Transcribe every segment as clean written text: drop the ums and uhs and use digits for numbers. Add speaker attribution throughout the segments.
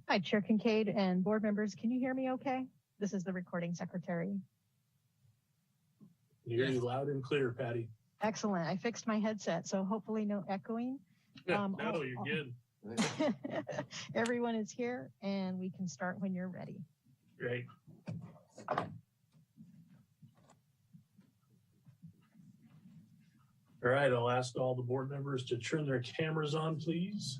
Speaker 1: Hi, Chair Kincaid and board members. Can you hear me okay? This is the recording secretary.
Speaker 2: I hear you loud and clear, Patty.
Speaker 1: Excellent. I fixed my headset, so hopefully no echoing.
Speaker 2: No, you're good.
Speaker 1: Everyone is here, and we can start when you're ready.
Speaker 2: Great. All right, I'll ask all the board members to turn their cameras on, please.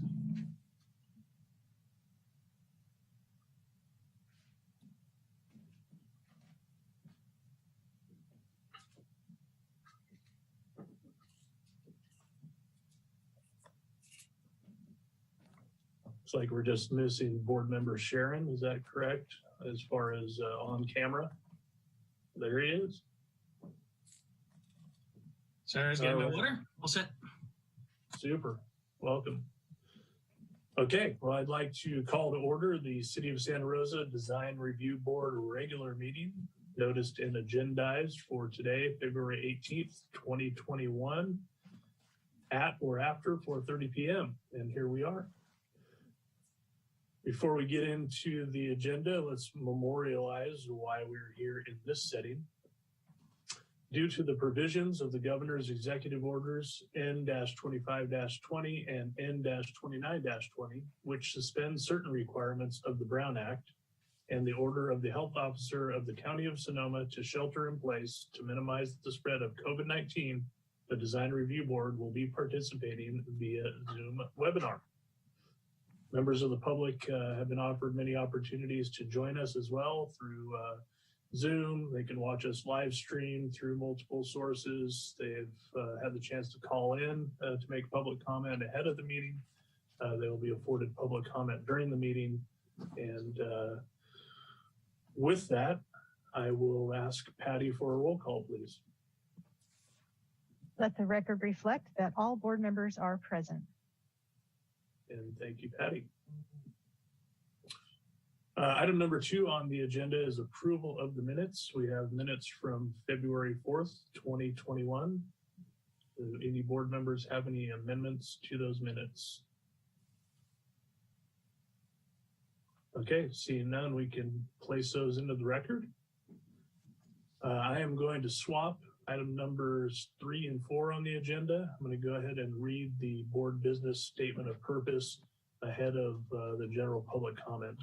Speaker 2: Looks like we're just missing board member Sharon. Is that correct? As far as on camera? There he is.
Speaker 3: Sarah's getting the water. All set.
Speaker 2: Super. Welcome. Okay, well, I'd like to call to order the City of Santa Rosa Design Review Board regular meeting, noticed and agendized for today, February 18th, 2021, at or after 4:30 p.m. And here we are. Before we get into the agenda, let's memorialize why we're here in this setting. Due to the provisions of the Governor's Executive Orders N-25-20 and N-29-20, which suspend certain requirements of the Brown Act, and the order of the Health Officer of the County of Sonoma to shelter in place to minimize the spread of COVID-19, the Design Review Board will be participating via Zoom webinar. Members of the public have been offered many opportunities to join us as well through Zoom. They can watch us live stream through multiple sources. They've had the chance to call in to make public comment ahead of the meeting. They will be afforded public comment during the meeting. And with that, I will ask Patty for a roll call, please.
Speaker 1: Let the record reflect that all board members are present.
Speaker 2: And thank you, Patty. Item number 2 on the agenda is approval of the minutes. We have minutes from February 4th, 2021. Do any board members have any amendments to those minutes? Okay, seeing none, we can place those into the record. I am going to swap item numbers 3 and 4 on the agenda. I'm going to go ahead and read the board business statement of purpose ahead of the general public comment.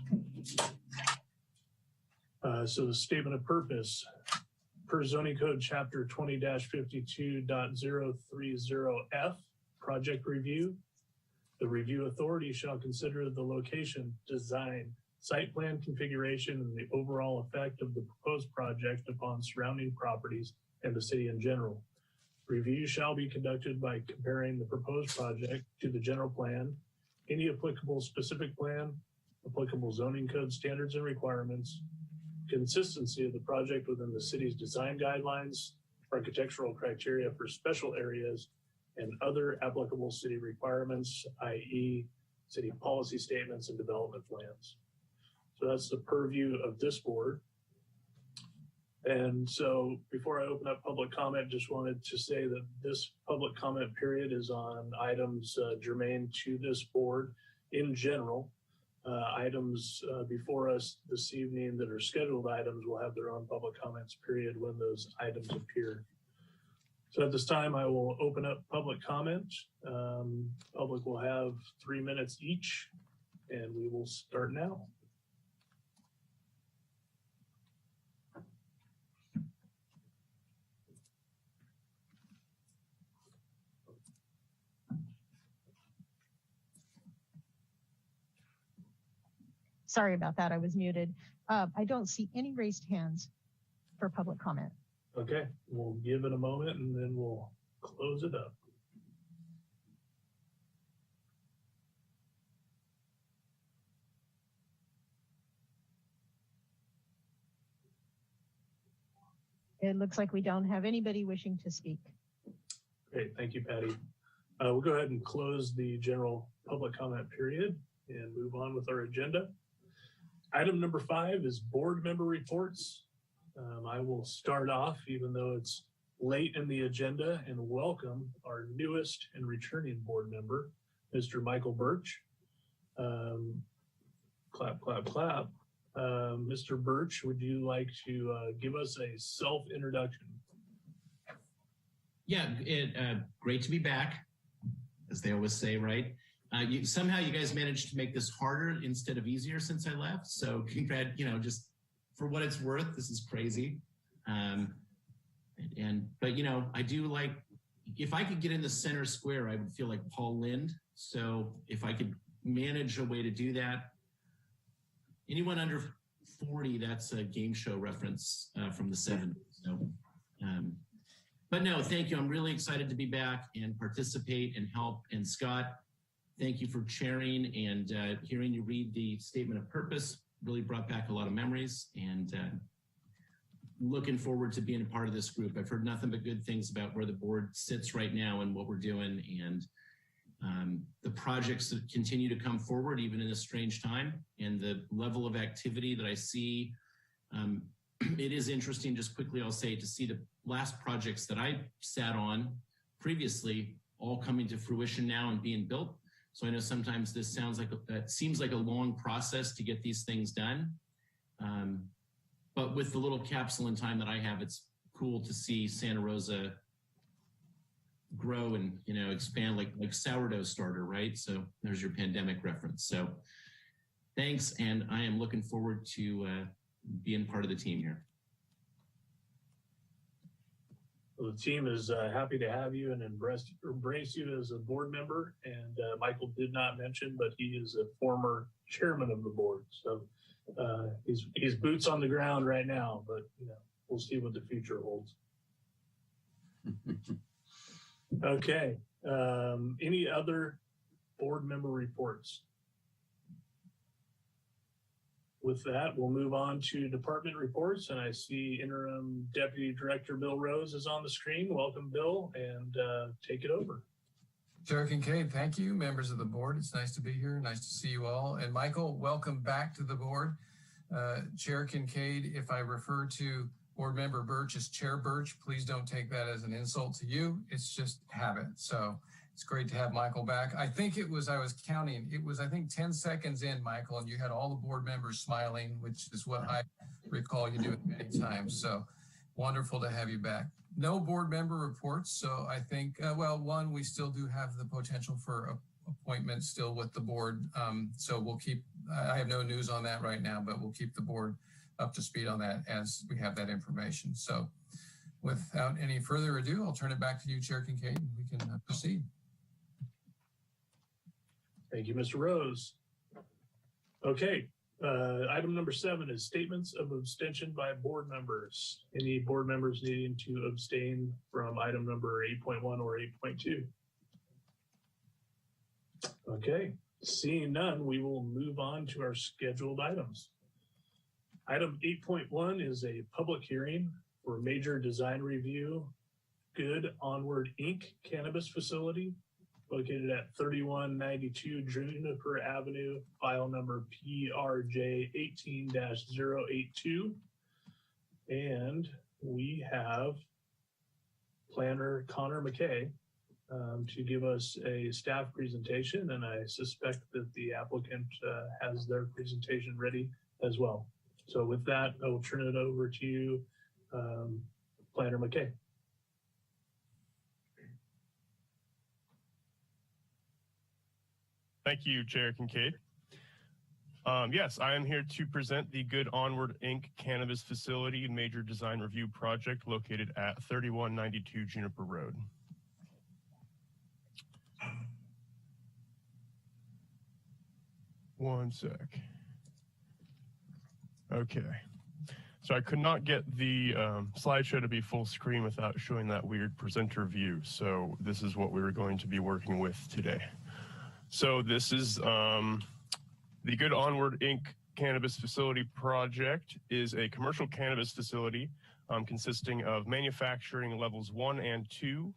Speaker 2: So the statement of purpose, per zoning code chapter 20-52.030F, project review. The review authority shall consider the location, design, site plan configuration, and the overall effect of the proposed project upon surrounding properties and the city in general. Review shall be conducted by comparing the proposed project to the general plan, any applicable specific plan, applicable zoning code standards and requirements, consistency of the project within the city's design guidelines, architectural criteria for special areas, and other applicable city requirements, i.e. city policy statements and development plans. So that's the purview of this board. And so before I open up public comment, just wanted to say that this public comment period is on items germane to this board in general. Items before us this evening that are scheduled items will have their own public comments period when those items appear. So at this time, I will open up public comment. Public will have 3 minutes each, and we will start now.
Speaker 1: Sorry about that, I was muted. I don't see any raised hands for public comment.
Speaker 2: Okay, we'll give it a moment and then we'll close it up.
Speaker 1: It looks like we don't have anybody wishing to speak.
Speaker 2: Great, thank you, Patty. We'll go ahead and close the general public comment period and move on with our agenda. Item number 5 is board member reports. I will start off, even though it's late in the agenda, and welcome our newest and returning board member, Mr. Michael Birch. Clap, clap, clap. Mr. Birch, would you like to give us a self-introduction?
Speaker 3: Yeah, great to be back, as they always say, right? Somehow you guys managed to make this harder instead of easier since I left. So just for what it's worth, this is crazy. But I do like, if I could get in the center square, I would feel like Paul Lind. So if I could manage a way to do that, anyone under 40, that's a game show reference from the 70s. So, but no, thank you. I'm really excited to be back and participate and help. And Scott, thank you for chairing, and hearing you read the statement of purpose really brought back a lot of memories, and looking forward to being a part of this group. I've heard nothing but good things about where the board sits right now and what we're doing, and the projects that continue to come forward even in this strange time, and the level of activity that I see. It is interesting, just quickly I'll say, to see the last projects that I sat on previously all coming to fruition now and being built. So I know sometimes this seems like a long process to get these things done. But with the little capsule in time that I have, it's cool to see Santa Rosa grow and expand like sourdough starter, right? So there's your pandemic reference. So thanks, and I am looking forward to being part of the team here.
Speaker 2: Well, the team is happy to have you and embrace you as a board member. And Michael did not mention, but he is a former chairman of the board. So he's boots on the ground right now, but we'll see what the future holds. Okay. Any other board member reports? With that, we'll move on to department reports, and I see Interim Deputy Director Bill Rose is on the screen. Welcome, Bill, and take it over.
Speaker 4: Chair Kincaid, thank you. Members of the board, it's nice to be here. Nice to see you all. And Michael, welcome back to the board. Chair Kincaid, if I refer to Board Member Birch as Chair Birch, please don't take that as an insult to you. It's just habit. So it's great to have Michael back. I think I was counting, I think 10 seconds in, Michael, and you had all the board members smiling, which is what I recall you doing many times. So wonderful to have you back. No board member reports. So I think, one, we still do have the potential for appointment still with the board. So we'll keep, I have no news on that right now, but we'll keep the board up to speed on that as we have that information. So without any further ado, I'll turn it back to you, Chair Kincaid, and we can proceed.
Speaker 2: Thank you, Mr. Rose. Okay, item number 7 is statements of abstention by board members. Any board members needing to abstain from item number 8.1 or 8.2? Okay, seeing none, we will move on to our scheduled items. Item 8.1 is a public hearing for major design review, Good Onward Inc. cannabis facility located at 3192 Juniper Avenue, file number PRJ 18-082. And we have planner Connor McKay to give us a staff presentation, and I suspect that the applicant has their presentation ready as well. So with that, I will turn it over to you, Planner McKay.
Speaker 5: Thank you, Chair Kincaid. Yes, I am here to present the Good Onward Inc. cannabis facility major design review project located at 3192 Juniper Road. One sec. Okay. So I could not get the slideshow to be full screen without showing that weird presenter view. So this is what we were going to be working with today. So this is the Good Onward Inc. cannabis facility project is a commercial cannabis facility consisting of manufacturing levels 1 and 2.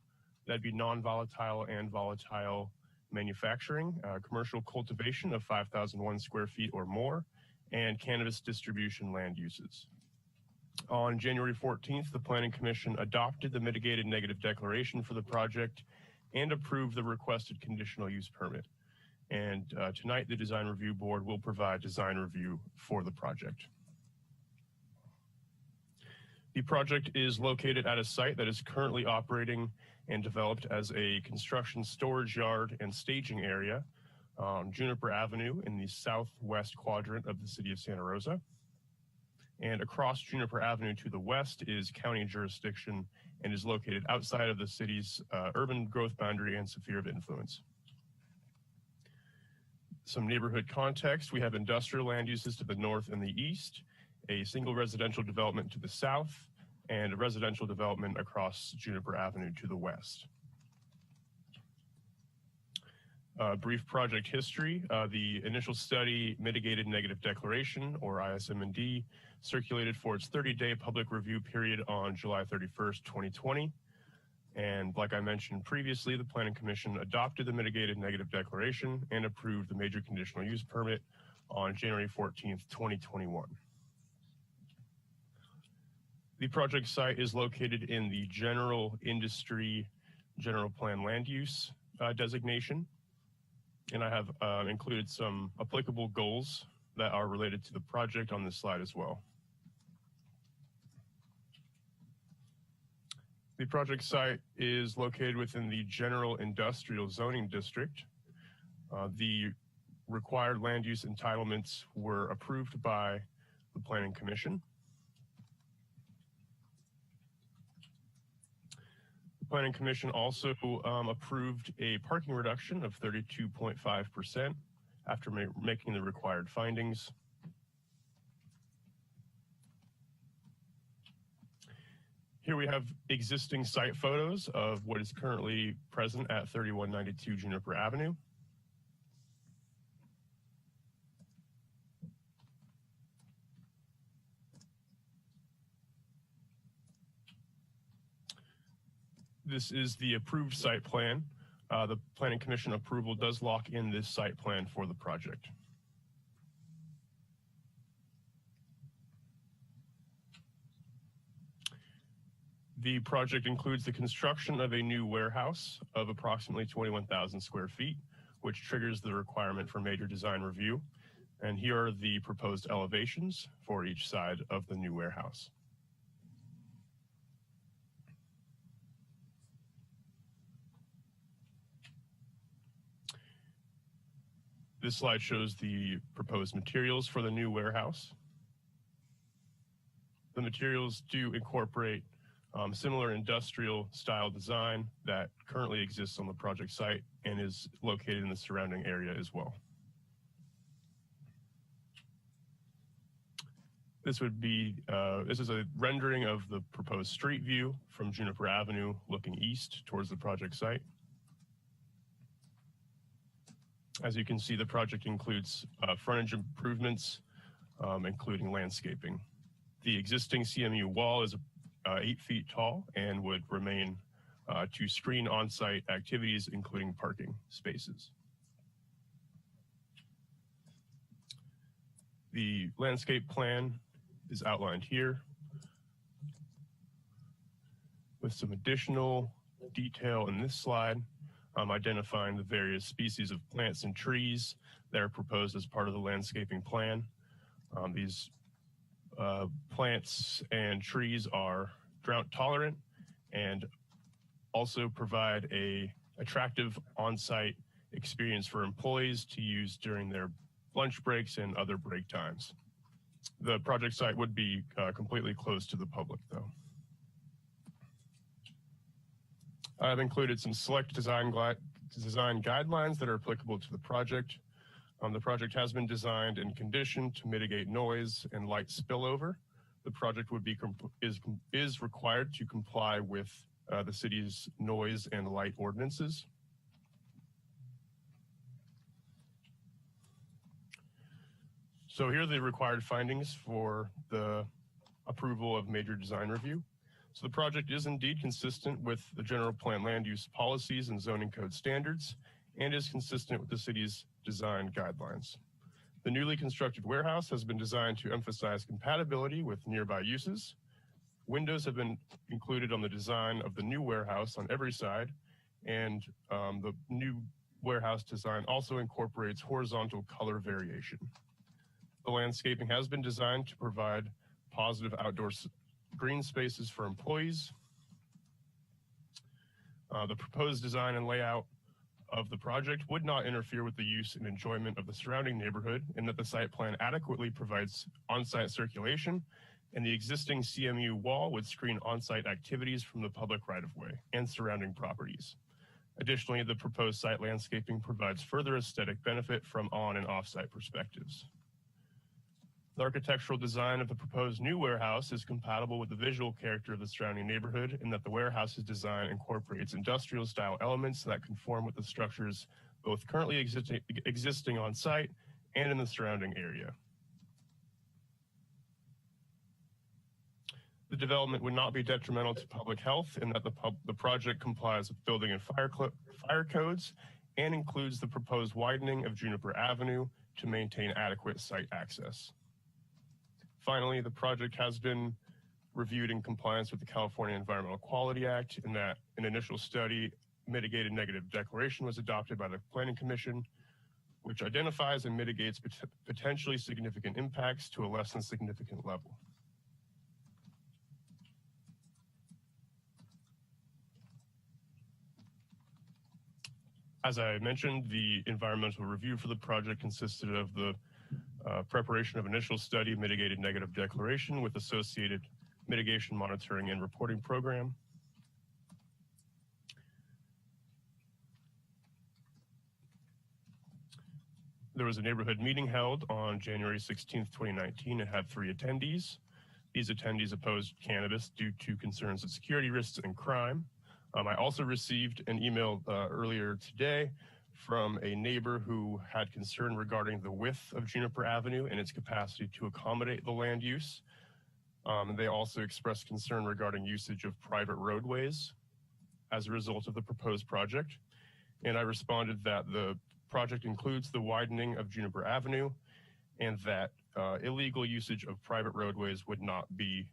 Speaker 5: That'd be non-volatile and volatile manufacturing, commercial cultivation of 5,001 square feet or more, and cannabis distribution land uses. On January 14th, the Planning Commission adopted the mitigated negative declaration for the project and approved the requested conditional use permit. And tonight, the Design Review Board will provide design review for the project. The project is located at a site that is currently operating and developed as a construction storage yard and staging area on Juniper Avenue in the southwest quadrant of the city of Santa Rosa. And across Juniper Avenue to the west is county jurisdiction and is located outside of the city's urban growth boundary and sphere of influence. Some neighborhood context: we have industrial land uses to the north and the east, a single residential development to the south, and a residential development across Juniper Avenue to the west. Brief project history. The initial study mitigated negative declaration, or ISM&D, circulated for its 30-day public review period on July 31st, 2020. And like I mentioned previously, the Planning Commission adopted the mitigated negative declaration and approved the major conditional use permit on January 14th, 2021. The project site is located in the general industry general plan land use designation. And I have included some applicable goals that are related to the project on this slide as well. The project site is located within the general industrial zoning district. The required land use entitlements were approved by the Planning Commission. The Planning Commission also approved a parking reduction of 32.5% after making the required findings. Here we have existing site photos of what is currently present at 3192 Juniper Avenue. This is the approved site plan. The Planning Commission approval does lock in this site plan for the project. The project includes the construction of a new warehouse of approximately 21,000 square feet, which triggers the requirement for major design review. And here are the proposed elevations for each side of the new warehouse. This slide shows the proposed materials for the new warehouse. The materials do incorporate similar industrial style design that currently exists on the project site and is located in the surrounding area as well. This is a rendering of the proposed street view from Juniper Avenue looking east towards the project site. As you can see, the project includes frontage improvements, including landscaping. The existing CMU wall is 8 feet tall and would remain to screen on-site activities, including parking spaces. The landscape plan is outlined here with some additional detail in this slide, identifying the various species of plants and trees that are proposed as part of the landscaping plan. These plants and trees are drought tolerant and also provide a attractive on-site experience for employees to use during their lunch breaks and other break times. The project site would be completely closed to the public though. I've included some select design guidelines that are applicable to the project. The project has been designed and conditioned to mitigate noise and light spillover. The project is required to comply with the city's noise and light ordinances. So here are the required findings for the approval of major design review. So the project is indeed consistent with the general plan land use policies and zoning code standards and is consistent with the city's design guidelines. The newly constructed warehouse has been designed to emphasize compatibility with nearby uses. Windows have been included on the design of the new warehouse on every side, and the new warehouse design also incorporates horizontal color variation. The landscaping has been designed to provide positive outdoor green spaces for employees. The proposed design and layout of the project would not interfere with the use and enjoyment of the surrounding neighborhood, and that the site plan adequately provides on-site circulation, and the existing CMU wall would screen on-site activities from the public right-of-way and surrounding properties. Additionally, the proposed site landscaping provides further aesthetic benefit from on and off-site perspectives. The architectural design of the proposed new warehouse is compatible with the visual character of the surrounding neighborhood, in that the warehouse's design incorporates industrial-style elements that conform with the structures both currently existing on site and in the surrounding area. The development would not be detrimental to public health, in that the project complies with building and fire codes and includes the proposed widening of Juniper Avenue to maintain adequate site access. Finally, the project has been reviewed in compliance with the California Environmental Quality Act, in that an initial study mitigated negative declaration was adopted by the Planning Commission, which identifies and mitigates potentially significant impacts to a less than significant level. As I mentioned, the environmental review for the project consisted of the preparation of initial study, mitigated negative declaration with associated mitigation monitoring and reporting program. There was a neighborhood meeting held on January 16th, 2019. It had 3 attendees. These attendees opposed cannabis due to concerns of security risks and crime. I also received an email earlier today from a neighbor who had concern regarding the width of Juniper Avenue and its capacity to accommodate the land use. They also expressed concern regarding usage of private roadways as a result of the proposed project. And I responded that the project includes the widening of Juniper Avenue, and that illegal usage of private roadways would not be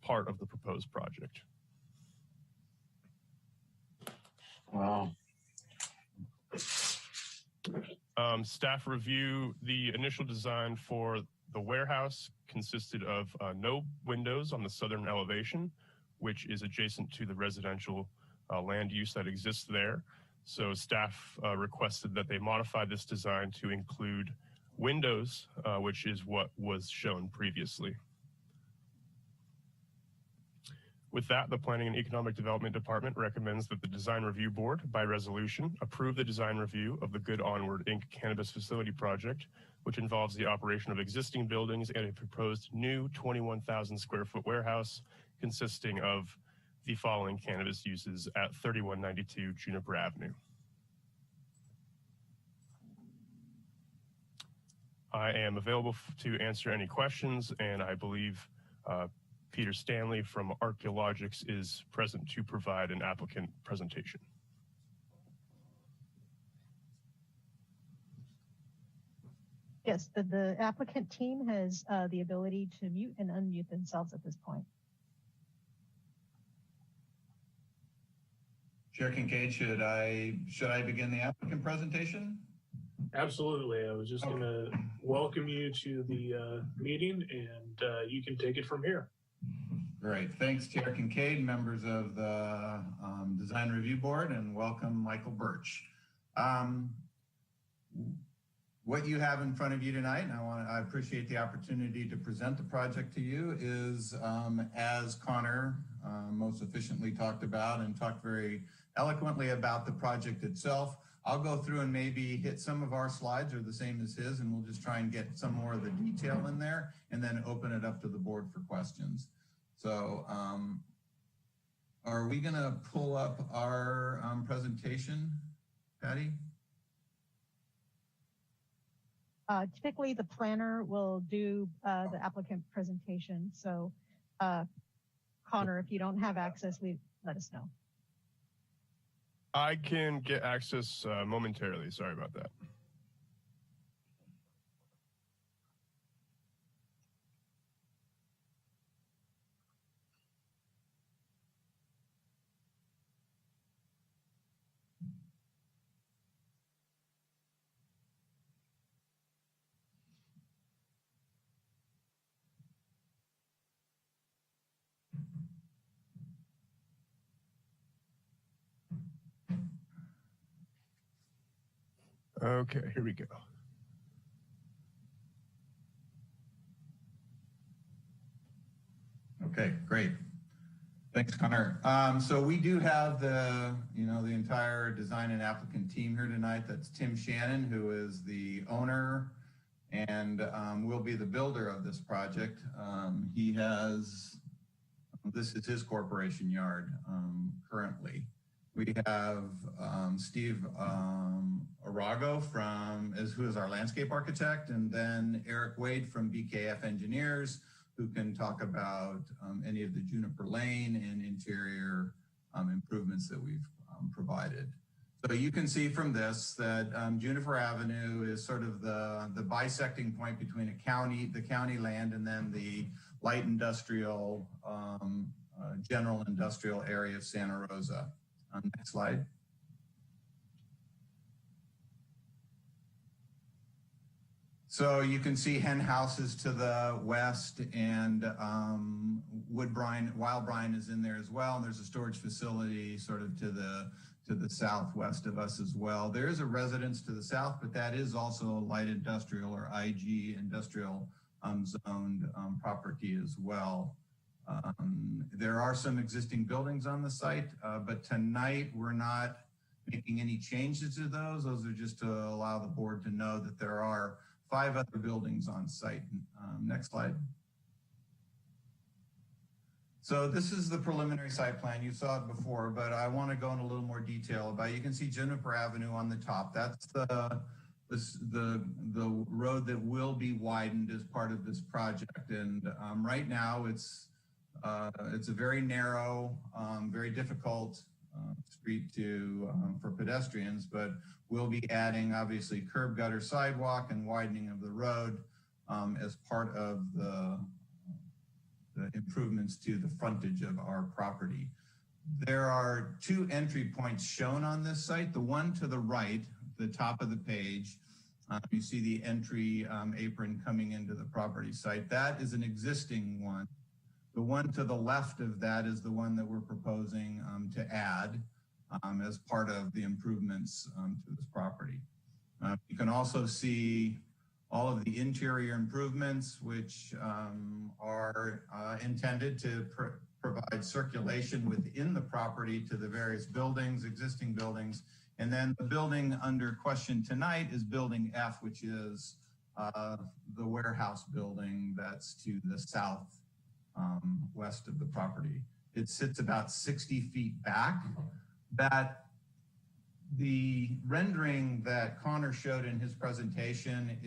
Speaker 5: part of the proposed project.
Speaker 6: Wow.
Speaker 5: Staff review: the initial design for the warehouse consisted of no windows on the southern elevation, which is adjacent to the residential land use that exists there. So staff requested that they modify this design to include windows, which is what was shown previously. With that, the Planning and Economic Development Department recommends that the Design Review Board, by resolution, approve the design review of the Good Onward Inc. Cannabis Facility Project, which involves the operation of existing buildings and a proposed new 21,000 square foot warehouse consisting of the following cannabis uses at 3192 Juniper Avenue. I am available to answer any questions, and I believe Peter Stanley from Archaeologics is present to provide an applicant presentation.
Speaker 1: Yes, the applicant team has the ability to mute and unmute themselves at this point.
Speaker 6: Chair Kincaid, should I begin the applicant presentation?
Speaker 2: Absolutely. I was just going to welcome you to the meeting, and you can take it from here.
Speaker 6: Great. Thanks, Chair Kincaid, members of the Design Review Board, and welcome Michael Birch. What you have in front of you tonight, and I appreciate the opportunity to present the project to you, is as Connor most efficiently talked about and talked very eloquently about the project itself. I'll go through and maybe hit some of our slides are the same as his, and we'll just try and get some more of the detail in there and then open it up to the board for questions. So are we going to pull up our presentation, Patty?
Speaker 1: Typically, the planner will do the applicant presentation. So, Connor, if you don't have access, let us know.
Speaker 5: I can get access momentarily. Sorry about that. Okay, here we go.
Speaker 6: Okay, great. Thanks, Connor. So we do have the entire design and applicant team here tonight. That's Tim Shannon, who is the owner and will be the builder of this project. This is his corporation yard currently. We have Steve Arago who is our landscape architect, and then Eric Wade from BKF Engineers, who can talk about any of the Juniper Lane and interior improvements that we've provided. So you can see from this that Juniper Avenue is sort of the bisecting point between the county land, and then the light industrial, general industrial area of Santa Rosa. Next slide. So you can see hen houses to the west, and wild brine is in there as well. And there's a storage facility sort of to the southwest of us as well. There is a residence to the south, but that is also a light industrial or IG industrial zoned property as well. There are some existing buildings on the site, but tonight we're not making any changes to those. Those are just to allow the board to know that there are 5 other buildings on site. Next slide. So this is the preliminary site plan. You saw it before, but I want to go in a little more detail about it. You can see Juniper Avenue on the top. That's the road that will be widened as part of this project. And right now it's a very narrow, very difficult street for pedestrians, but we'll be adding obviously curb, gutter, sidewalk, and widening of the road as part of the improvements to the frontage of our property. There are 2 entry points shown on this site. The one to the right, the top of the page, you see the entry apron coming into the property site. That is an existing one. The one to the left of that is the one that we're proposing to add as part of the improvements to this property. You can also see all of the interior improvements, which are intended to provide circulation within the property to the various buildings, existing buildings. And then the building under question tonight is building F, which is the warehouse building that's to the south west of the property. It sits about 60 feet back. That the rendering that Connor showed in his presentation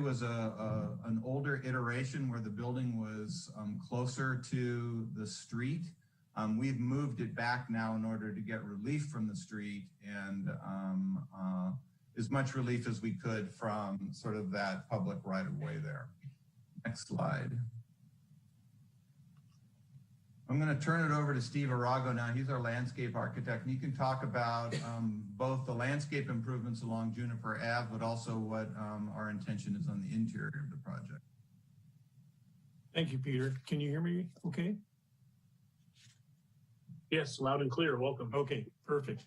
Speaker 6: was an older iteration where the building was closer to the street. We've moved it back now in order to get relief from the street and as much relief as we could from sort of that public right of way there. Next slide. I'm going to turn it over to Steve Arago now. He's our landscape architect, and he can talk about both the landscape improvements along Juniper Ave, but also what our intention is on the interior of the project.
Speaker 7: Thank you, Peter. Can you hear me okay?
Speaker 2: Yes, loud and clear. Welcome.
Speaker 7: Okay, perfect.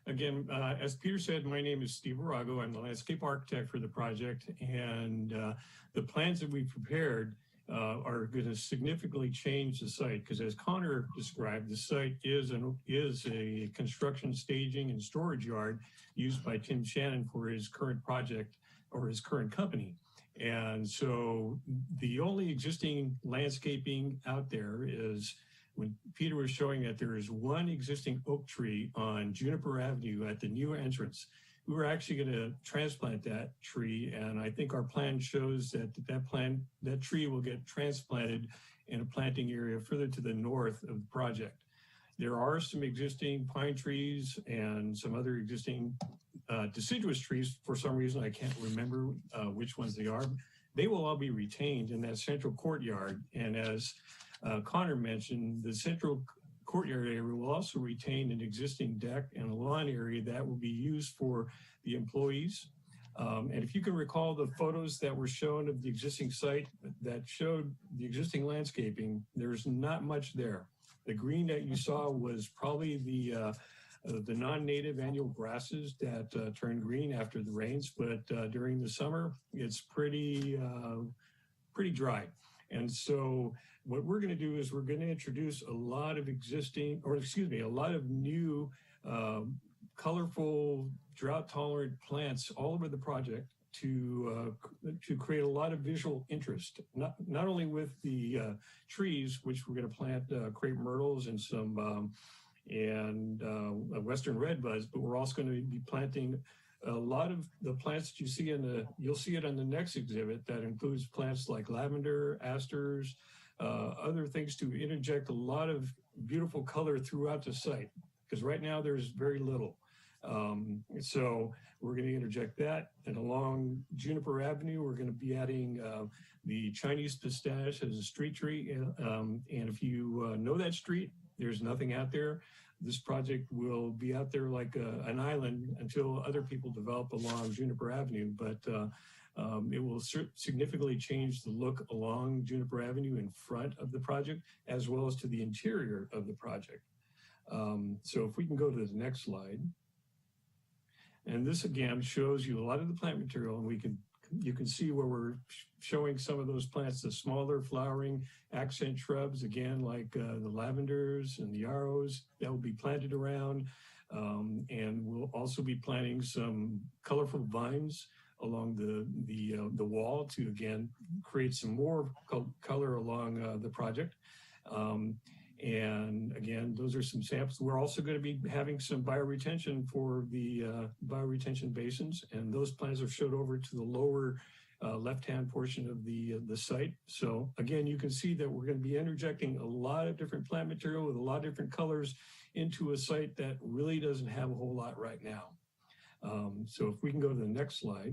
Speaker 7: Again, as Peter said, my name is Steve Arago. I'm the landscape architect for the project, and the plans that we've prepared are going to significantly change the site, because as Connor described, the site is a construction, staging, and storage yard used by Tim Shannon for his current project or his current company. And so the only existing landscaping out there is, when Peter was showing that there is one existing oak tree on Juniper Avenue at the new entrance. We were actually going to transplant that tree, and I think our plan shows that that tree will get transplanted in a planting area further to the north of the project. There are some existing pine trees and some other existing deciduous trees. For some reason, I can't remember which ones they are. They will all be retained in that central courtyard, and as Connor mentioned, the central courtyard area will also retain an existing deck and a lawn area that will be used for the employees. And if you can recall the photos that were shown of the existing site that showed the existing landscaping, there's not much there. The green that you saw was probably the the non-native annual grasses that turn green after the rains, but during the summer, it's pretty dry. And so what we're going to do is we're going to introduce a lot of a lot of new colorful, drought-tolerant plants all over the project to create a lot of visual interest, not only with the trees, which we're going to plant crepe myrtles and some western redbuds, but we're also going to be planting a lot of the plants that you see you'll see it on the next exhibit. That includes plants like lavender, asters, other things to interject a lot of beautiful color throughout the site, because right now there's very little. So we're going to interject that. And along Juniper Avenue, we're going to be adding the Chinese pistache as a street tree. And if you know that street, there's nothing out there. This project will be out there like an island until other people develop along Juniper Avenue. But it will significantly change the look along Juniper Avenue in front of the project, as well as to the interior of the project. So if we can go to the next slide. And this again shows you a lot of the plant material, and you can see where we're showing some of those plants, the smaller flowering accent shrubs, again, like the lavenders and the yarrows that will be planted around. And we'll also be planting some colorful vines along the wall to, again, create some more color along the project. And again, those are some samples. We're also going to be having some bioretention for the bioretention basins, and those plants are showed over to the lower left-hand portion of the site. So again, you can see that we're going to be interjecting a lot of different plant material with a lot of different colors into a site that really doesn't have a whole lot right now. So if we can go to the next slide.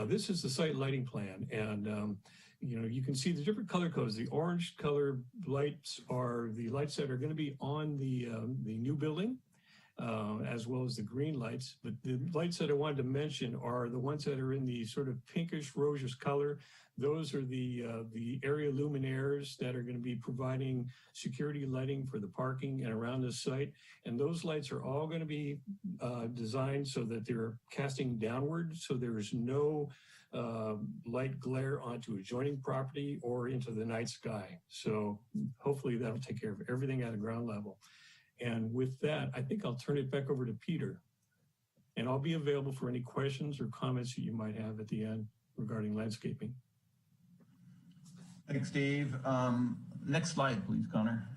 Speaker 7: This is the site lighting plan, and you can see the different color codes. The orange color lights are the lights that are going to be on the new building, as well as the green lights. But the lights that I wanted to mention are the ones that are in the sort of pinkish rosish color. Those are the area luminaires that are going to be providing security lighting for the parking and around the site. And those lights are all going to be designed so that they're casting downward, so there's no light glare onto adjoining property or into the night sky. So hopefully that'll take care of everything at a ground level. And with that, I think I'll turn it back over to Peter. And I'll be available for any questions or comments that you might have at the end regarding landscaping.
Speaker 6: Thanks, Steve. Next slide, please, Connor.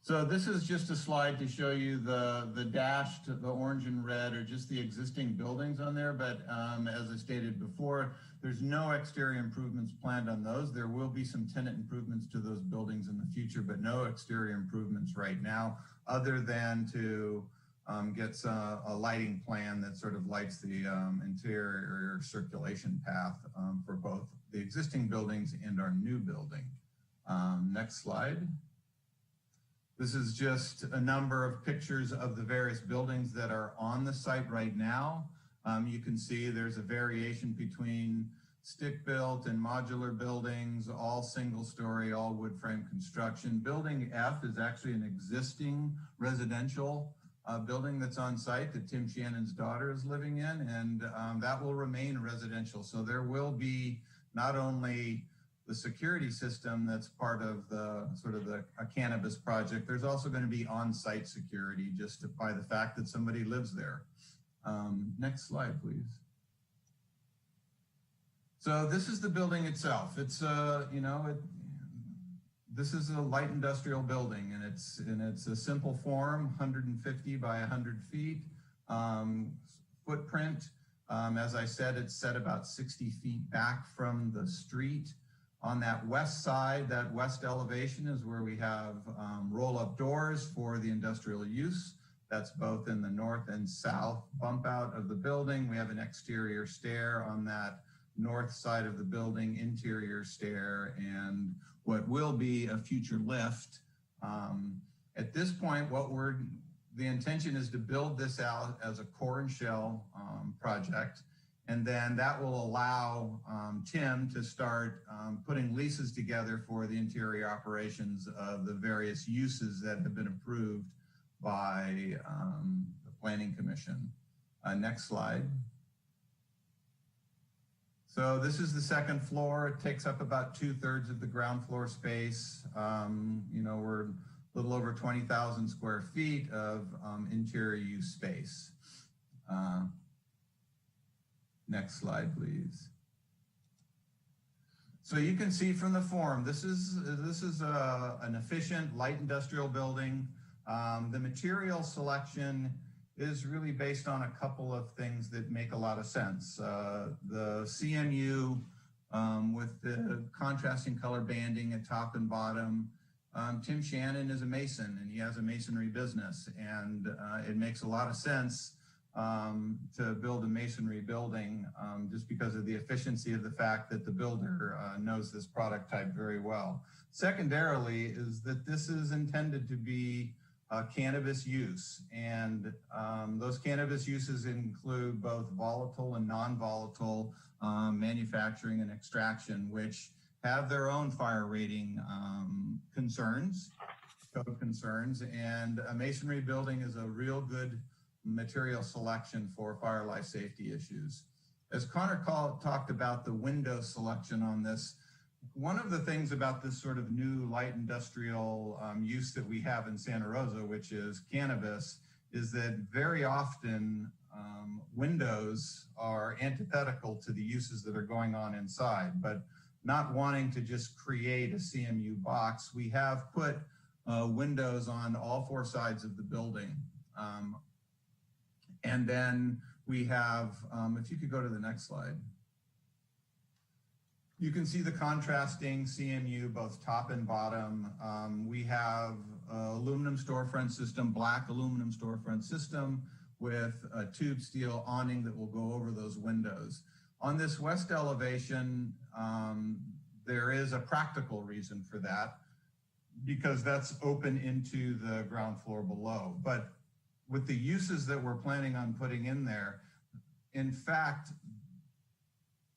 Speaker 6: So this is just a slide to show you the dashed, the orange and red are just the existing buildings on there. But as I stated before, there's no exterior improvements planned on those. There will be some tenant improvements to those buildings in the future, but no exterior improvements right now, other than to get a lighting plan that sort of lights the interior circulation path for both the existing buildings and our new building. Next slide. This is just a number of pictures of the various buildings that are on the site right now. You can see there's a variation between stick-built and modular buildings, all single-story, all wood frame construction. Building F is actually an existing residential building that's on site that Tim Shannon's daughter is living in, and that will remain residential. So there will be not only the security system that's part of the sort of a cannabis project, there's also going to be on-site security just by the fact that somebody lives there. Next slide, please. So this is the building itself. It's this is a light industrial building, and it's a simple form, 150 by 100 feet footprint. As I said, it's set about 60 feet back from the street. On that west side, that west elevation is where we have roll-up doors for the industrial use. That's both in the north and south bump out of the building. We have an exterior stair on that north side of the building, interior stair, and what will be a future lift. At this point, the intention is to build this out as a core and shell project. And then that will allow Tim to start putting leases together for the interior operations of the various uses that have been approved by the Planning Commission. Next slide. So this is the second floor. It takes up about 2/3 of the ground floor space. We're a little over 20,000 square feet of interior use space. Next slide, please. So you can see from the form, this is an efficient light industrial building. The material selection is really based on a couple of things that make a lot of sense. The CMU with the contrasting color banding at top and bottom. Tim Shannon is a mason and he has a masonry business, and it makes a lot of sense to build a masonry building just because of the efficiency of the fact that the builder knows this product type very well. Secondarily is that this is intended to be cannabis use, and those cannabis uses include both volatile and non-volatile manufacturing and extraction, which have their own fire rating concerns, code concerns, and a masonry building is a real good material selection for fire life safety issues. As Connor talked about the window selection on this, one of the things about this sort of new light industrial use that we have in Santa Rosa, which is cannabis, is that very often windows are antithetical to the uses that are going on inside. But not wanting to just create a CMU box, we have put windows on all four sides of the building. And then we have, if you could go to the next slide. You can see the contrasting CMU, both top and bottom. We have aluminum storefront system, black aluminum storefront system with a tube steel awning that will go over those windows. On this west elevation, there is a practical reason for that because that's open into the ground floor below. But with the uses that we're planning on putting in there, in fact,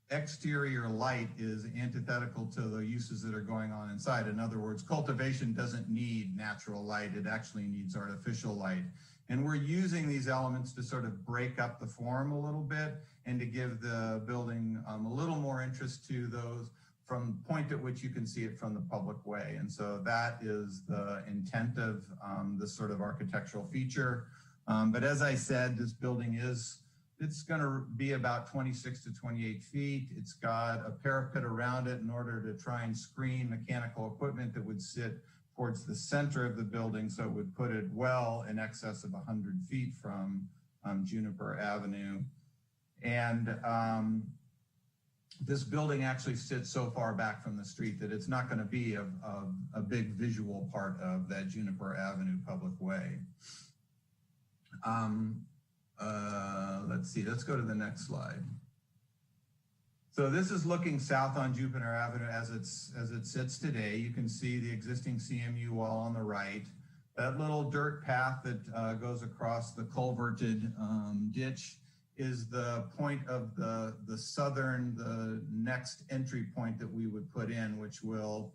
Speaker 6: exterior light is antithetical to the uses that are going on inside. In other words, cultivation doesn't need natural light. It actually needs artificial light. And we're using these elements to sort of break up the form a little bit and to give the building a little more interest to those from the point at which you can see it from the public way. And so that is the intent of this sort of architectural feature. But as I said, this building it's going to be about 26 to 28 feet. It's got a parapet around it in order to try and screen mechanical equipment that would sit towards the center of the building. So it would put it well in excess of 100 feet from Juniper Avenue. And this building actually sits so far back from the street that it's not going to be a big visual part of that Juniper Avenue public way. Let's see, let's go to the next slide. So this is looking south on Juniper Avenue as it sits today. You can see the existing CMU wall on the right. That little dirt path that goes across the culverted ditch is the point of the next entry point that we would put in, which will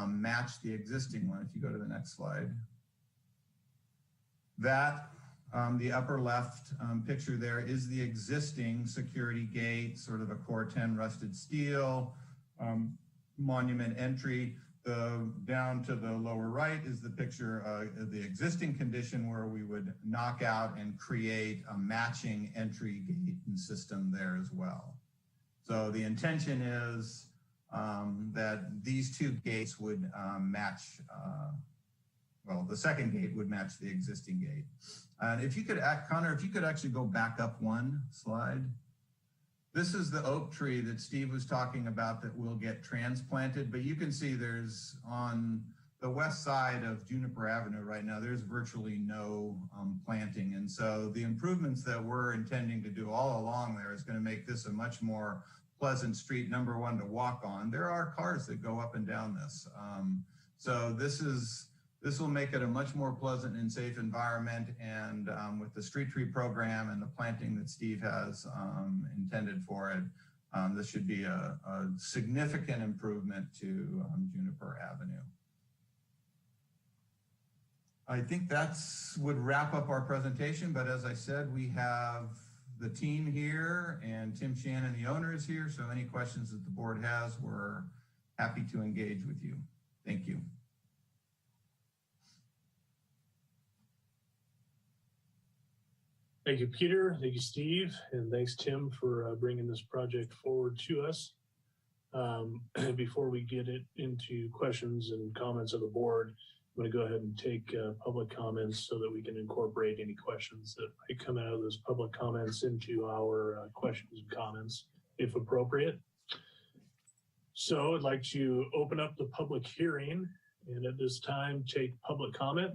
Speaker 6: match the existing one. If you go to the next slide. That the upper left picture there is the existing security gate, sort of a core 10 rusted steel, monument entry. Down to the lower right is the picture of the existing condition where we would knock out and create a matching entry gate and system there as well. So the intention is that these two gates would match, well, the second gate would match the existing gate. And if you could, Connor, if you could actually go back up one slide. This is the oak tree that Steve was talking about that will get transplanted, but you can see there's on the west side of Juniper Avenue right now, there's virtually no planting. And so the improvements that we're intending to do all along there is going to make this a much more pleasant street, number one, to walk on. There are cars that go up and down this. So this is This will make it a much more pleasant and safe environment. And with the street tree program and the planting that Steve has intended for it, this should be a significant improvement to Juniper Avenue. I think that's would wrap up our presentation, but as I said, we have the team here and Tim Shannon, the owner, is here. So any questions that the board has, we're happy to engage with you. Thank you.
Speaker 2: Thank you, Peter. Thank you, Steve. And thanks, Tim, for bringing this project forward to us. Before we get it into questions and comments of the board, I'm going to go ahead and take public comments so that we can incorporate any questions that might come out of those public comments into our questions and comments, if appropriate. So I'd like to open up the public hearing, and at this time, take public comment.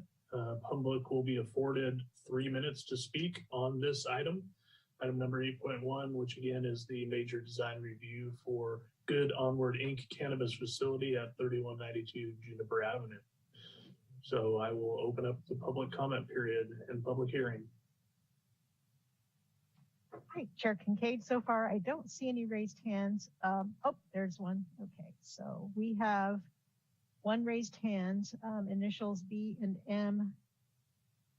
Speaker 2: Public will be afforded 3 minutes to speak on this item. Item number 8.1, which again is the major design review for Good Onward Inc. cannabis facility at 3192 Juniper Avenue. So I will open up the public comment period and public hearing.
Speaker 1: Hi, Chair Kincaid. So far, I don't see any raised hands. Oh, there's one. Okay, so we have one raised hand, initials B and M,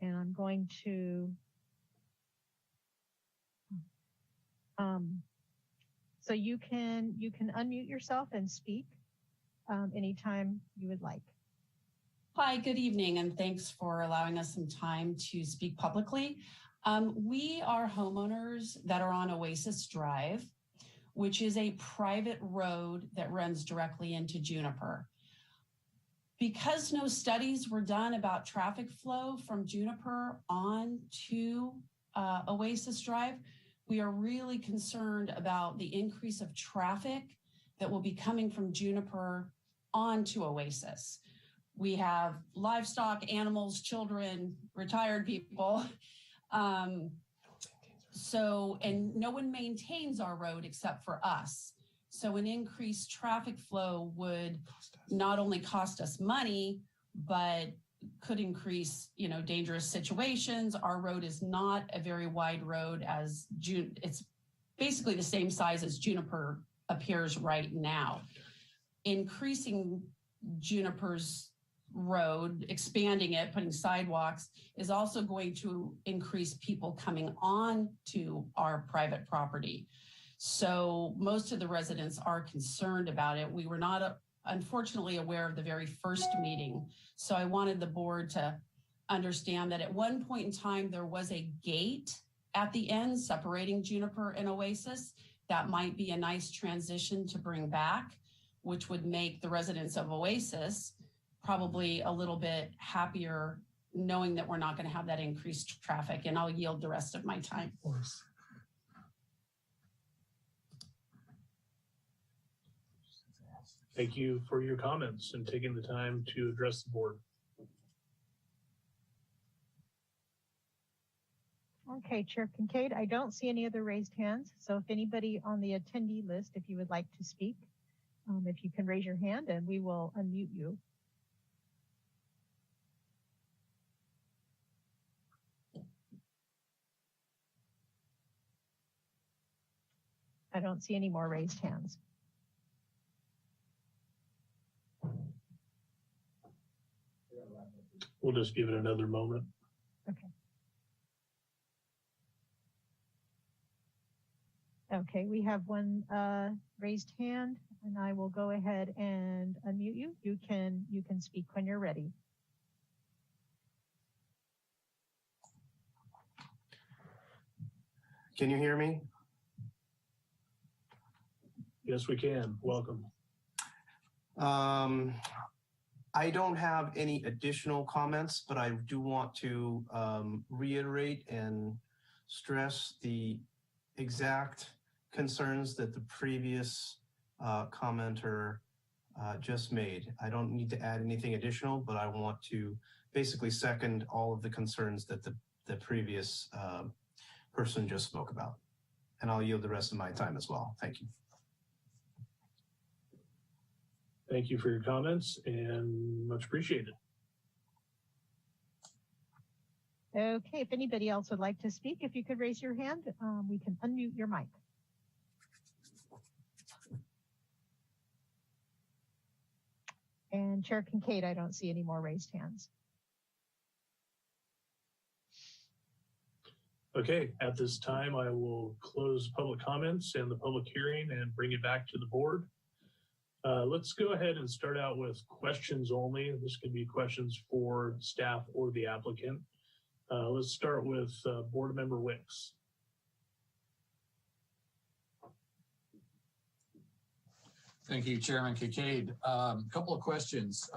Speaker 1: and I'm going to, so you can unmute yourself and speak anytime you would like.
Speaker 8: Hi, good evening, and thanks for allowing us some time to speak publicly. We are homeowners that are on Oasis Drive, which is a private road that runs directly into Juniper. Because no studies were done about traffic flow from Juniper on to Oasis Drive, we are really concerned about the increase of traffic that will be coming from Juniper onto Oasis. We have livestock, animals, children, retired people. And no one maintains our road except for us. So an increased traffic flow would not only cost us money, but could increase, dangerous situations. Our road is not a very wide road it's basically the same size as Juniper appears right now. Increasing Juniper's road, expanding it, putting sidewalks is also going to increase people coming on to our private property. So most of the residents are concerned about it. We were not, unfortunately, aware of the very first meeting. So I wanted the board to understand that at one point in time, there was a gate at the end separating Juniper and Oasis. That might be a nice transition to bring back, which would make the residents of Oasis probably a little bit happier knowing that we're not going to have that increased traffic. And I'll yield the rest of my time.
Speaker 2: Of course. Thank you for your comments and taking the time to address the board.
Speaker 1: Okay, Chair Kincaid, I don't see any other raised hands. So if anybody on the attendee list, if you would like to speak, if you can raise your hand and we will unmute you. I don't see any more raised hands.
Speaker 2: We'll just give it another moment.
Speaker 1: Okay. Okay, we have one raised hand, and I will go ahead and unmute you. You can speak when you're ready.
Speaker 9: Can you hear me?
Speaker 2: Yes, we can. Welcome.
Speaker 9: I don't have any additional comments, but I do want to reiterate and stress the exact concerns that the previous commenter just made. I don't need to add anything additional, but I want to basically second all of the concerns that the previous person just spoke about. And I'll yield the rest of my time as well. Thank you.
Speaker 2: Thank you for your comments and much appreciated.
Speaker 1: Okay, if anybody else would like to speak, if you could raise your hand, we can unmute your mic. And Chair Kincaid, I don't see any more raised hands.
Speaker 2: Okay, at this time, I will close public comments and the public hearing and bring it back to the board. Let's go ahead and start out with questions only. This could be questions for staff or the applicant. Let's start with Board Member Wicks.
Speaker 10: Thank you, Chairman Kincaid. A couple of questions.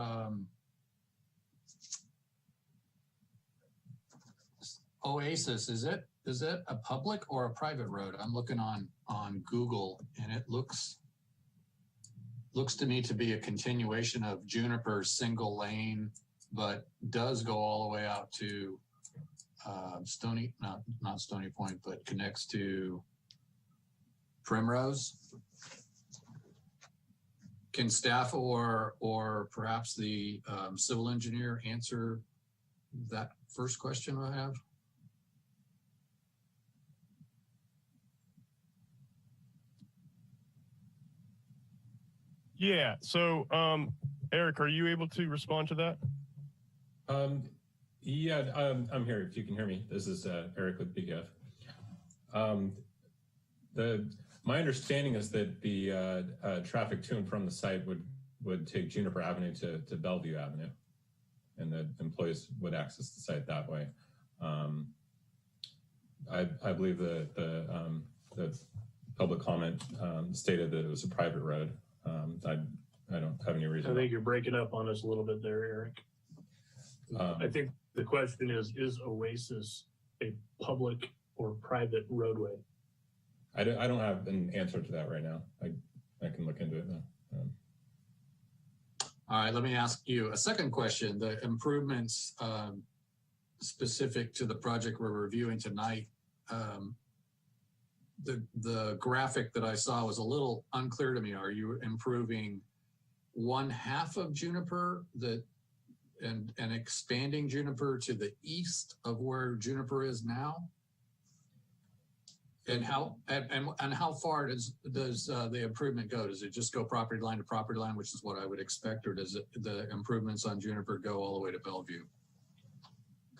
Speaker 10: Oasis, is it a public or a private road? I'm looking on Google, and it looks to me to be a continuation of Juniper's single lane, but does go all the way out to not Stony Point, but connects to Primrose. Can staff or perhaps the civil engineer answer that first question I have?
Speaker 5: Yeah. So, Eric, are you able to respond to that?
Speaker 11: Yeah, I'm here. If you can hear me, this is Eric with BGF. My understanding is that the traffic to and from the site would take Juniper Avenue to Bellevue Avenue, and the employees would access the site that way. I believe the public comment stated that it was a private road. I don't have any reason.
Speaker 2: I think you're breaking up on us a little bit there, Eric. I think the question is Oasis a public or private roadway?
Speaker 11: I don't have an answer to that right now. I can look into it now.
Speaker 10: All right, let me ask you a second question. The improvements specific to the project we're reviewing tonight, the graphic that I saw was a little unclear to me. Are you improving one half of Juniper and expanding Juniper to the east of where Juniper is now? And how far does the improvement go? Does it just go property line to property line, which is what I would expect, or does the improvements on Juniper go all the way to Bellevue?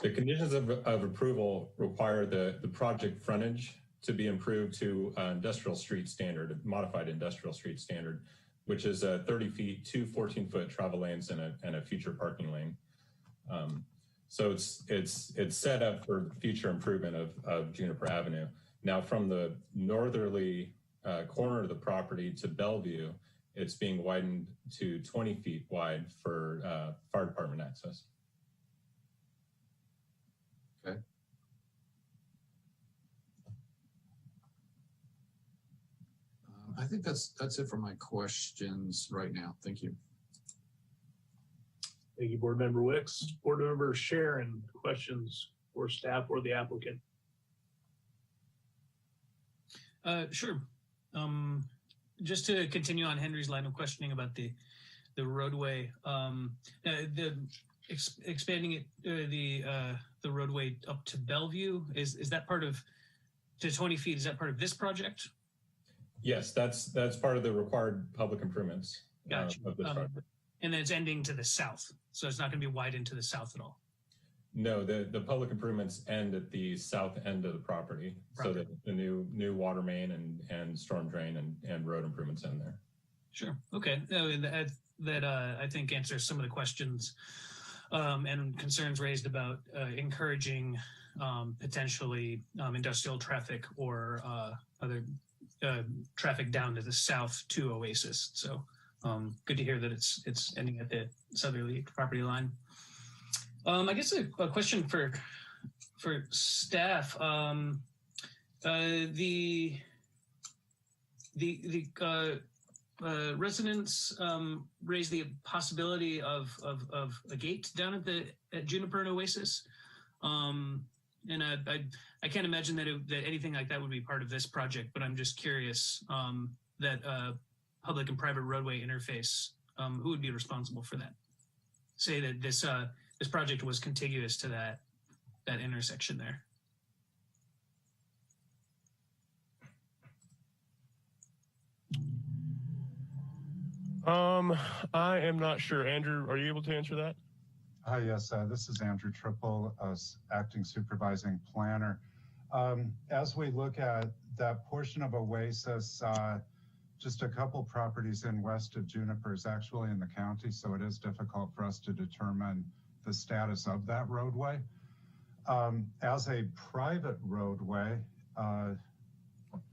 Speaker 11: The conditions of approval require the project frontage to be improved to industrial street standard, modified industrial street standard, which is 30 feet, 2 14-foot travel lanes and a future parking lane. So it's set up for future improvement of Juniper Avenue. Now, from the northerly corner of the property to Bellevue, it's being widened to 20 feet wide for fire department access.
Speaker 10: Okay. I think that's it for my questions right now. Thank you.
Speaker 2: Thank you, Board Member Wicks. Board Member Sharon, questions for staff or the applicant?
Speaker 12: Sure. Just to continue on Henry's line of questioning about the roadway, expanding it, the roadway up to Bellevue, is that part of, to 20 feet, is that part of this project?
Speaker 11: Yes, that's part of the required public improvements.
Speaker 12: Gotcha.
Speaker 11: Of this project.
Speaker 12: And then it's ending to the south, so it's not going to be widened to the south at all.
Speaker 11: No, the public improvements end at the south end of the property. So that the new water main and storm drain and road improvements end there.
Speaker 12: Sure. Okay. That I think answers some of the questions and concerns raised about encouraging potentially industrial traffic or other traffic down to the south to Oasis. So good to hear that it's ending at the southerly property line. I guess a question for staff. The residents raised the possibility of a gate down at Juniper and Oasis, and I can't imagine that anything like that would be part of this project. But I'm just curious that public and private roadway interface, who would be responsible for that? Say that this project was contiguous to that. that intersection there.
Speaker 5: I am not sure. Andrew, are you able to answer that?
Speaker 13: Hi, yes, this is Andrew Triple, acting supervising planner. As we look at that portion of Oasis, just a couple properties in west of Juniper is actually in the county, so it is difficult for us to determine the status of that roadway. As a private roadway,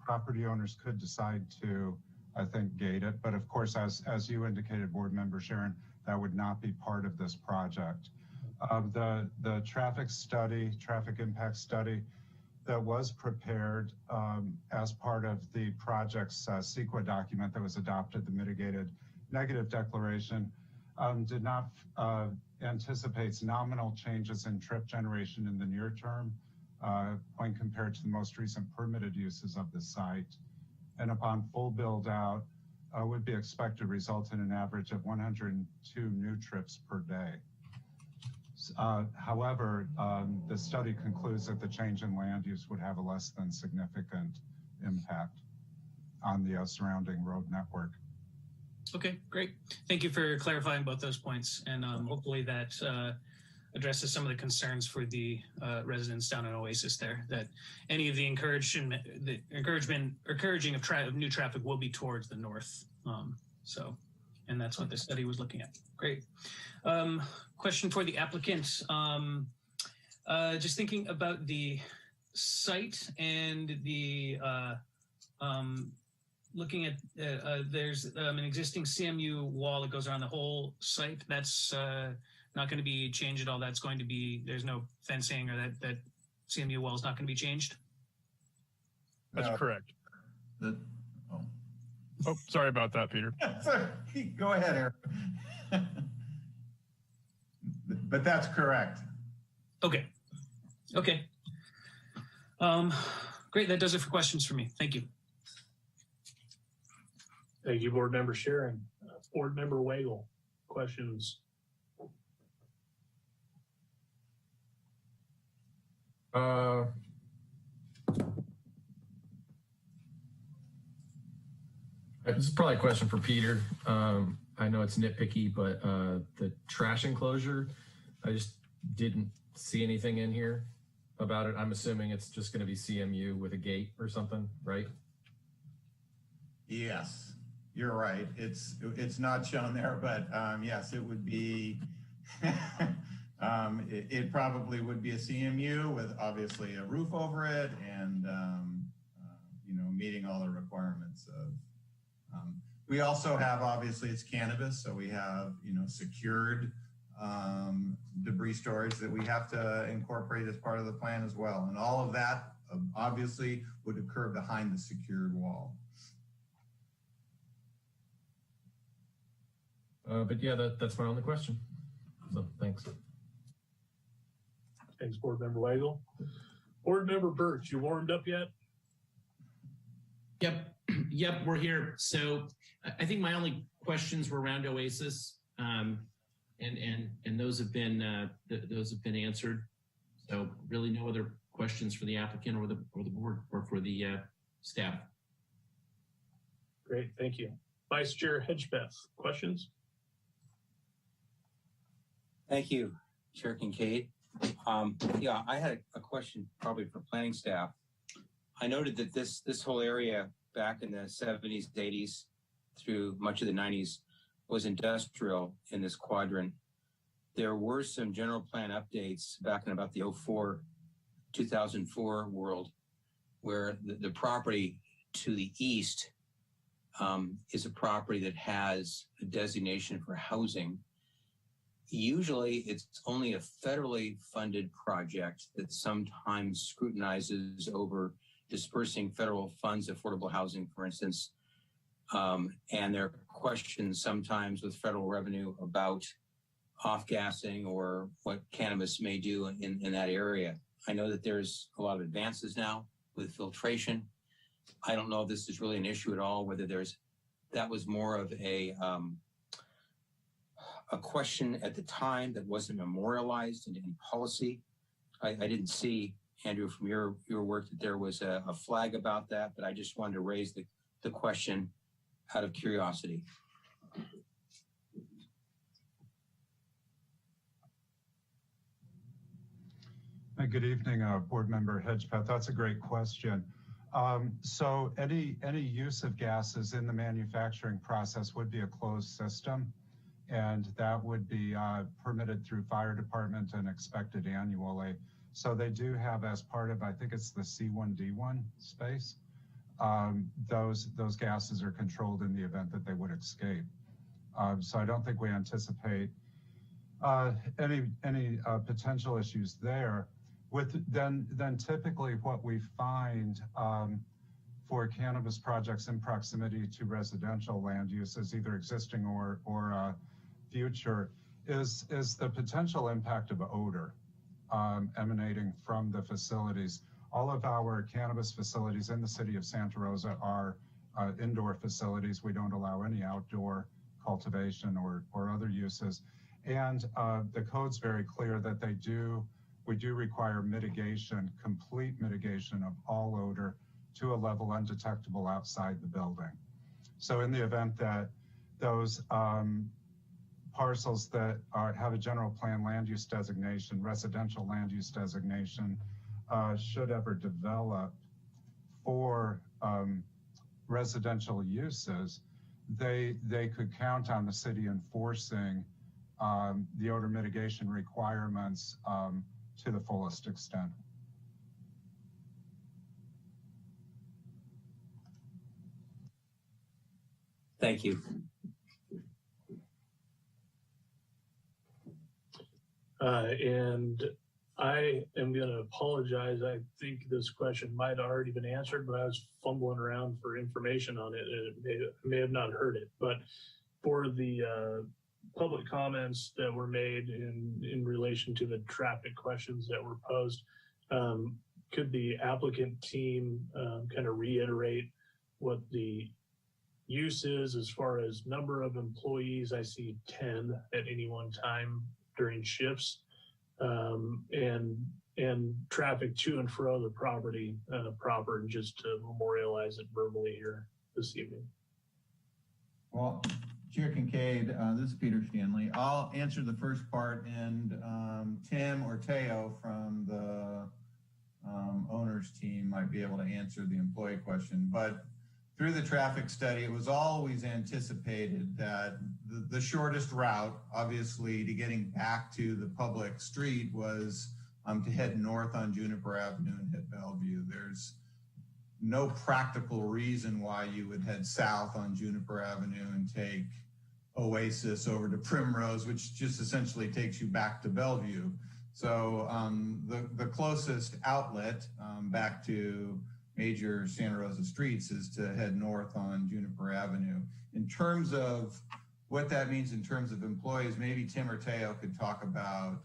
Speaker 13: property owners could decide to, I think, gate it. But of course, as you indicated, Board Member Sharon, that would not be part of this project. The traffic impact study that was prepared as part of the project's CEQA document that was adopted, the mitigated negative declaration, did not anticipates nominal changes in trip generation in the near term when compared to the most recent permitted uses of the site. And upon full build out, would be expected to result in an average of 102 new trips per day. However, the study concludes that the change in land use would have a less than significant impact on the surrounding road network.
Speaker 12: Okay, great. Thank you for clarifying both those points. And hopefully that addresses some of the concerns for the residents down in Oasis there, that any of the encouraging of new traffic will be towards the north. And that's what the study was looking at. Great. Question for the applicant. Just thinking about the site and the looking at there's an existing CMU wall that goes around the whole site. That's not going to be changed at all. That's going to be, there's no fencing, or that CMU wall is not going to be changed.
Speaker 5: That's correct. Oh, sorry about that, Peter.
Speaker 6: Go ahead, Eric. But that's correct.
Speaker 12: Okay. Okay. Great. That does it for questions for me. Thank you.
Speaker 2: Thank you, Board Member Sharon. Board Member Wagle, questions?
Speaker 14: This is probably a question for Peter. I know it's nitpicky, but the trash enclosure, I just didn't see anything in here about it. I'm assuming it's just going to be CMU with a gate or something, right?
Speaker 6: Yes, you're right. It's not shown there, but yes, it would be. It probably would be a CMU with obviously a roof over it, and meeting all the requirements of. We also have, obviously, it's cannabis, so we have secured debris storage that we have to incorporate as part of the plan as well, and all of that obviously would occur behind the secured wall.
Speaker 14: But yeah, that's my only question. So thanks.
Speaker 2: Thanks, Board Member Wagle. Board Member Birch, you warmed up yet?
Speaker 3: Yep, we're here. So I think my only questions were around Oasis, and those have been answered. So really, no other questions for the applicant or the board or for the staff.
Speaker 2: Great, thank you. Vice Chair Hedgepeth, questions?
Speaker 15: Thank you, Chair Kincaid. Yeah, I had a question probably for planning staff. I noted that this whole area back in the 70s, 80s, through much of the 90s was industrial in this quadrant. There were some general plan updates back in about the 2004 world, where the property to the east is a property that has a designation for housing. Usually it's only a federally funded project that sometimes scrutinizes over dispersing federal funds, affordable housing, for instance. And there are questions sometimes with federal revenue about off-gassing or what cannabis may do in that area. I know that there's a lot of advances now with filtration. I don't know if this is really an issue at all, whether that was more of a question at the time that wasn't memorialized in policy. I didn't see, Andrew, from your work that there was a flag about that, but I just wanted to raise the question out of curiosity.
Speaker 13: Good evening, Board Member Hedgepeth. That's a great question. So any use of gases in the manufacturing process would be a closed system, and that would be permitted through fire department and expected annually. So they do have, as part of, I think it's the C1D1 space, those gases are controlled in the event that they would escape. So I don't think we anticipate any potential issues there. Then typically what we find for cannabis projects in proximity to residential land uses, either existing or future, is the potential impact of odor emanating from the facilities. All of our cannabis facilities in the city of Santa Rosa are indoor facilities. We don't allow any outdoor cultivation or other uses. And the code's very clear that we do require mitigation, complete mitigation of all odor to a level undetectable outside the building. So in the event that those parcels that have a general plan land use designation, residential land use designation, should ever develop for residential uses, they could count on the city enforcing the odor mitigation requirements to the fullest extent.
Speaker 15: Thank you.
Speaker 2: And I am going to apologize. I think this question might have already been answered, but I was fumbling around for information on it and it may have not heard it. But for the public comments that were made in relation to the traffic questions that were posed, could the applicant team kind of reiterate what the use is as far as number of employees? I see 10 at any one time during shifts, and traffic to and fro the property proper, just to memorialize it verbally here this evening.
Speaker 6: Well, Chair Kincaid, this is Peter Stanley. I'll answer the first part, and Tim or Teo from the owner's team might be able to answer the employee question. But through the traffic study, it was always anticipated that the shortest route, obviously, to getting back to the public street was to head north on Juniper Avenue and hit Bellevue. There's no practical reason why you would head south on Juniper Avenue and take Oasis over to Primrose, which just essentially takes you back to Bellevue. So the closest outlet back to major Santa Rosa streets is to head north on Juniper Avenue. In terms of what that means in terms of employees, maybe Tim or Teo could talk about,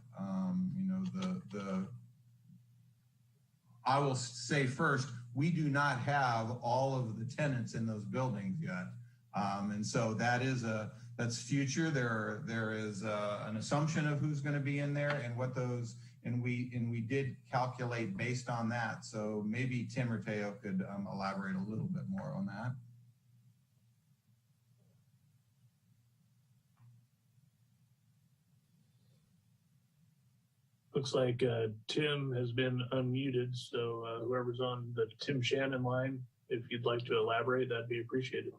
Speaker 6: I will say first, we do not have all of the tenants in those buildings yet. And so that's future. There is an assumption of who's going to be in there and what those, and we did calculate based on that. So maybe Tim or Teo could elaborate a little bit more on that.
Speaker 2: Looks like Tim has been unmuted. So whoever's on the Tim Shannon line, if you'd like to elaborate, that'd be appreciated.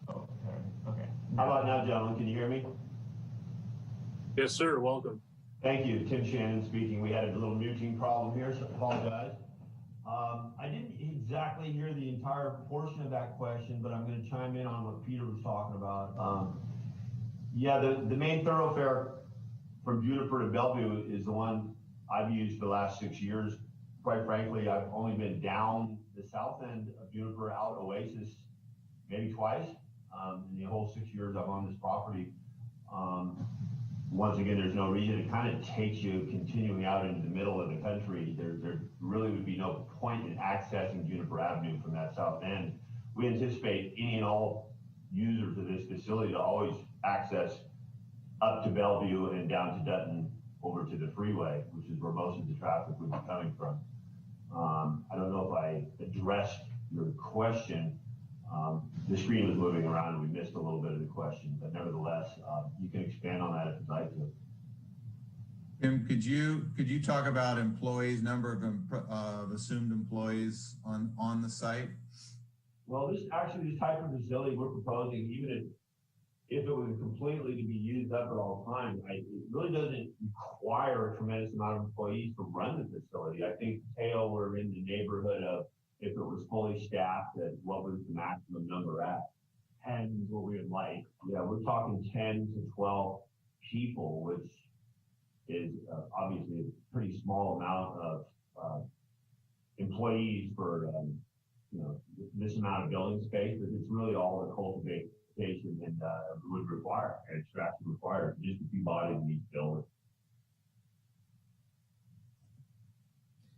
Speaker 16: Okay. How about now, gentlemen? Can you hear me?
Speaker 2: Yes, sir. Welcome.
Speaker 16: Thank you. Tim Shannon speaking. We had a little muting problem here, so I apologize. I didn't exactly hear the entire portion of that question, but I'm going to chime in on what Peter was talking about. Yeah, the main thoroughfare from Juniper to Bellevue is the one I've used for the last 6 years. Quite frankly, I've only been down the south end of Juniper out Oasis maybe twice in the whole 6 years I've owned this property. once again, there's no reason. It kind of takes you continuing out into the middle of the country. There really would be no point in accessing Juniper Avenue from that south end. We anticipate any and all users of this facility to always access up to Bellevue and down to Dutton over to the freeway, which is where most of the traffic would be coming from. I don't know if I addressed your question. The screen was moving around and we missed a little bit of the question, but nevertheless, you can expand on that if you'd like to.
Speaker 6: Tim, could you talk about employees, number of assumed employees on the site?
Speaker 16: Well, this type of facility we're proposing, even if it was completely to be used up at all times, it really doesn't require a tremendous amount of employees to run the facility. I think Tail were in the neighborhood of, if it was fully staffed, at what was the maximum number at? 10 is what we would like. Yeah, we're talking 10 to 12 people, which is obviously a pretty small amount of employees for this amount of building space. But it's really all the cultivation and would require, and extraction required, just a few bodies in each building.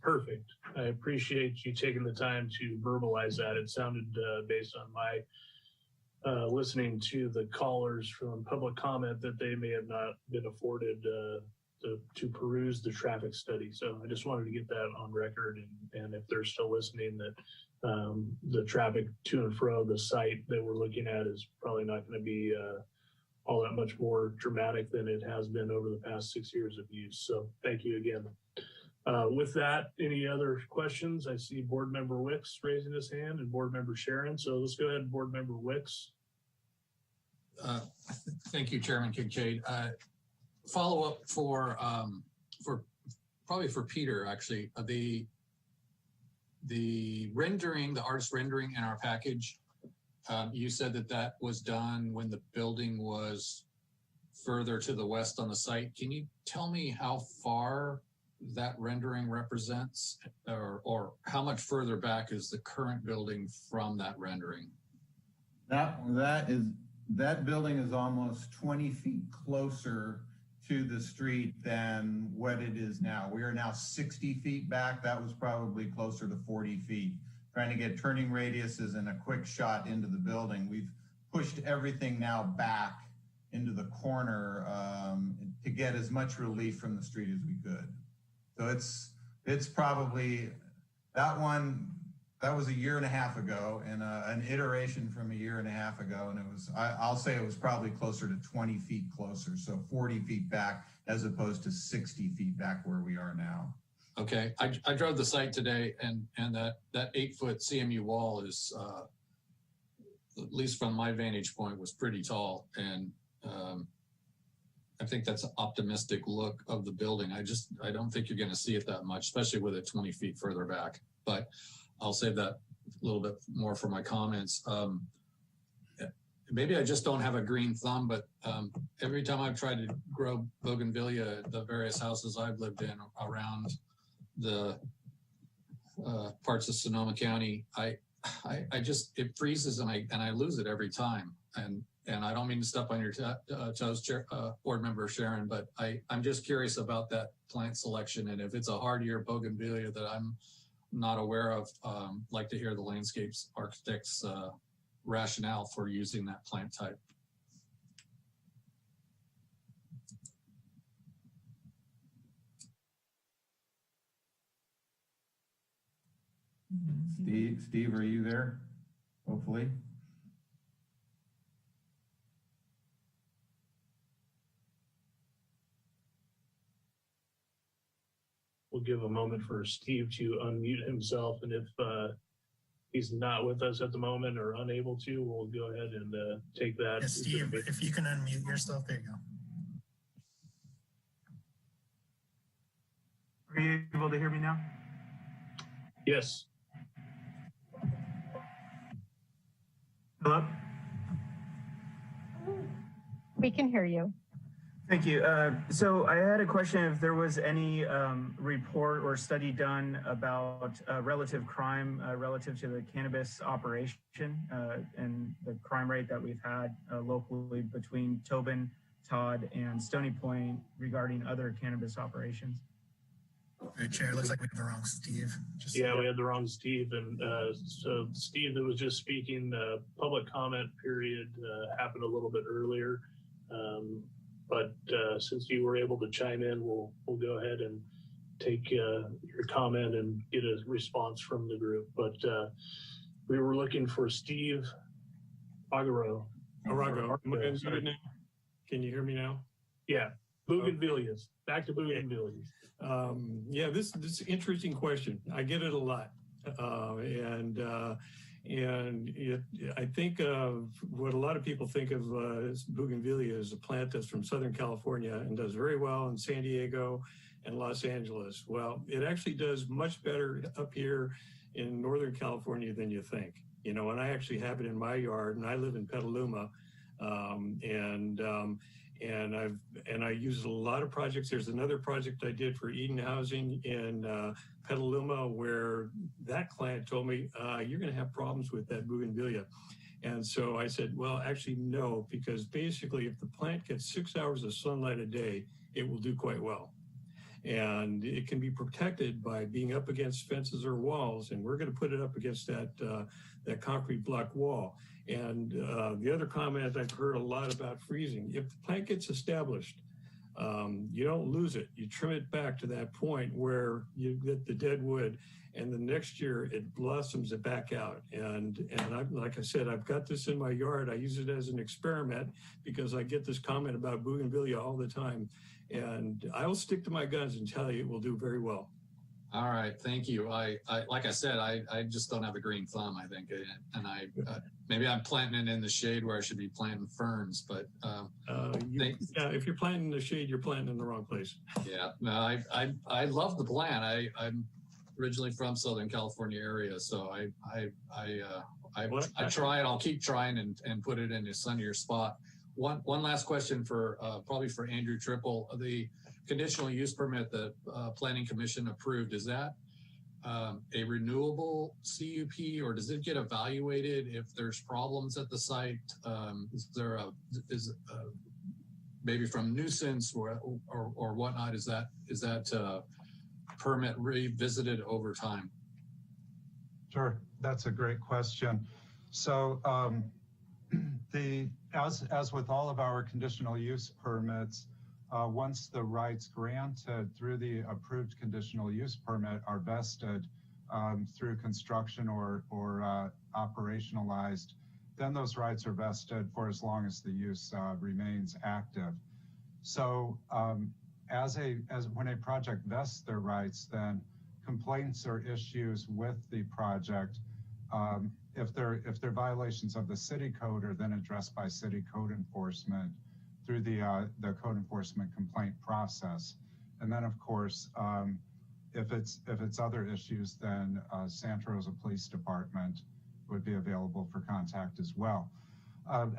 Speaker 2: Perfect. I appreciate you taking the time to verbalize that. It sounded, based on my listening to the callers from public comment, that they may have not been afforded to peruse the traffic study. So I just wanted to get that on record, and if they're still listening, that the traffic to and fro the site that we're looking at is probably not going to be all that much more dramatic than it has been over the past 6 years of use. So thank you again. With that, any other questions? I see Board Member Wicks raising his hand and Board Member Sharon. So let's go ahead, Board Member Wicks.
Speaker 10: Thank you, Chairman Kincaid. Follow up for probably for Peter, actually. The rendering, the artist rendering in our package, you said that was done when the building was further to the west on the site. Can you tell me how far that rendering represents, or how much further back is the current building from that rendering?
Speaker 6: That building is almost 20 feet closer to the street than what it is now. We are now 60 feet back. That was probably closer to 40 feet. Trying to get turning radiuses and a quick shot into the building. We've pushed everything now back into the corner to get as much relief from the street as we could. So it's probably, that was a year and a half ago, and an iteration from a year and a half ago. And it was, I'll say it was probably closer to 20 feet closer. So 40 feet back as opposed to 60 feet back where we are now.
Speaker 10: Okay, I drove the site today, and that 8-foot CMU wall is, at least from my vantage point, was pretty tall. And I think that's an optimistic look of the building. I don't think you're going to see it that much, especially with it 20 feet further back. But I'll save that a little bit more for my comments. Maybe I just don't have a green thumb, but every time I've tried to grow bougainvillea, the various houses I've lived in around the parts of Sonoma County, I just, it freezes and I lose it every time. And I don't mean to step on your toes, Board Member Sharon, but I'm just curious about that plant selection. And if it's a hardier bougainvillea that I'm not aware of, like to hear the landscapes architect's rationale for using that plant type.
Speaker 6: Steve, are you there? Hopefully.
Speaker 2: We'll give a moment for Steve to unmute himself, and if he's not with us at the moment or unable to, we'll go ahead and take that.
Speaker 17: Yes, Steve, if you can unmute yourself, there you go.
Speaker 18: Are you able to hear me now?
Speaker 2: Yes.
Speaker 18: Hello?
Speaker 1: We can hear you.
Speaker 18: Thank you. So I had a question if there was any report or study done about relative crime relative to the cannabis operation and the crime rate that we've had locally between Tobin Todd and Stony Point regarding other cannabis operations.
Speaker 17: Chair, looks like we have the wrong Steve.
Speaker 2: Yeah, we had the wrong Steve. And so Steve that was just speaking, the public comment period happened a little bit earlier. But since you were able to chime in, we'll go ahead and take your comment and get a response from the group. But we were looking for Steve Arago.
Speaker 7: Arago. Can you hear me now?
Speaker 2: Yeah. Bougainvilleas. Back to bougainvilleas.
Speaker 7: Yeah, this is an interesting question. I get it a lot. I think of what a lot of people think of as bougainvillea is a plant that's from Southern California and does very well in San Diego and Los Angeles. Well, it actually does much better up here in Northern California than you think. You know, and I actually have it in my yard, and I live in Petaluma, and I use a lot of projects. There's another project I did for Eden Housing in Petaluma where that client told me, you're going to have problems with that bougainvillea. And so I said, well, actually, no, because basically if the plant gets 6 hours of sunlight a day, it will do quite well. And it can be protected by being up against fences or walls. And we're going to put it up against that concrete block wall. And the other comment I've heard a lot about freezing. If the plant gets established, you don't lose it. You trim it back to that point where you get the dead wood, and the next year it blossoms it back out. And like I said, I've got this in my yard. I use it as an experiment because I get this comment about bougainvillea all the time. And I'll stick to my guns and tell you it will do very well.
Speaker 10: All right, thank you. I like I said, I just don't have a green thumb, I think, and maybe I'm planting it in the shade where I should be planting ferns. But
Speaker 7: if you're planting in the shade, you're planting in the wrong place.
Speaker 10: Yeah, no, I love the plant. I'm originally from Southern California area, so I try and I'll keep trying and put it in a sunnier spot. One last question for probably for Andrew Triple. The conditional use permit that Planning Commission approved, is that a renewable CUP, or does it get evaluated if there's problems at the site? Is there maybe from nuisance or whatnot? Is that permit revisited over time?
Speaker 13: Sure, that's a great question. So as with all of our conditional use permits, once the rights granted through the approved conditional use permit are vested through construction or operationalized, then those rights are vested for as long as the use remains active. So when a project vests their rights, then complaints or issues with the project, if they're violations of the city code, are then addressed by city code enforcement through the code enforcement complaint process. And then, of course, if it's other issues, then Santa Rosa Police Department would be available for contact as well.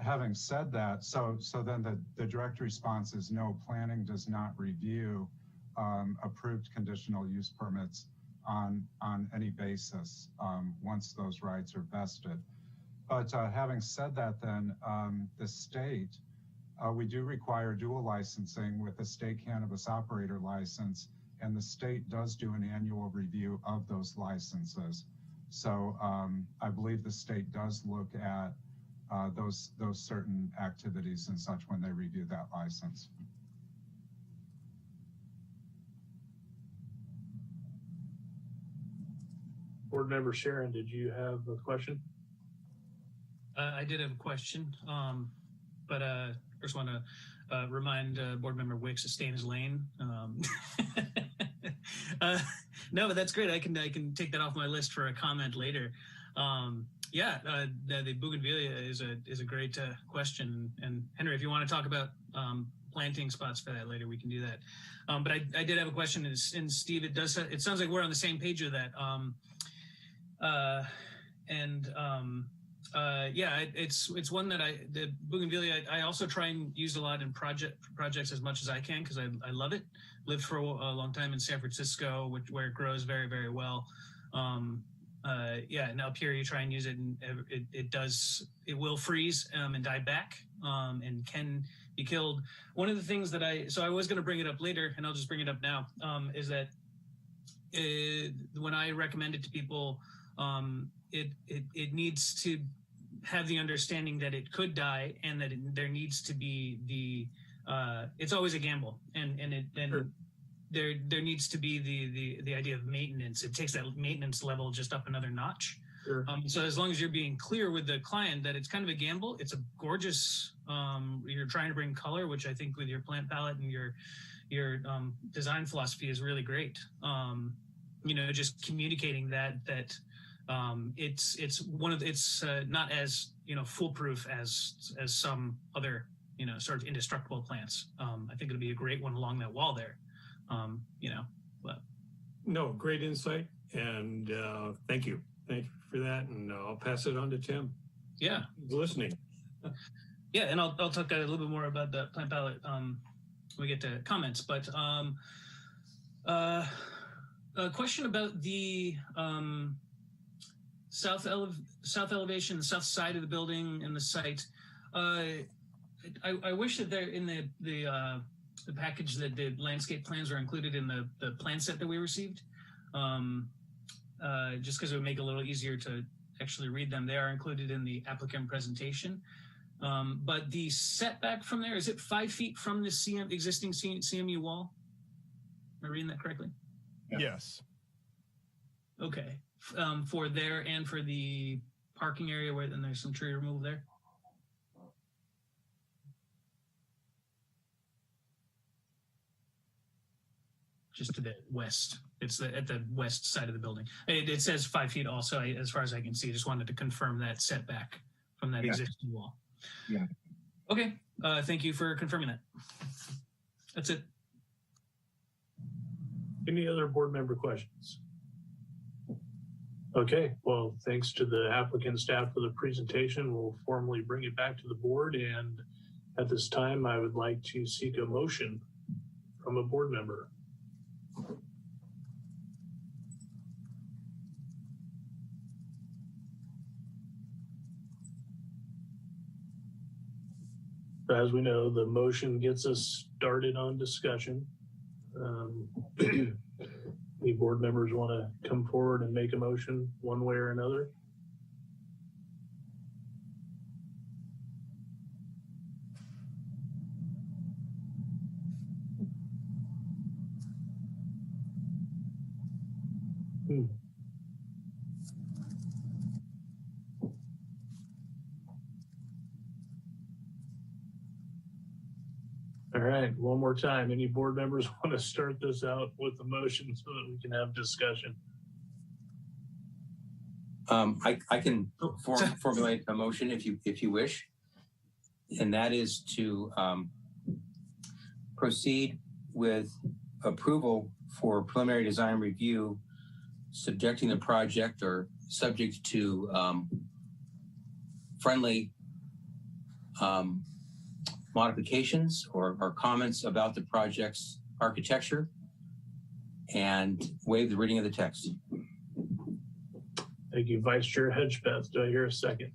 Speaker 13: Having said that, so then the direct response is no, planning does not review approved conditional use permits on any basis once those rights are vested. But having said that, then the state, we do require dual licensing with a state cannabis operator license, and the state does do an annual review of those licenses. So I believe the state does look at those certain activities and such when they review that license.
Speaker 2: Board Member Sharon, did you have a question?
Speaker 12: I did have a question, but first want to remind Board Member Wicks to stay in his lane. No, but that's great. I can take that off my list for a comment later. The bougainvillea is a great question. And Henry, if you want to talk about planting spots for that later, we can do that. But I did have a question, and Steve, it sounds like we're on the same page with that. It's one that the bougainvillea, I also try and use a lot in projects as much as I can because I love it. Lived for a long time in San Francisco, where it grows very, very well. And up here you try and use it, and it will freeze and die back, and can be killed. One of the things that I was going to bring it up later, and I'll just bring it up now, is that when I recommend it to people, it needs to have the understanding that it could die, and that there needs to be it's always a gamble, and
Speaker 2: Sure.
Speaker 12: there needs to be the idea of maintenance. It takes that maintenance level just up another notch.
Speaker 2: Sure.
Speaker 12: So as long as you're being clear with the client that it's kind of a gamble, it's a gorgeous, you're trying to bring color, which I think with your plant palette and your design philosophy is really great. Just communicating that it's not as foolproof as some other sort of indestructible plants. I think it'll be a great one along that wall there. But
Speaker 7: No, great insight, and thank you for that, and I'll pass it on to Tim.
Speaker 12: Yeah,
Speaker 7: He's listening.
Speaker 12: Yeah, and I'll talk a little bit more about the plant palette when we get to comments. But a question about the south elevation, the south side of the building and the site. I wish that there in the package that the landscape plans were included in the plan set that we received. Just because it would make it a little easier to actually read them. They are included in the applicant presentation. But the setback from there, is it 5 feet from the existing CMU wall? Am I reading that correctly?
Speaker 5: Yes.
Speaker 12: Okay. For there and for the parking area where then there's some tree removal there? Just to the west. It's at the west side of the building. It says 5 feet also, as far as I can see. I just wanted to confirm that setback from that existing wall.
Speaker 13: Yeah.
Speaker 12: Okay. Thank you for confirming that. That's it.
Speaker 2: Any other board member questions? Okay, well, thanks to the applicant staff for the presentation. We'll formally bring it back to the board. And at this time, I would like to seek a motion from a board member. As we know, the motion gets us started on discussion. Any board members want to come forward and make a motion one way or another? All right, one more time. Any board members want to start this out with the motion so that we can have discussion?
Speaker 15: I can formulate a motion if you wish, and that is to proceed with approval for preliminary design review, subjecting the project or subject to friendly modifications or comments about the project's architecture, and waive the reading of the text.
Speaker 2: Thank you, Vice Chair Hedgepeth. Do I hear a second?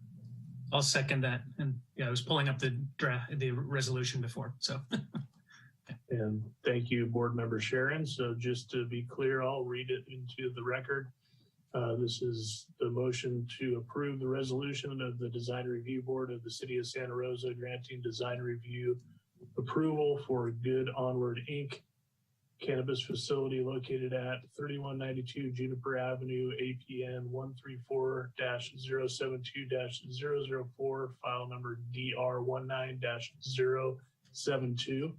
Speaker 12: I'll second that. And yeah, I was pulling up the resolution before. So.
Speaker 2: And thank you, Board Member Sharon. So just to be clear, I'll read it into the record. This is the motion to approve the resolution of the Design Review Board of the City of Santa Rosa granting design review approval for Good Onward Inc. cannabis facility located at 3192 Juniper Avenue, APN 134-072-004, file number DR19-072.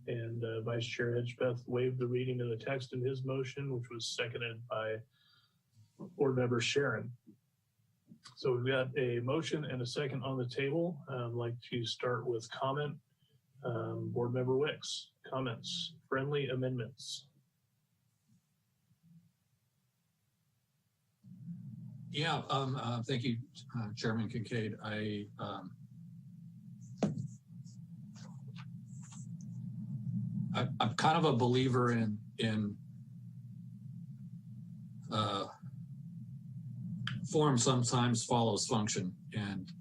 Speaker 2: And Vice Chair Hedgepeth waived the reading of the text in his motion, which was seconded by Board Member Sharon. So we've got a motion and a second on the table. I'd like to start with comment. Board Member Wicks, comments, friendly amendments.
Speaker 10: Yeah, thank you, Chairman Kincaid. I'm kind of a believer in form sometimes follows function,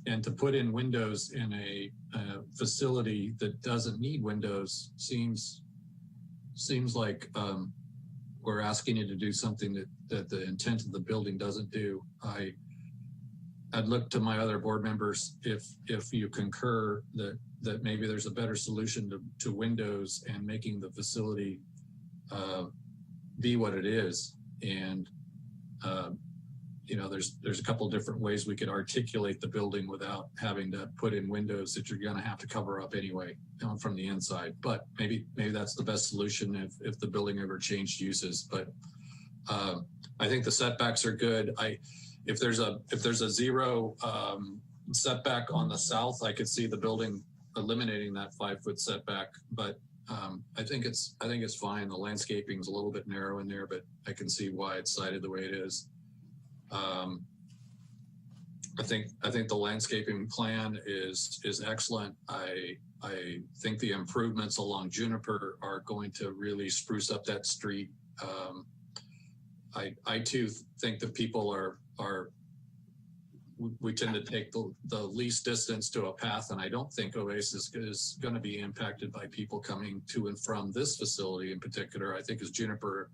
Speaker 10: and to put in windows in a facility that doesn't need windows seems like we're asking you to do something that the intent of the building doesn't do. I'd look to my other board members if you concur that maybe there's a better solution to windows and making the facility be what it is. And you know, there's a couple different ways we could articulate the building without having to put in windows that you're going to have to cover up anyway from the inside. But maybe that's the best solution if the building ever changed uses. But I think the setbacks are good. If there's a zero setback on the south, I could see the building eliminating that 5-foot setback. But I think it's fine. The landscaping is a little bit narrow in there, but I can see why it's cited the way it is. I think the landscaping plan is excellent. I think the improvements along Juniper are going to really spruce up that street. I too think that people we tend to take the least distance to a path, and I don't think Oasis is going to be impacted by people coming to and from this facility in particular. I think as Juniper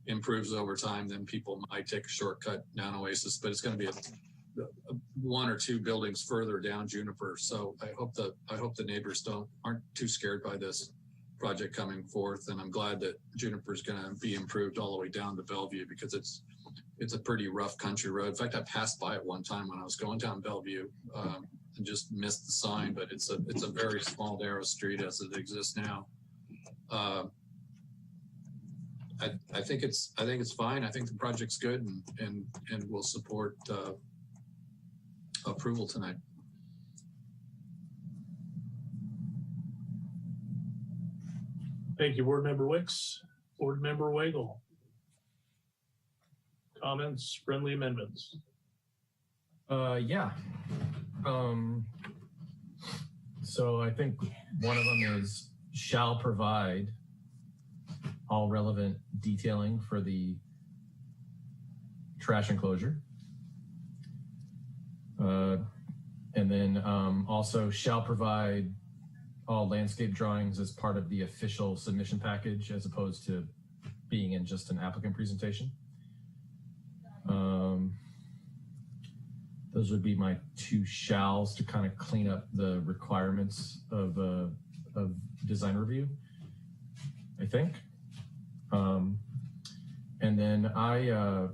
Speaker 10: improves over time, then people might take a shortcut down Oasis, but it's going to be one or two buildings further down Juniper. So I hope the neighbors aren't too scared by this project coming forth, and I'm glad that Juniper is going to be improved all the way down to Bellevue, because it's a pretty rough country road. In fact, I passed by it one time when I was going down Bellevue and just missed the sign, but it's a very small narrow street as it exists now. I think it's fine. I think the project's good, and we'll support approval tonight.
Speaker 2: Thank you, Board Member Wicks. Board Member Wagle. Comments, friendly amendments?
Speaker 14: Yeah. So I think one of them is shall provide all relevant detailing for the trash enclosure. And then also shall provide all landscape drawings as part of the official submission package, as opposed to being in just an applicant presentation. Those would be my two shalls to kind of clean up the requirements of design review, I think. And then I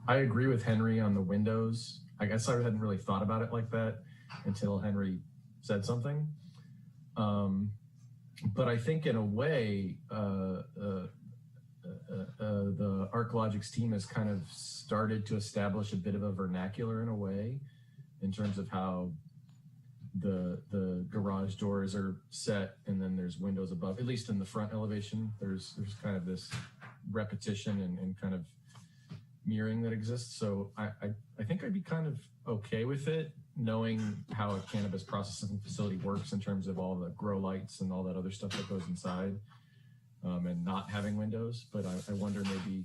Speaker 14: agree with Henry on the windows. I guess I hadn't really thought about it like that until Henry said something. But I think in a way, the ArcLogix team has kind of started to establish a bit of a vernacular in a way, in terms of how the garage doors are set, and then there's windows above. At least in the front elevation, there's kind of this repetition and kind of mirroring that exists. So I think I'd be kind of okay with it, knowing how a cannabis processing facility works in terms of all the grow lights and all that other stuff that goes inside, and not having windows. But I wonder maybe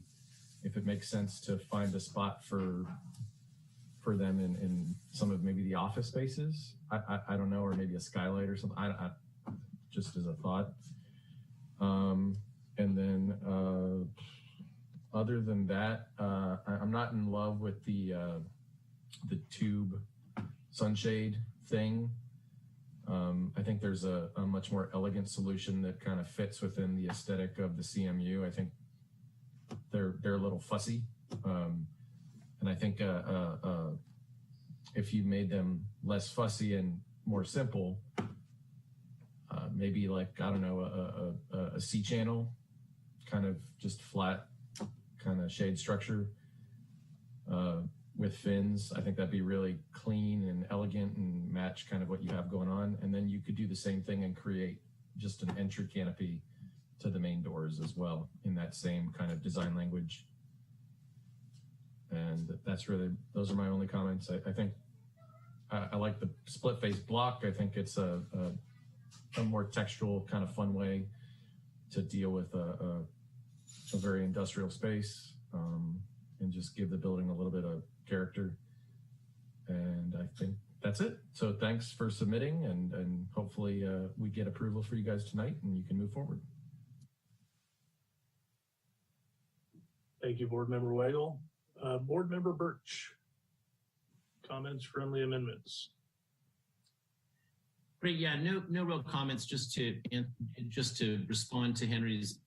Speaker 14: if it makes sense to find a spot for them in some of maybe the office spaces. I don't know, or maybe a skylight or something. I just as a thought. And then other than that, I'm not in love with the tube sunshade thing. I think there's a much more elegant solution that kind of fits within the aesthetic of the CMU. I think they're a little fussy. And I think if you made them less fussy and more simple, maybe like, I don't know, a C channel, kind of just flat kind of shade structure with fins. I think that'd be really clean and elegant and match kind of what you have going on. And then you could do the same thing and create just an entry canopy to the main doors as well in that same kind of design language. And that's really, those are my only comments. I think I like the split face block. I think it's a more textual kind of fun way to deal with a very industrial space, and just give the building a little bit of character. And I think that's it. So thanks for submitting, and hopefully we get approval for you guys tonight and you can move forward.
Speaker 2: Thank you, Board Member Weigel. Board Member Birch, comments, friendly amendments.
Speaker 3: Great, yeah, no real comments. Just to respond to Henry's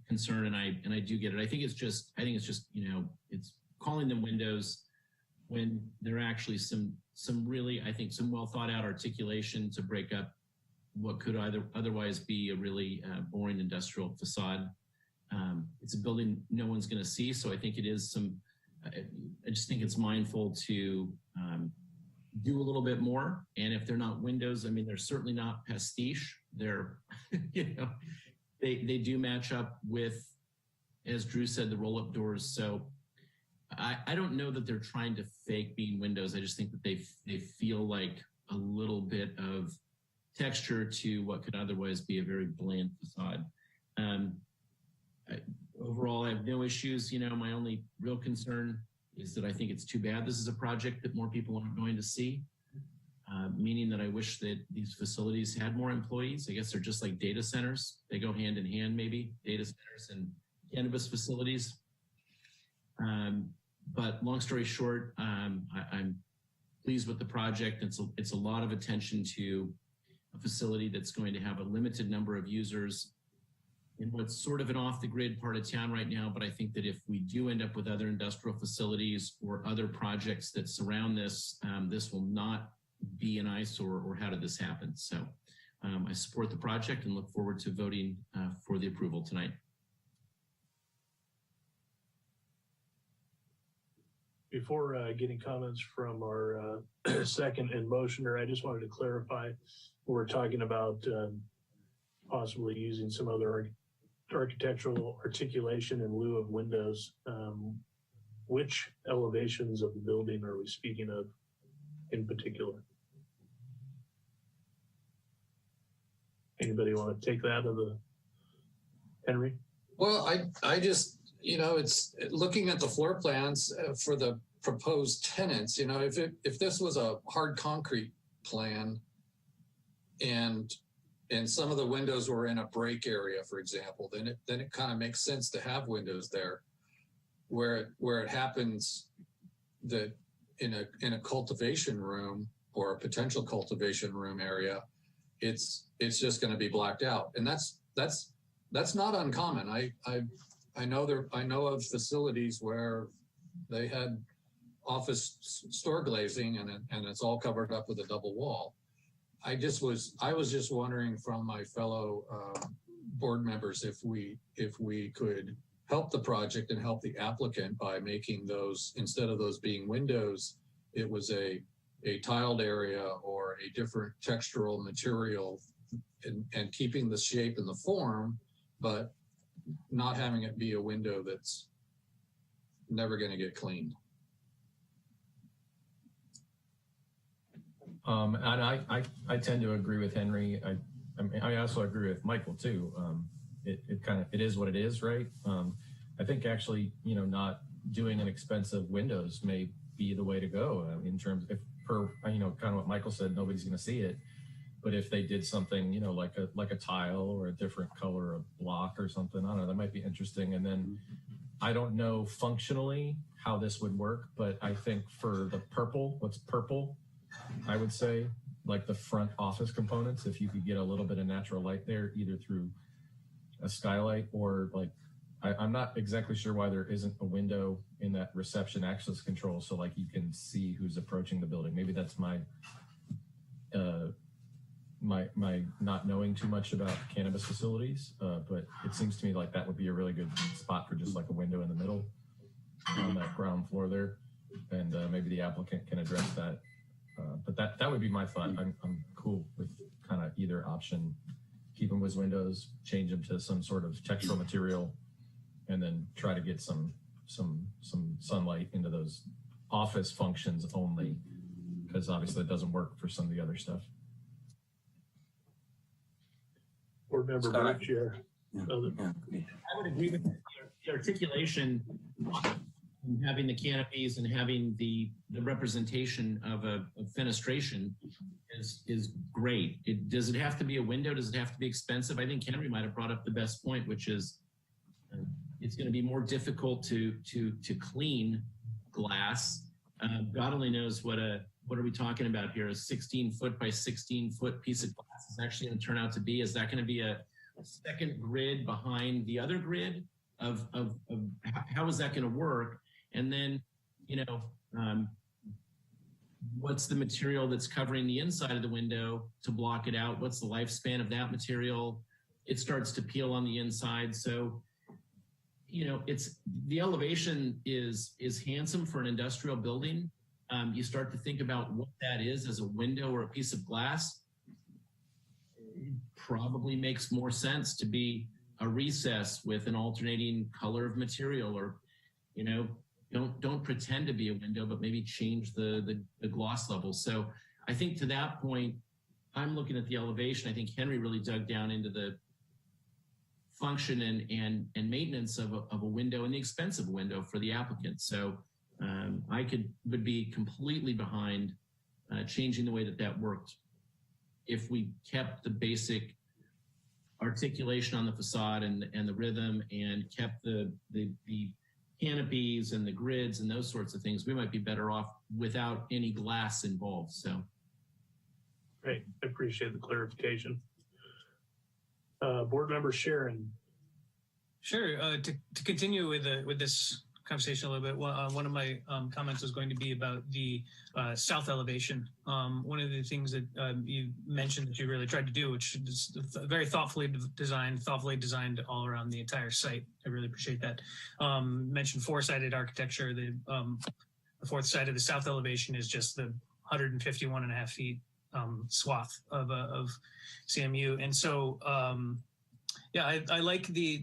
Speaker 3: concern, and I do get it. I think it's just it's calling them windows when there are actually some really, I think, some well thought out articulation to break up what could otherwise be a really boring industrial facade. It's a building no one's going to see, so I think it is I just think it's mindful to do a little bit more. And if they're not windows, I mean, they're certainly not pastiche. They're, they do match up with, as Drew said, the roll-up doors. So I don't know that they're trying to fake being windows. I just think that they feel like a little bit of texture to what could otherwise be a very bland facade. Overall, I have no issues. My only real concern is that I think it's too bad this is a project that more people aren't going to see, meaning that I wish that these facilities had more employees. I guess they're just like data centers. They go hand in hand, maybe, data centers and cannabis facilities. But long story short, I'm pleased with the project. It's a lot of attention to a facility that's going to have a limited number of users in what's sort of an off-the-grid part of town right now. But I think that if we do end up with other industrial facilities or other projects that surround this, this will not be an eyesore, or how did this happen? So I support the project and look forward to voting for the approval tonight.
Speaker 2: Before getting comments from our second and motioner, I just wanted to clarify, we're talking about possibly using some other architectural articulation in lieu of windows. Which elevations of the building are we speaking of in particular? Anybody want to take that of the Henry?
Speaker 10: Well, I just, it's looking at the floor plans for the proposed tenants. If this was a hard concrete plan and some of the windows were in a break area, for example, then it kind of makes sense to have windows there. Where it happens that in a cultivation room or a potential cultivation room area, it's just going to be blacked out, and that's not uncommon. I know of facilities where they had office store glazing and it's all covered up with a double wall. I was just wondering from my fellow board members if we could help the project and help the applicant by making those, instead of those being windows, it was a tiled area or a different textural material, and keeping the shape and the form, but not having it be a window that's never going to get cleaned.
Speaker 14: And I tend to agree with Henry. I also agree with Michael too. It is what it is, right? I think actually, not doing an expensive windows may be the way to go in terms of, kind of what Michael said, nobody's going to see it. But if they did something, like a tile or a different color of block or something, I don't know, that might be interesting. And then I don't know functionally how this would work, but I think for the what's purple, I would say, like the front office components, if you could get a little bit of natural light there, either through a skylight or I'm not exactly sure why there isn't a window in that reception access control, so you can see who's approaching the building. Maybe that's my not knowing too much about cannabis facilities, but it seems to me like that would be a really good spot for just like a window in the middle on that ground floor there, and maybe the applicant can address that. But that would be my thought. I'm cool with kind of either option. Keep them as windows, change them to some sort of textural material, and then try to get some sunlight into those office functions only, because obviously it doesn't work for some of the other stuff.
Speaker 2: Board Member Birch here.
Speaker 3: I would agree with the articulation having the canopies and having the representation of a fenestration is great. Does it have to be a window? Does it have to be expensive? I think Henry might have brought up the best point, which is it's going to be more difficult to clean glass. God only knows what are we talking about here? A 16-foot by 16-foot piece of glass is actually going to turn out to be. Is that going to be a second grid behind the other grid? Of how is that going to work? And then, what's the material that's covering the inside of the window to block it out? What's the lifespan of that material? It starts to peel on the inside. So, it's the elevation is handsome for an industrial building. You start to think about what that is as a window or a piece of glass. It probably makes more sense to be a recess with an alternating color of material, or don't pretend to be a window, but maybe change the gloss level. So I think to that point, I'm looking at the elevation. I think Henry really dug down into the function and maintenance of a window, and the expense of a window for the applicant. So I would be completely behind changing the way that worked if we kept the basic articulation on the facade and the rhythm, and kept the canopies and the grids and those sorts of things. We might be better off without any glass involved. So
Speaker 2: great, I appreciate the clarification. Board Member Sharon.
Speaker 12: Sure. To continue with this conversation a little bit, one of my comments was going to be about the south elevation. One of the things that you mentioned that you really tried to do, which is very thoughtfully designed all around the entire site. I really appreciate that. Mentioned four-sided architecture. The fourth side of the south elevation is just the 151.5 feet swath of CMU. And so, yeah, I like the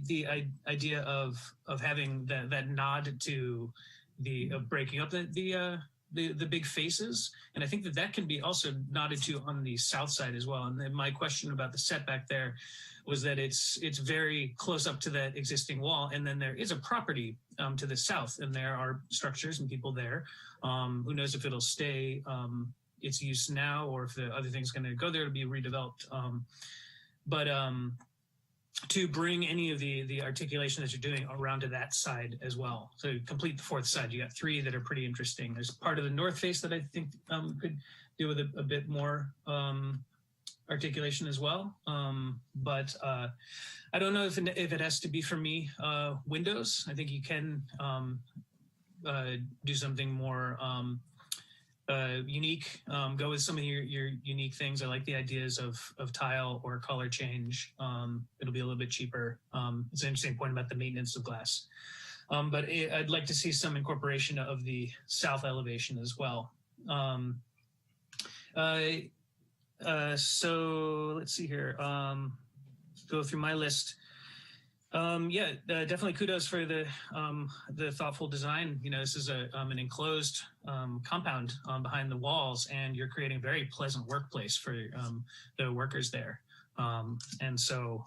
Speaker 12: idea of having that nod to the breaking up the big faces, and I think that can be also nodded to on the south side as well. And then my question about the setback there was that it's very close up to that existing wall, and then there is a property to the south, and there are structures and people there. Who knows if it'll stay its use now, or if the other thing's going to go there to be redeveloped. But to bring any of the articulation that you're doing around to that side as well. So complete the fourth side. You got three that are pretty interesting. There's part of the north face that I think could do with a bit more articulation as well. But I don't know if it has to be, for me, windows. I think you can do something more unique, go with some of your unique things. I like the ideas of tile or color change. It'll be a little bit cheaper. It's an interesting point about the maintenance of glass. But I'd like to see some incorporation of the south elevation as well. So let's see here. Go through my list. Yeah, definitely kudos for the thoughtful design. This is an enclosed compound behind the walls, and you're creating a very pleasant workplace for the workers there. And so,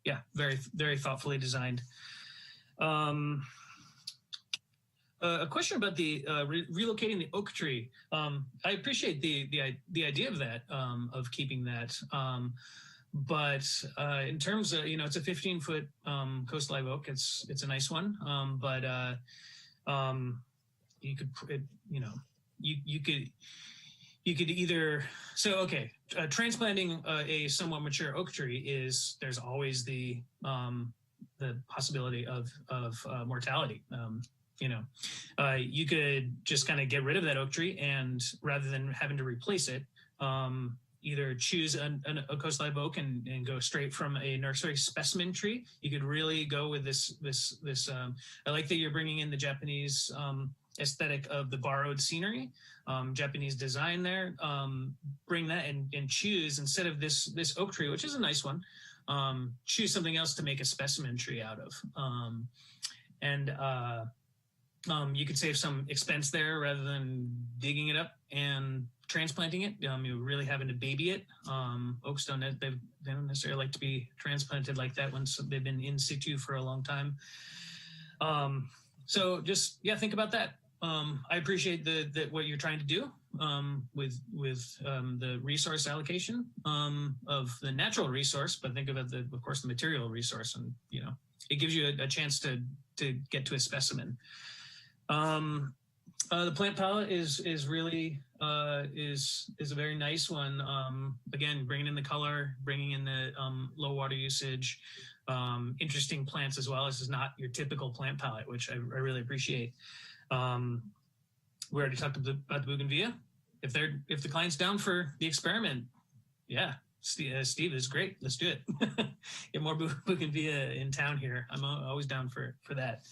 Speaker 12: yeah, very, very thoughtfully designed. A question about the relocating the oak tree. I appreciate the idea of that, of keeping that. But in terms of, it's a 15-foot coast live oak. It's a nice one. But you could, you could either, so, okay, transplanting a somewhat mature oak tree there's always the possibility of mortality. You could just kind of get rid of that oak tree, and rather than having to replace it, either choose a coast live oak and go straight from a nursery specimen tree. You could really go with this. I like that you're bringing in the Japanese aesthetic of the borrowed scenery, Japanese design there. Bring that and choose, instead of this oak tree, which is a nice one, choose something else to make a specimen tree out of. You could save some expense there rather than digging it up and transplanting it. You're really having to baby it. Oaks they don't necessarily like to be transplanted like that once they've been in situ for a long time. So just, yeah, think about that. I appreciate what you're trying to do with the resource allocation of the natural resource, but think about of course, the material resource, and it gives you a chance to get to a specimen. The plant palette is really is a very nice one. Again, bringing in the color, bringing in the low water usage, interesting plants as well. This is not your typical plant palette, which I really appreciate. We already talked about the bougainvillea. If the client's down for the experiment, yeah, Steve is great. Let's do it. Get more bougainvillea in town here. I'm always down for that.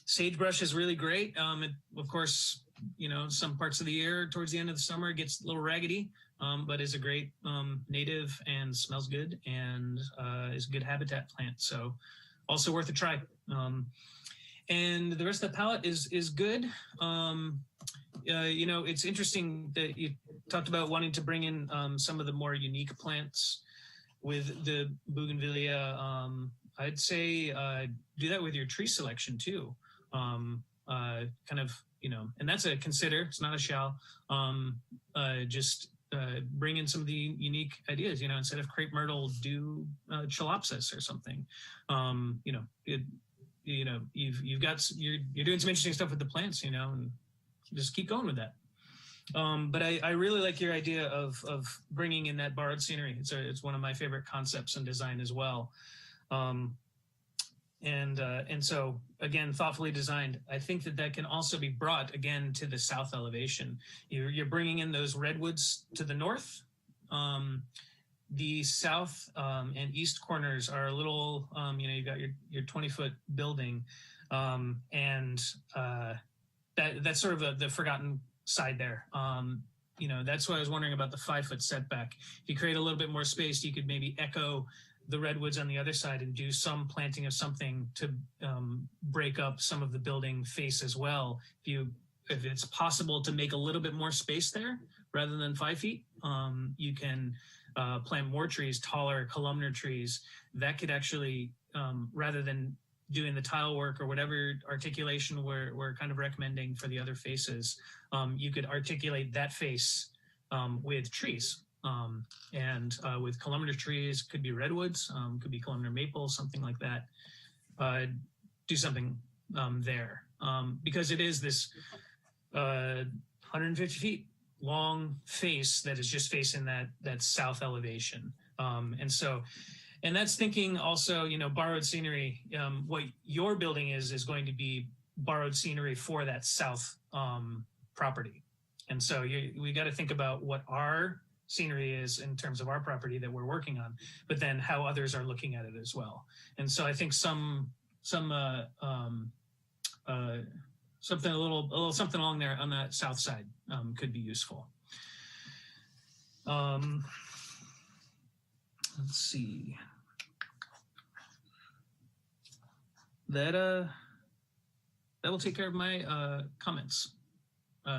Speaker 12: Sagebrush is really great. Of course, some parts of the year towards the end of the summer it gets a little raggedy, but is a great native and smells good and is a good habitat plant. So also worth a try. And the rest of the palette is good. It's interesting that you talked about wanting to bring in some of the more unique plants with the bougainvillea. I'd say do that with your tree selection too. And that's a consider, it's not a shall. Just bring in some of the unique ideas, instead of crepe myrtle, do chalopsis or something. You're doing some interesting stuff with the plants, and just keep going with that. But I really like your idea of bringing in that borrowed scenery. It's one of my favorite concepts in design as well. And so again, thoughtfully designed. I think that can also be brought again to the south elevation. You're bringing in those redwoods to the north. The south and east corners are a little, you've got your 20-foot building, and that's sort of the forgotten side there. That's why I was wondering about the 5-foot setback. If you create a little bit more space, you could maybe echo the redwoods on the other side and do some planting of something to break up some of the building face as well. If it's possible to make a little bit more space there rather than 5 feet, you can plant more trees, taller columnar trees that could actually, rather than doing the tile work or whatever articulation we're kind of recommending for the other faces, you could articulate that face with trees. And with columnar trees, could be redwoods, could be columnar maple, something like that. Do something there because it is this 150 feet long face that is just facing that south elevation. And that's thinking also, borrowed scenery. What your building is going to be borrowed scenery for that south property. And so we got to think about what our scenery is in terms of our property that we're working on, but then how others are looking at it as well. And so I think something a little something along there on that south side could be useful. Let's see. That will take care of my comments.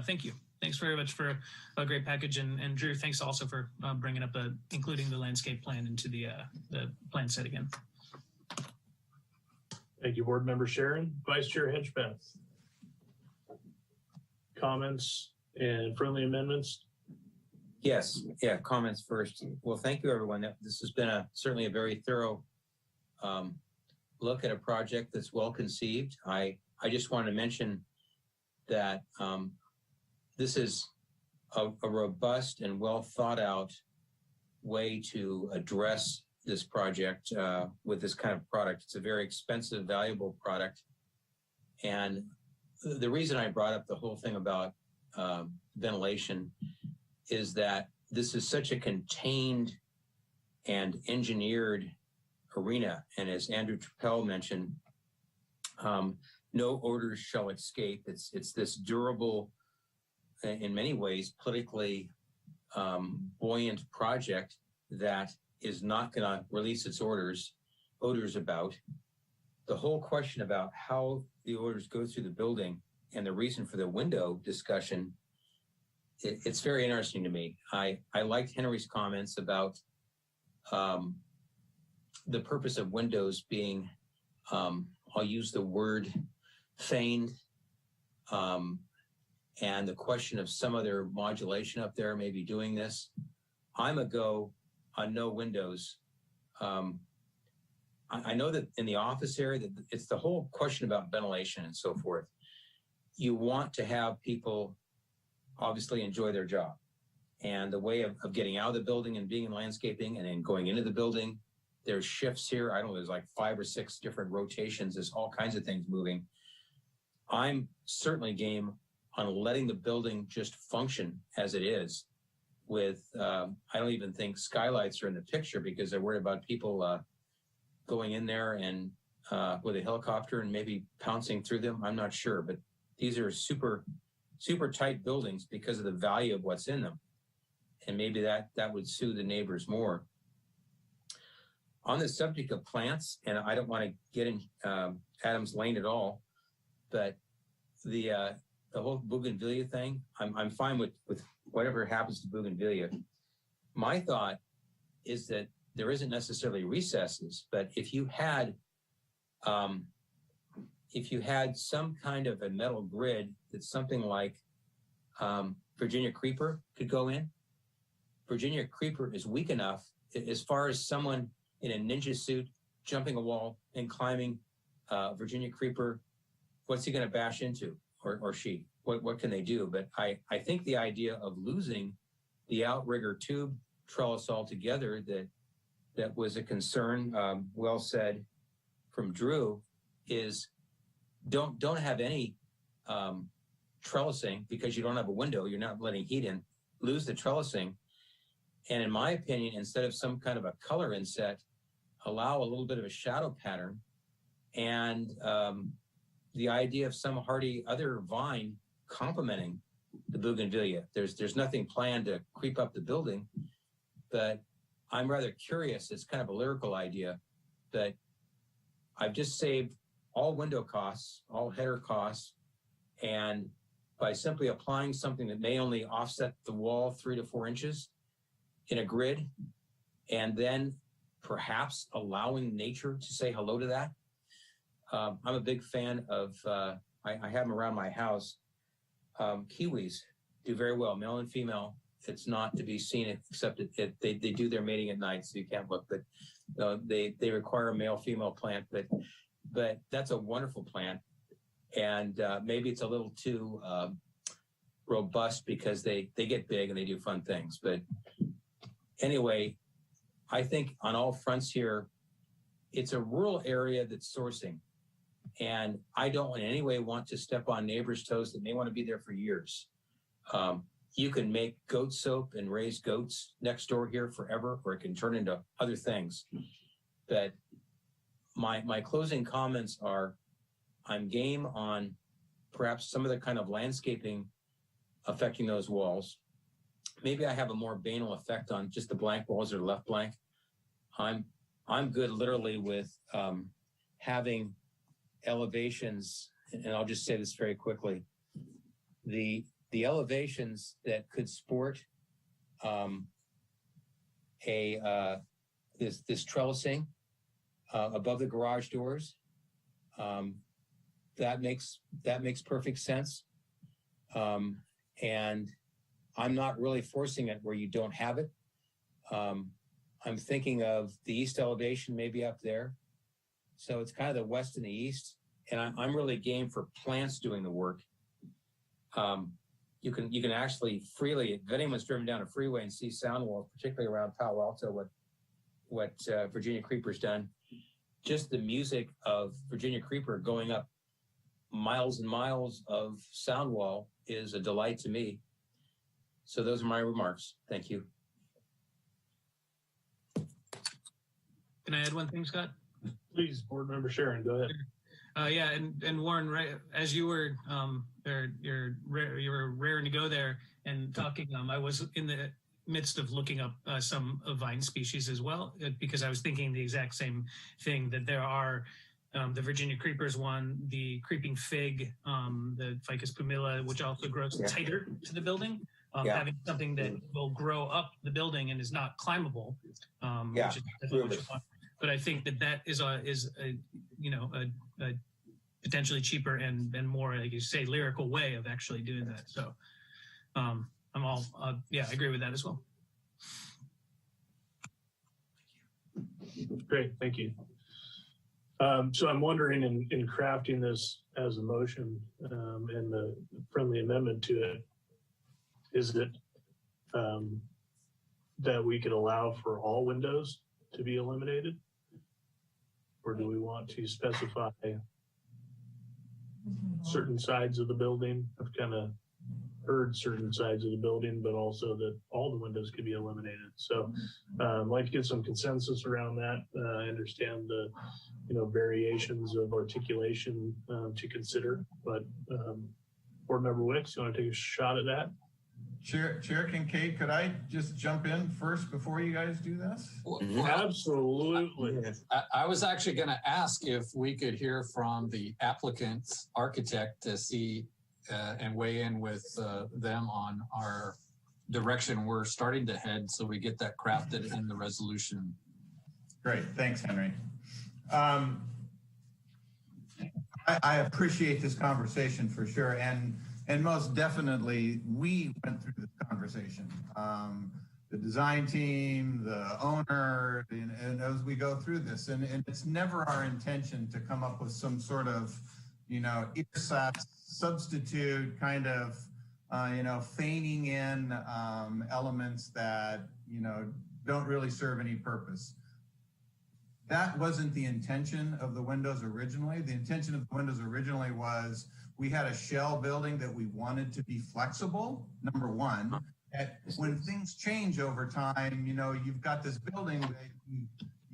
Speaker 12: Thank you. Thanks very much for a great package, and Drew, thanks also for bringing up including the landscape plan into the plan set again.
Speaker 2: Thank you, Board Member Sharon. Vice Chair Hedgepeth. Comments and friendly amendments?
Speaker 15: Yes, yeah, comments first. Well, thank you, everyone. This has been certainly a very thorough look at a project that's well conceived. I just want to mention that this is a robust and well thought out way to address this project with this kind of product. It's a very expensive, valuable product. And the reason I brought up the whole thing about ventilation is that this is such a contained and engineered arena. And as Andrew Trappell mentioned, no odors shall escape. It's this durable, in many ways, politically buoyant project that is not going to release its odors about. The whole question about how the odors go through the building and the reason for the window discussion, it's very interesting to me. I liked Henry's comments about the purpose of windows being I'll use the word feigned. And the question of some other modulation up there maybe doing this. I'm a go on no windows. I know that in the office area, that it's the whole question about ventilation and so forth. You want to have people obviously enjoy their job. And the way of getting out of the building and being in landscaping and then going into the building, there's shifts here. I don't know, there's like 5 or 6 different rotations. There's all kinds of things moving. I'm certainly game on letting the building just function as it is with, I don't even think skylights are in the picture because they're worried about people going in there and with a helicopter and maybe pouncing through them. I'm not sure, but these are super, super tight buildings because of the value of what's in them. And maybe that would soothe the neighbors more. On the subject of plants, and I don't want to get in Adam's lane at all, but the whole bougainvillea thing, I'm fine with whatever happens to bougainvillea. My thought is that there isn't necessarily recesses, but if you had some kind of a metal grid that something like Virginia creeper could go in. Virginia creeper is weak enough as far as someone in a ninja suit jumping a wall and climbing Virginia creeper. What's he going to bash into, or she? What can they do? But I think the idea of losing the outrigger tube trellis altogether, that was a concern. Well said from Drew, is don't have any trellising because you don't have a window. You're not letting heat in. Lose the trellising. And in my opinion, instead of some kind of a color inset, allow a little bit of a shadow pattern. And the idea of some hardy other vine complementing the bougainvillea. There's nothing planned to creep up the building, but I'm rather curious. It's kind of a lyrical idea, but I've just saved all window costs, all header costs, and by simply applying something that may only offset the wall 3 to 4 inches in a grid, and then perhaps allowing nature to say hello to that. I'm a big fan of, I have them around my house. Kiwis do very well, male and female. It's not to be seen except they do their mating at night, so you can't look, but they require a male-female plant, but that's a wonderful plant. And maybe it's a little too robust because they get big and they do fun things. But anyway, I think on all fronts here, it's a rural area that's sourcing. And I don't in any way want to step on neighbors' toes that may want to be there for years. You can make goat soap and raise goats next door here forever, or it can turn into other things. But my closing comments are, I'm game on perhaps some of the kind of landscaping affecting those walls. Maybe I have a more banal effect on just the blank walls or left blank. I'm good literally with having elevations, and I'll just say this very quickly. The elevations that could sport this trellising above the garage doors, that makes perfect sense. And I'm not really forcing it where you don't have it. I'm thinking of the east elevation, maybe up there. So it's kind of the west and the east. And I'm really game for plants doing the work. You can actually freely, if anyone's driven down a freeway and see sound walls, particularly around Palo Alto, what Virginia Creeper's done, just the music of Virginia Creeper going up miles and miles of sound wall is a delight to me. So those are my remarks. Thank you.
Speaker 12: Can I add one thing, Scott?
Speaker 2: Please, Board Member Sharon, go ahead.
Speaker 12: Yeah, and Warren, right as you were you were raring to go there and talking, I was in the midst of looking up some vine species as well, because I was thinking the exact same thing, that there are the Virginia creepers one, the creeping fig, the Ficus pumila, which also grows tighter to the building, having something that will grow up the building and is not climbable, which is definitely what you want. But I think that is a potentially cheaper and more, like you say, lyrical way of actually doing that. So I'm all, yeah, I agree with that as well.
Speaker 2: Great, thank you. So I'm wondering in crafting this as a motion and the friendly amendment to it, is it that we could allow for all windows to be eliminated? Or do we want to specify certain sides of the building? I've kind of heard certain sides of the building, but also that all the windows could be eliminated. So I'd like to get some consensus around that. I understand the variations of articulation to consider, but Board Member Wicks, you want to take a shot at that?
Speaker 6: Chair Kincaid, could I just jump in first before you guys do this?
Speaker 2: Absolutely.
Speaker 10: I was actually going to ask if we could hear from the applicant's architect to see and weigh in with them on our direction we're starting to head so we get that crafted in the resolution.
Speaker 6: Great. Thanks, Henry. I appreciate this conversation for sure. And most definitely, we went through this conversation. The design team, the owner, and as we go through this, and it's never our intention to come up with some sort of, ersatz substitute kind of, feigning in elements that, don't really serve any purpose. That wasn't the intention of the windows originally. The intention of the windows originally was we had a shell building that we wanted to be flexible, number one. When things change over time, you've got this building that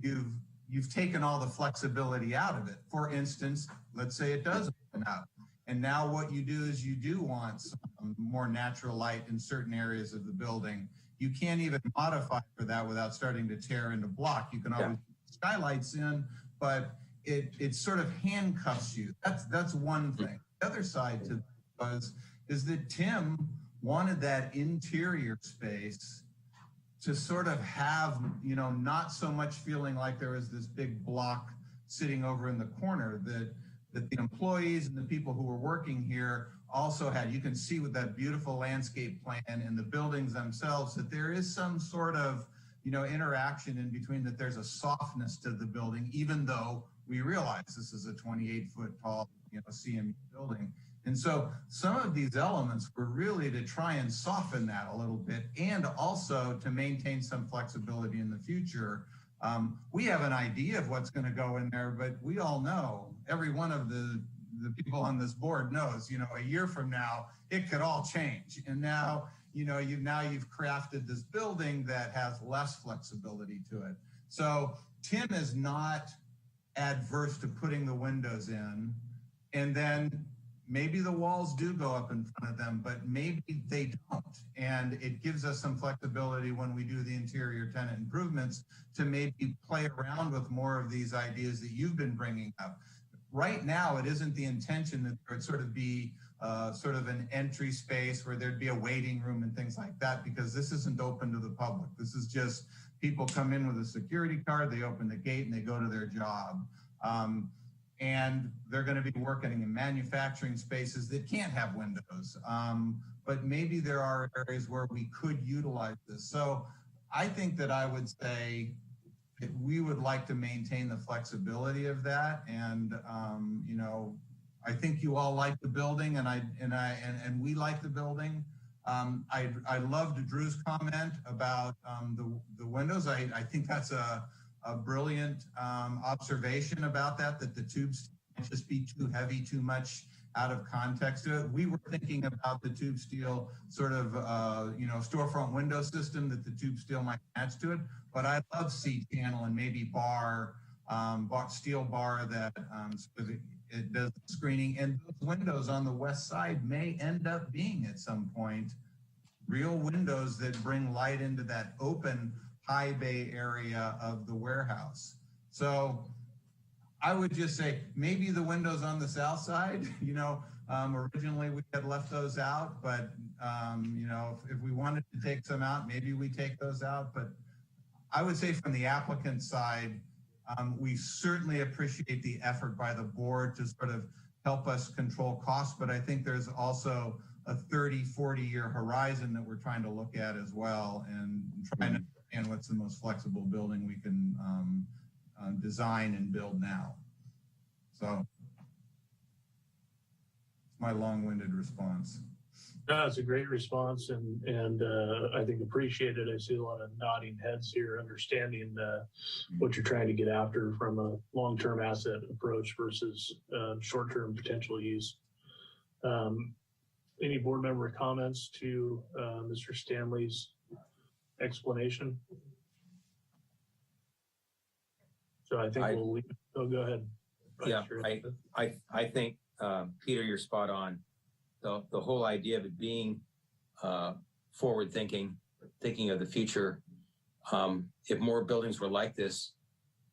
Speaker 6: you've taken all the flexibility out of it. For instance, let's say it does open up. And now what you do is you do want some more natural light in certain areas of the building. You can't even modify for that without starting to tear into block. You can always put skylights in, but it sort of handcuffs you. That's one thing. The other side to that is that Tim wanted that interior space to sort of have, not so much feeling like there was this big block sitting over in the corner that the employees and the people who were working here also had. You can see with that beautiful landscape plan and the buildings themselves that there is some sort of, interaction in between, that there's a softness to the building, even though we realize this is a 28-foot tall, CMU building. And so some of these elements were really to try and soften that a little bit, and also to maintain some flexibility in the future. We have an idea of what's going to go in there, but we all know, every one of the people on this board knows, a year from now, it could all change. And now, you've crafted this building that has less flexibility to it. So Tim is not adverse to putting the windows in, and then maybe the walls do go up in front of them, but maybe they don't. And it gives us some flexibility when we do the interior tenant improvements to maybe play around with more of these ideas that you've been bringing up. Right now, it isn't the intention that there would sort of be sort of an entry space where there'd be a waiting room and things like that, because this isn't open to the public. This is just people come in with a security card, they open the gate and they go to their job. And they're going to be working in manufacturing spaces that can't have windows. But maybe there are areas where we could utilize this. So I think that I would say that we would like to maintain the flexibility of that. And, I think you all like the building, and we like the building. I loved Drew's comment about the windows. I think that's a brilliant observation about that the tubes can't just be too heavy, too much out of context to it. We were thinking about the tube steel sort of, storefront window system that the tube steel might match to it. But I love C-channel and maybe steel bar that it does the screening. And those windows on the west side may end up being at some point real windows that bring light into that open high bay area of the warehouse. So I would just say maybe the windows on the south side, originally we had left those out, but if we wanted to take some out, maybe we take those out. But I would say from the applicant side, We certainly appreciate the effort by the board to sort of help us control costs, but I think there's also a 30, 40-year horizon that we're trying to look at as well, and trying to understand what's the most flexible building we can design and build now. So it's my long-winded response.
Speaker 2: No, it's a great response, and I think appreciated. I see a lot of nodding heads here, understanding what you're trying to get after from a long-term asset approach versus short-term potential use. Any board member comments to Mr. Stanley's explanation? So I think we'll leave. Oh, go ahead.
Speaker 15: Yeah, I think, Peter, you're spot on. The whole idea of it being forward thinking of the future. If more buildings were like this,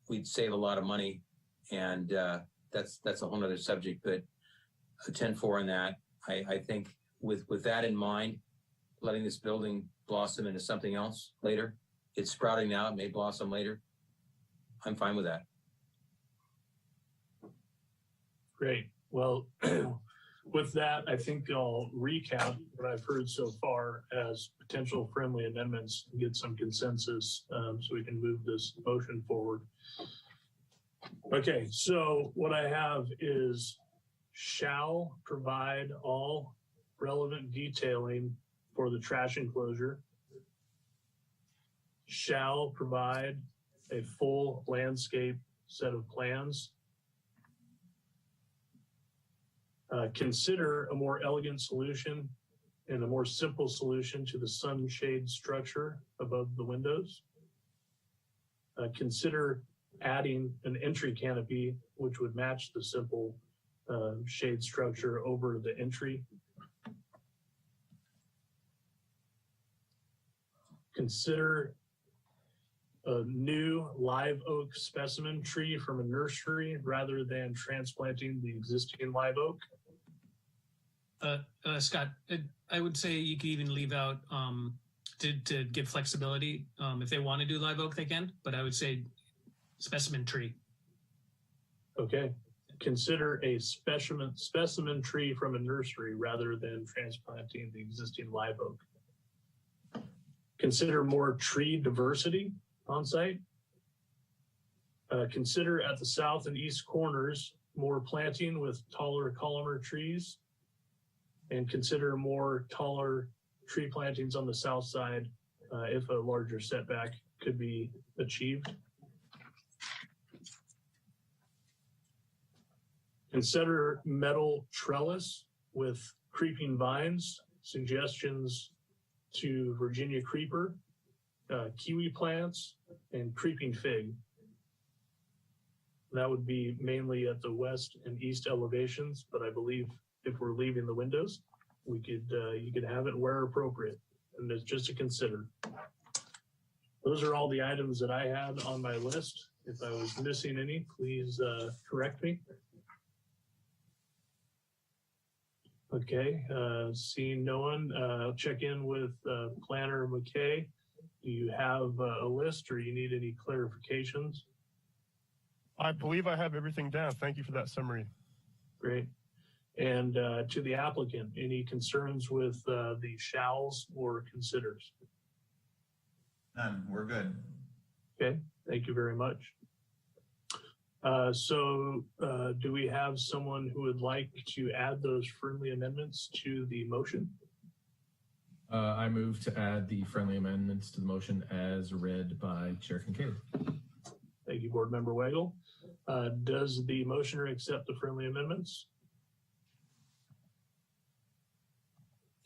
Speaker 15: we'd save a lot of money, and that's a whole other subject. But a 10-4 on that. I think with that in mind, letting this building blossom into something else later, it's sprouting now, it may blossom later. I'm fine with that.
Speaker 2: Great. Well, with that, I think I'll recap what I've heard so far as potential friendly amendments and get some consensus so we can move this motion forward. Okay, so what I have is shall provide all relevant detailing for the trash enclosure, shall provide a full landscape set of plans, consider a more elegant solution and a more simple solution to the sunshade structure above the windows. Consider adding an entry canopy, which would match the simple shade structure over the entry. Consider a new live oak specimen tree from a nursery rather than transplanting the existing live oak.
Speaker 12: Scott, I would say you could even leave out to give flexibility. If they want to do live oak, they can, but I would say specimen tree.
Speaker 2: Okay. Consider a specimen tree from a nursery rather than transplanting the existing live oak. Consider more tree diversity on site. Consider at the south and east corners more planting with taller columnar trees, and consider more taller tree plantings on the south side if a larger setback could be achieved. Consider metal trellis with creeping vines, suggestions to Virginia creeper, kiwi plants, and creeping fig. That would be mainly at the west and east elevations, but I believe if we're leaving the windows, we could you could have it where appropriate, and it's just to consider. Those are all the items that I had on my list. If I was missing any, please correct me. Okay, seeing no one, I'll check in with Planner McKay. Do you have a list or you need any clarifications?
Speaker 5: I believe I have everything down. Thank you for that summary.
Speaker 2: Great. And to the applicant, any concerns with the shalls or considers?
Speaker 6: None, we're good.
Speaker 2: Okay, thank you very much. Do we have someone who would like to add those friendly amendments to the motion?
Speaker 14: I move to add the friendly amendments to the motion as read by Chair Kincaid.
Speaker 2: Thank you, Board Member Weigel. Does the motioner accept the friendly amendments?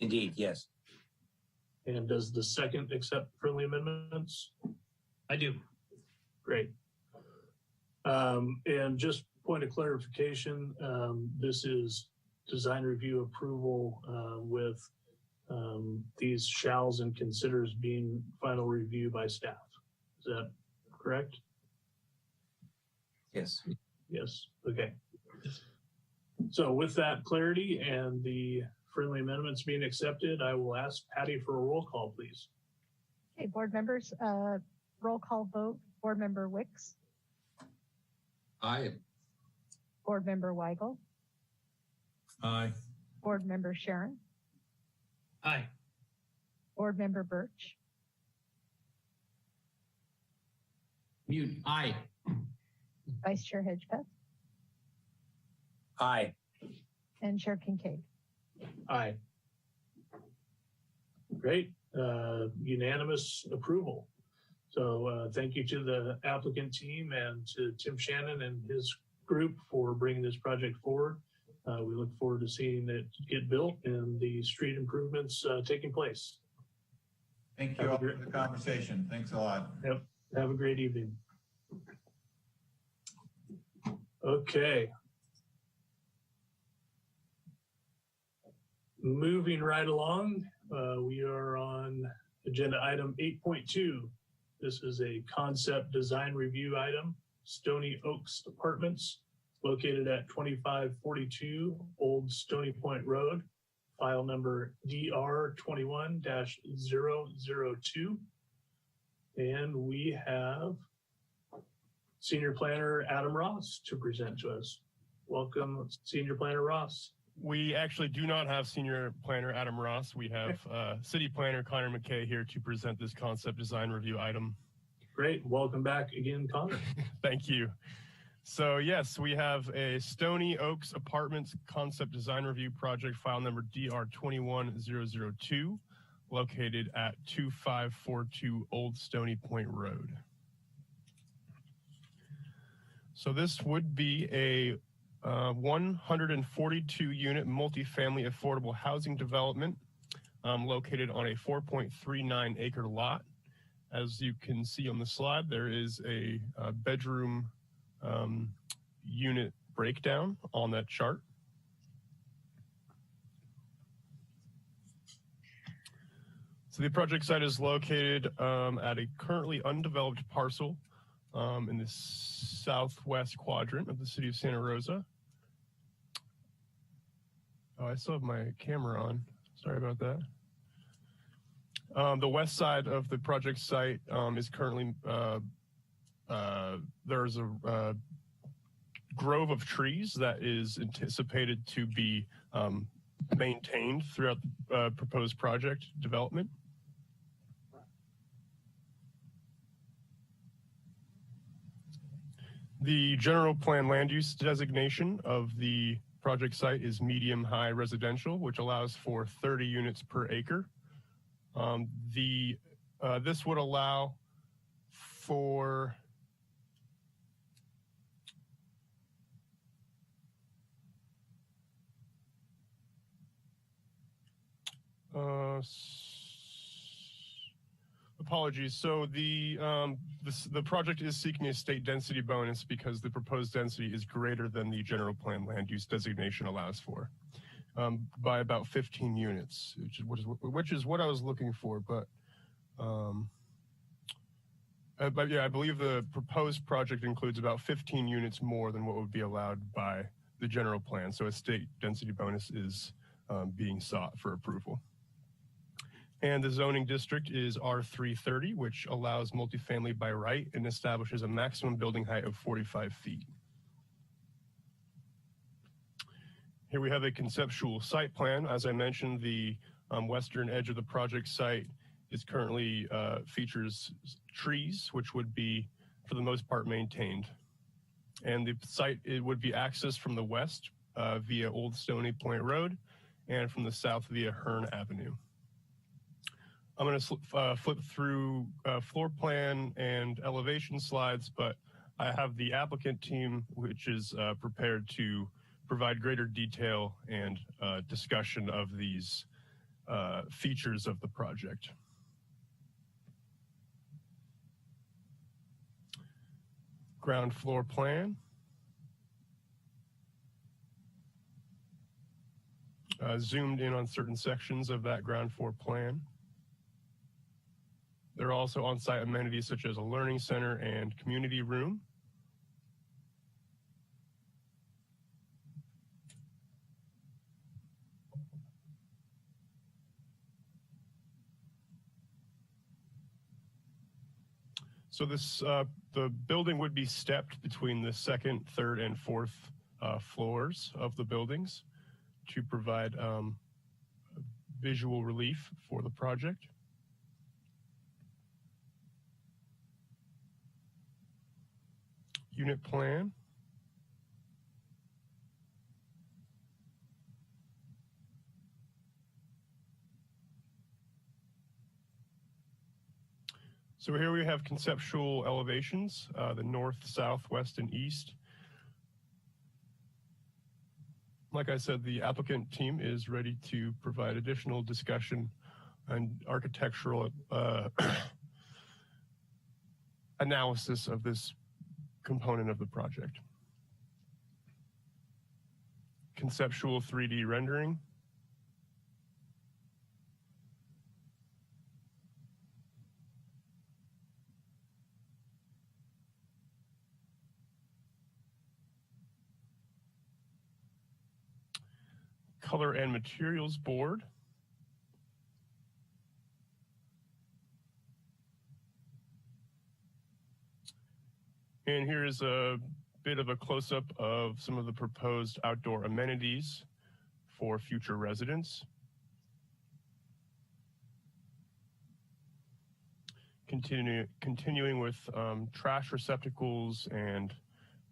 Speaker 15: Indeed, yes.
Speaker 2: And does the second accept friendly amendments?
Speaker 12: I do.
Speaker 2: Great. And just point of clarification, this is design review approval with these shalls and considers being final review by staff. Is that correct?
Speaker 15: Yes.
Speaker 2: Yes. Okay. So with that clarity and the friendly amendments being accepted, I will ask Patty for a roll call, please.
Speaker 1: Okay, board members, roll call vote. Board Member Wicks.
Speaker 10: Aye.
Speaker 1: Board Member Weigel,
Speaker 14: Aye.
Speaker 1: Board Member Sharon,
Speaker 12: Aye.
Speaker 1: Board Member Birch,
Speaker 3: Mute. Aye.
Speaker 1: Vice Chair Hedgepeth,
Speaker 15: Aye.
Speaker 1: and Chair Kincaid.
Speaker 2: Aye. Great. Unanimous approval. So thank you to the applicant team and to Tim Shannon and his group for bringing this project forward. We look forward to seeing it get built and the street improvements taking place.
Speaker 6: Thank you all for the conversation. Thanks a lot.
Speaker 2: Yep. Have a great evening. Okay. Moving right along, we are on agenda item 8.2. This is a concept design review item, Stony Oaks Apartments, located at 2542 Old Stony Point Road, file number DR21-002. And we have Senior Planner Adam Ross to present to us. Welcome, Senior Planner Ross.
Speaker 5: We actually do not have Senior Planner Adam Ross. We have City Planner Connor McKay here to present this concept design review item.
Speaker 2: Great. Welcome back again, Connor.
Speaker 5: Thank you. So yes, we have a Stony Oaks Apartments concept design review project, file number DR21002, located at 2542 Old Stony Point Road. So this would be a 142 unit multifamily affordable housing development located on a 4.39 acre lot. As you can see on the slide, there is a bedroom unit breakdown on that chart. So the project site is located at a currently undeveloped parcel in the southwest quadrant of the city of Santa Rosa. Oh, I still have my camera on. Sorry about that. The west side of the project site is currently, there's a grove of trees that is anticipated to be maintained throughout the proposed project development. The general plan land use designation of the project site is medium-high residential, which allows for 30 units per acre. This would allow for apologies. So the project is seeking a state density bonus because the proposed density is greater than the general plan land use designation allows for, by about 15 units, which is what I was looking for. But yeah, I believe the proposed project includes about 15 units more than what would be allowed by the general plan. So a state density bonus is being sought for approval. And the zoning district is R330, which allows multifamily by right and establishes a maximum building height of 45 feet. Here we have a conceptual site plan. As I mentioned, the western edge of the project site is currently features trees, which would be, for the most part, maintained. And the site, it would be accessed from the west via Old Stony Point Road and from the south via Hearn Avenue. I'm going to flip through floor plan and elevation slides, but I have the applicant team, which is prepared to provide greater detail and discussion of these features of the project. Ground floor plan. Zoomed in on certain sections of that ground floor plan. There are also on-site amenities such as a learning center and community room. So this the building would be stepped between the second, third, and fourth floors of the buildings to provide visual relief for the project. Unit plan. So here we have conceptual elevations, the north, south, west, and east. Like I said, the applicant team is ready to provide additional discussion and architectural analysis of this component of the project. Conceptual 3D rendering. Color and materials board. And here is a bit of a close-up of some of the proposed outdoor amenities for future residents. Continuing with trash receptacles and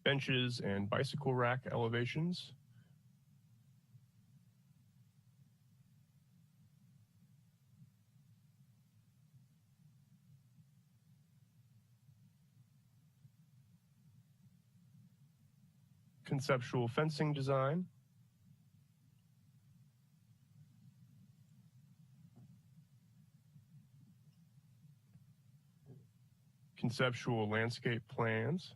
Speaker 5: benches and bicycle rack elevations. Conceptual fencing design. Conceptual landscape plans.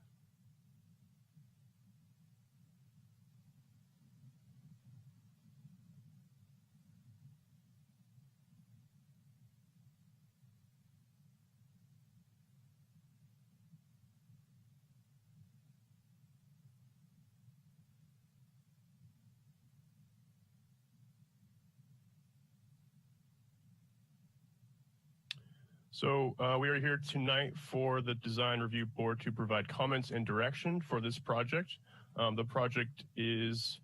Speaker 5: So we are here tonight for the Design Review Board to provide comments and direction for this project. The project is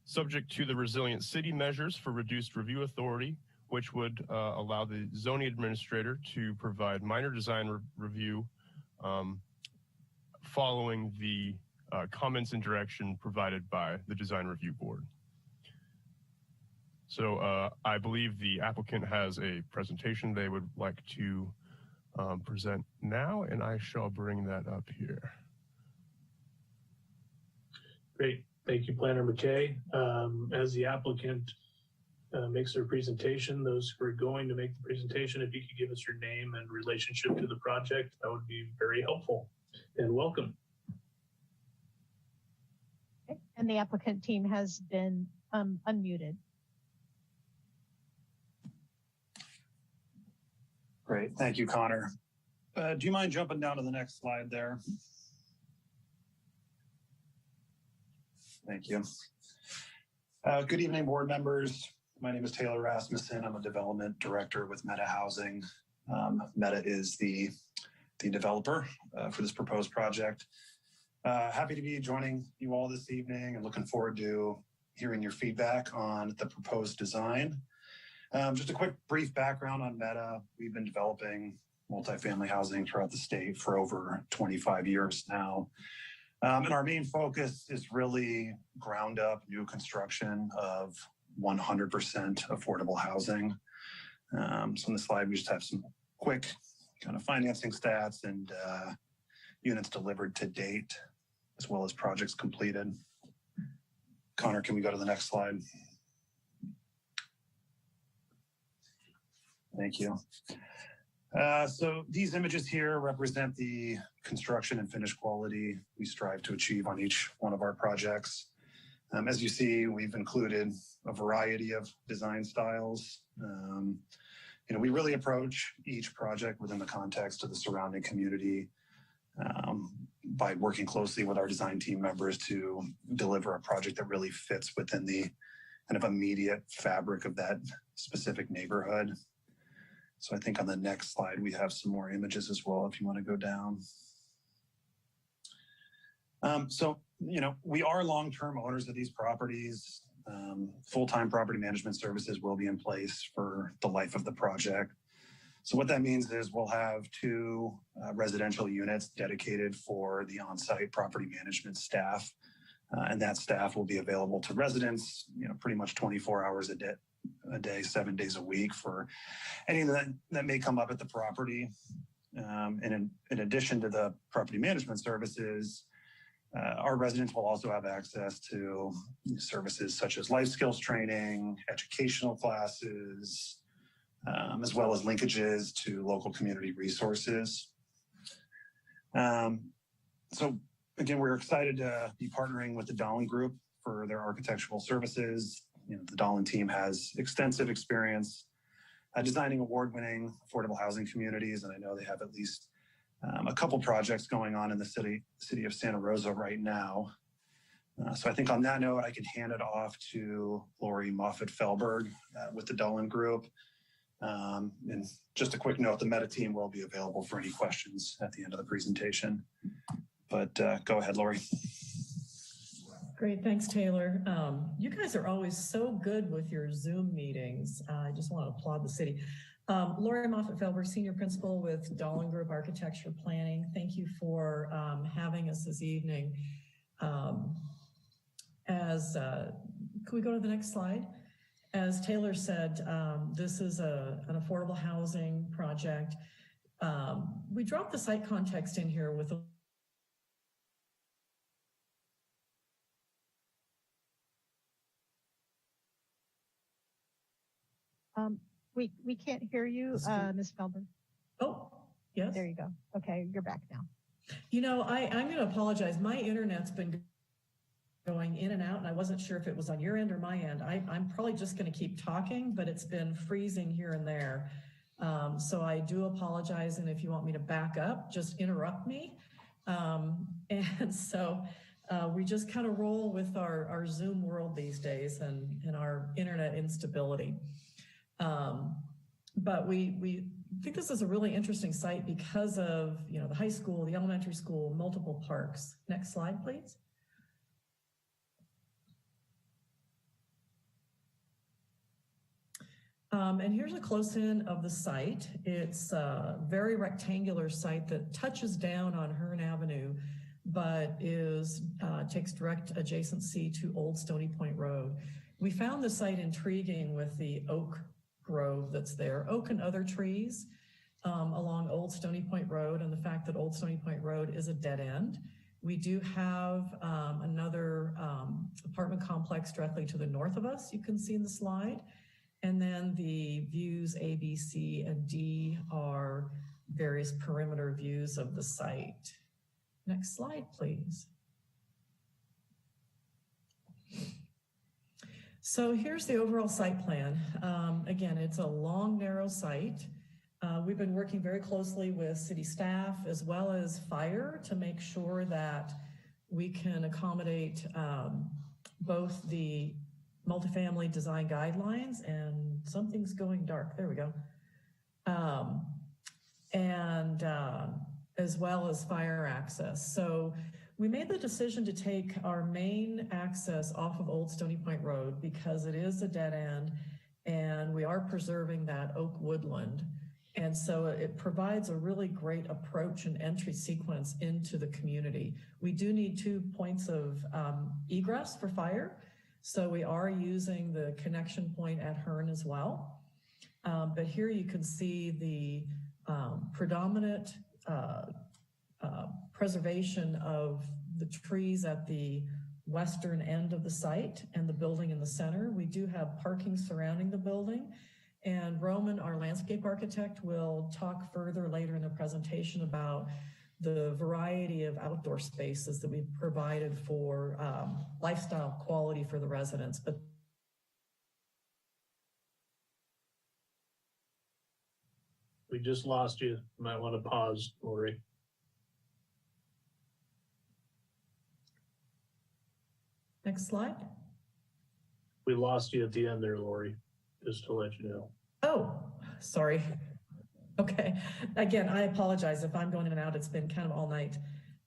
Speaker 5: subject to the Resilient City measures for reduced review authority, which would allow the zoning administrator to provide minor design review following the comments and direction provided by the Design Review Board. So I believe the applicant has a presentation they would like to present now, and I shall bring that up here.
Speaker 2: Great. Thank you, Planner McKay. As the applicant makes their presentation, those who are going to make the presentation, if you could give us your name and relationship to the project, that would be very helpful. And welcome.
Speaker 1: Okay. And the applicant team has been unmuted.
Speaker 19: Great, thank you, Connor. Do you mind jumping down to the next slide there? Thank you. Good evening, board members. My name is Taylor Rasmussen. I'm a development director with Meta Housing. Meta is the developer for this proposed project. Happy to be joining you all this evening and looking forward to hearing your feedback on the proposed design. Just a quick brief background on Meta. We've been developing multifamily housing throughout the state for over 25 years now. And our main focus is really ground up new construction of 100% affordable housing. So on this slide, we just have some quick kind of financing stats and units delivered to date, as well as projects completed. Connor, can we go to the next slide? Thank you. So these images here represent the construction and finish quality we strive to achieve on each one of our projects. As you see, we've included a variety of design styles. We really approach each project within the context of the surrounding community by working closely with our design team members to deliver a project that really fits within the kind of immediate fabric of that specific neighborhood. So I think on the next slide, we have some more images as well, if you want to go down. So, we are long-term owners of these properties. Full-time property management services will be in place for the life of the project. So what that means is we'll have 2 residential units dedicated for the on-site property management staff. And that staff will be available to residents, pretty much 24 hours a day, 7 days a week for anything that may come up at the property. And in addition to the property management services, our residents will also have access to services such as life skills training, educational classes, as well as linkages to local community resources. So again, we're excited to be partnering with the Dahlin Group for their architectural services. The Dahlin team has extensive experience designing award-winning affordable housing communities, and I know they have at least a couple projects going on in the city of Santa Rosa right now. So I think on that note, I can hand it off to Lori Moffett-Felberg with the Dahlin Group. And just a quick note, the Meta team will be available for any questions at the end of the presentation. But go ahead, Lori.
Speaker 20: Great, thanks, Taylor. You guys are always so good with your Zoom meetings. I just want to applaud the city. Lori Moffett-Felberg, Senior Principal with Dahlin Group Architecture Planning. Thank you for having us this evening. Can we go to the next slide? As Taylor said, this is an affordable housing project. We dropped the site context in here with
Speaker 1: we can't hear you, Ms. Felberg.
Speaker 20: Oh, yes.
Speaker 1: There you go. Okay, you're back now.
Speaker 20: I'm going to apologize. My internet's been going in and out, and I wasn't sure if it was on your end or my end. I'm probably just going to keep talking, but it's been freezing here and there. So I do apologize, and if you want me to back up, just interrupt me. And so we just kind of roll with our Zoom world these days and our internet instability. But we think this is a really interesting site because of the high school, the elementary school, multiple parks. Next slide, please. And here's a close-in of the site. It's a very rectangular site that touches down on Hearn Avenue, but takes direct adjacency to Old Stony Point Road. We found the site intriguing with the oak grove that's there, oak and other trees along Old Stony Point Road, and the fact that Old Stony Point Road is a dead end. We do have another apartment complex directly to the north of us, you can see in the slide. And then the views A, B, C, and D are various perimeter views of the site. Next slide, please. So here's the overall site plan. Again, it's a long, narrow site. We've been working very closely with city staff as well as fire to make sure that we can accommodate both the multifamily design guidelines, and something's going dark. There we go. As well as fire access. So we made the decision to take our main access off of Old Stony Point Road because it is a dead end and we are preserving that oak woodland. And so it provides a really great approach and entry sequence into the community. We do need 2 points of egress for fire. So we are using the connection point at Hearn as well. But here you can see the predominant preservation of the trees at the western end of the site and the building in the center. We do have parking surrounding the building. And Roman, our landscape architect, will talk further later in the presentation about the variety of outdoor spaces that we've provided for lifestyle quality for the residents. But
Speaker 2: we just lost you. You might want to pause, Lori.
Speaker 20: Next slide.
Speaker 2: We lost you at the end there, Lori, just to let you know.
Speaker 20: Oh, sorry. Okay. Again, I apologize if I'm going in and out. It's been kind of all night.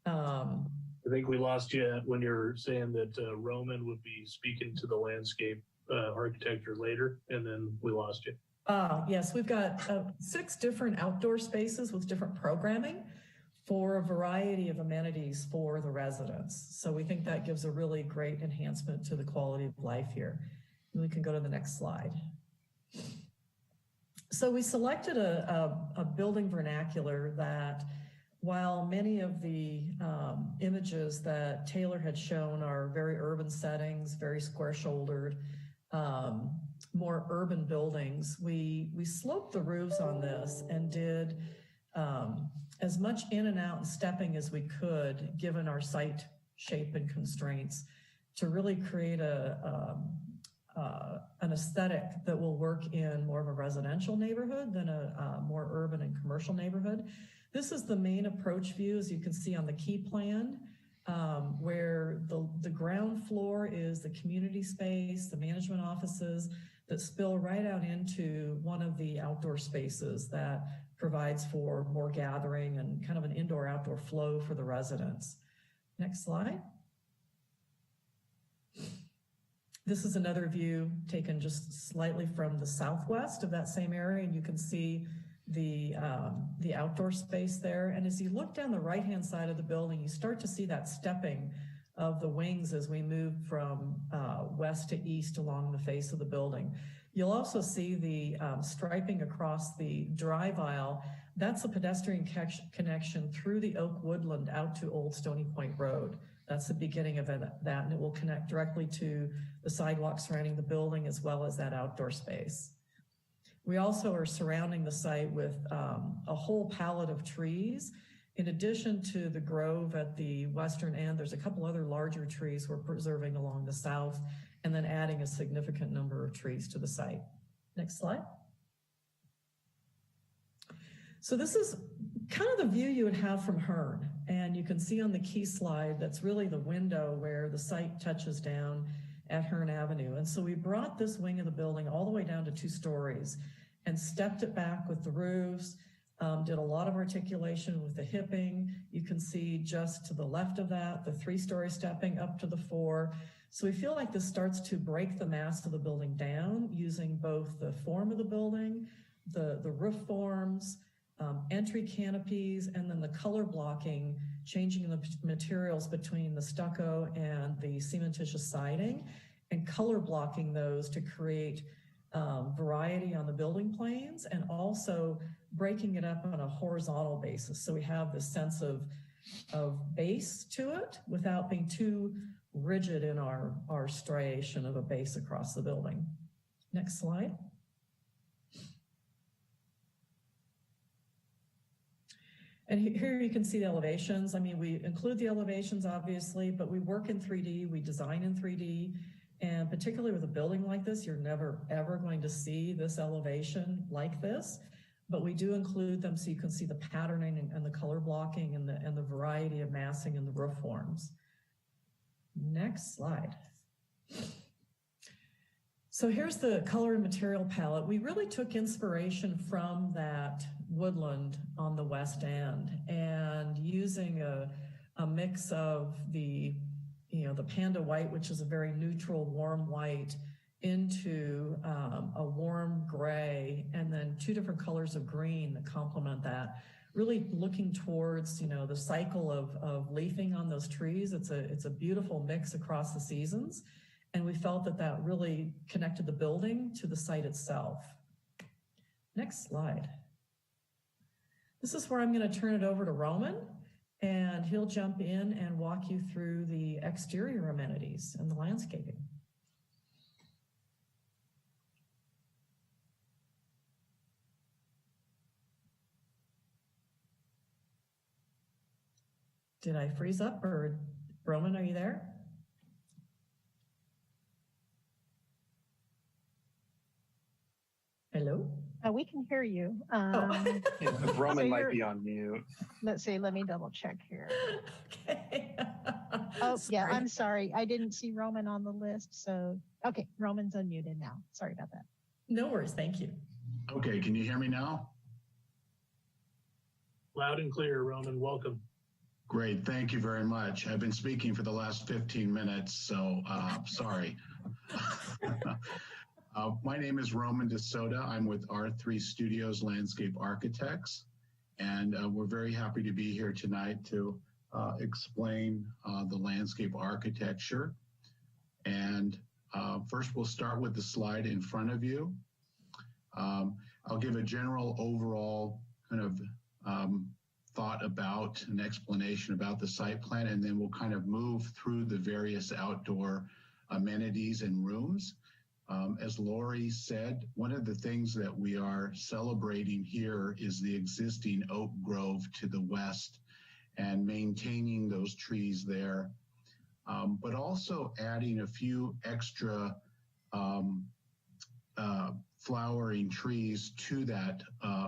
Speaker 2: I think we lost you when you were saying that Roman would be speaking to the landscape architecture later, and then we lost you.
Speaker 20: Yes, we've got 6 different outdoor spaces with different programming for a variety of amenities for the residents. So we think that gives a really great enhancement to the quality of life here. And we can go to the next slide. So we selected a building vernacular that, while many of the images that Taylor had shown are very urban settings, very square-shouldered, more urban buildings, we sloped the roofs on this and did as much in and out and stepping as we could, given our site shape and constraints, to really create an aesthetic that will work in more of a residential neighborhood than a more urban and commercial neighborhood. This is the main approach view, as you can see on the key plan, where the ground floor is the community space, the management offices that spill right out into one of the outdoor spaces that provides for more gathering and kind of an indoor-outdoor flow for the residents. Next slide. This is another view taken just slightly from the southwest of that same area, and you can see the outdoor space there. And as you look down the right-hand side of the building, you start to see that stepping of the wings as we move from west to east along the face of the building. You'll also see the striping across the drive aisle. That's a pedestrian connection through the oak woodland out to Old Stony Point Road. That's the beginning of that, and it will connect directly to the sidewalk surrounding the building as well as that outdoor space. We also are surrounding the site with a whole palette of trees. In addition to the grove at the western end, there's a couple other larger trees we're preserving along the south, and then adding a significant number of trees to the site. Next slide. So this is kind of the view you would have from Hearn. And you can see on the key slide, that's really the window where the site touches down at Hearn Avenue. And so we brought this wing of the building all the way down to 2 stories and stepped it back with the roofs, did a lot of articulation with the hipping. You can see just to the left of that, the 3-story stepping up to the 4. So we feel like this starts to break the mass of the building down using both the form of the building, the roof forms, entry canopies, and then the color blocking, changing the materials between the stucco and the cementitious siding, and color blocking those to create variety on the building planes, and also breaking it up on a horizontal basis. So we have this sense of base to it without being too rigid in our striation of a base across the building. Next slide. And here you can see the elevations. I mean, we include the elevations, obviously, but we work in 3D, we design in 3D, and particularly with a building like this, you're never, ever going to see this elevation like this, but we do include them so you can see the patterning and the color blocking and the variety of massing in the roof forms. Next slide. So here's the color and material palette. We really took inspiration from that woodland on the west end, and using a mix of the panda white, which is a very neutral, warm white, into a warm gray, and then 2 different colors of green that complement that. Really looking towards, the cycle of leafing on those trees. It's a beautiful mix across the seasons. And we felt that really connected the building to the site itself. Next slide. This is where I'm going to turn it over to Roman, and he'll jump in and walk you through the exterior amenities and the landscaping. Did I freeze up, or Roman, are you there? Hello?
Speaker 1: We can hear you.
Speaker 19: Roman might be on mute.
Speaker 1: Let's see, let me double check here.
Speaker 20: Okay.
Speaker 1: Oh, yeah, I'm sorry. I didn't see Roman on the list. So, okay, Roman's unmuted now. Sorry about that.
Speaker 20: No worries. Thank you.
Speaker 21: Okay, can you hear me now?
Speaker 2: Loud and clear, Roman. Welcome.
Speaker 21: Great. Thank you very much. I've been speaking for the last 15 minutes, so sorry. My name is Roman DeSoto. I'm with R3 Studios Landscape Architects, and we're very happy to be here tonight to explain the landscape architecture. And first, we'll start with the slide in front of you. I'll give a general overall kind of thought about an explanation about the site plan, and then we'll kind of move through the various outdoor amenities and rooms. As Lori said, one of the things that we are celebrating here is the existing oak grove to the west and maintaining those trees there, but also adding a few extra flowering trees to that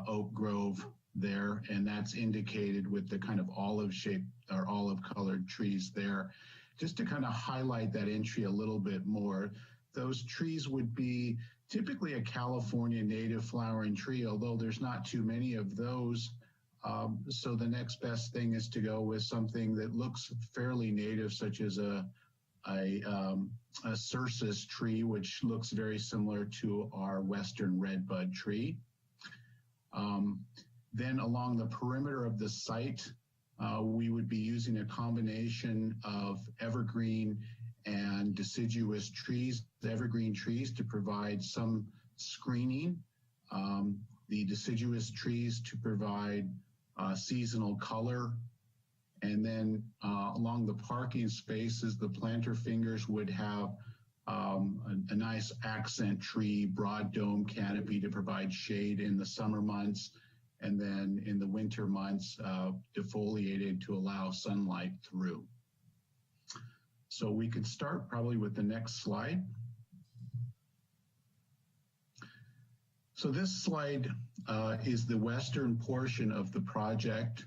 Speaker 21: oak grove there, and that's indicated with the kind of olive shaped or olive colored trees there. Just to kind of highlight that entry a little bit more, those trees would be typically a California native flowering tree, although there's not too many of those. So the next best thing is to go with something that looks fairly native, such as a cercis tree, which looks very similar to our western redbud tree. Then along the perimeter of the site, we would be using a combination of evergreen and deciduous trees, the evergreen trees to provide some screening, the deciduous trees to provide seasonal color, and then along the parking spaces, the planter fingers would have a nice accent tree, broad dome canopy to provide shade in the summer months, and then in the winter months, defoliated to allow sunlight through. So we could start probably with the next slide. So this slide is the western portion of the project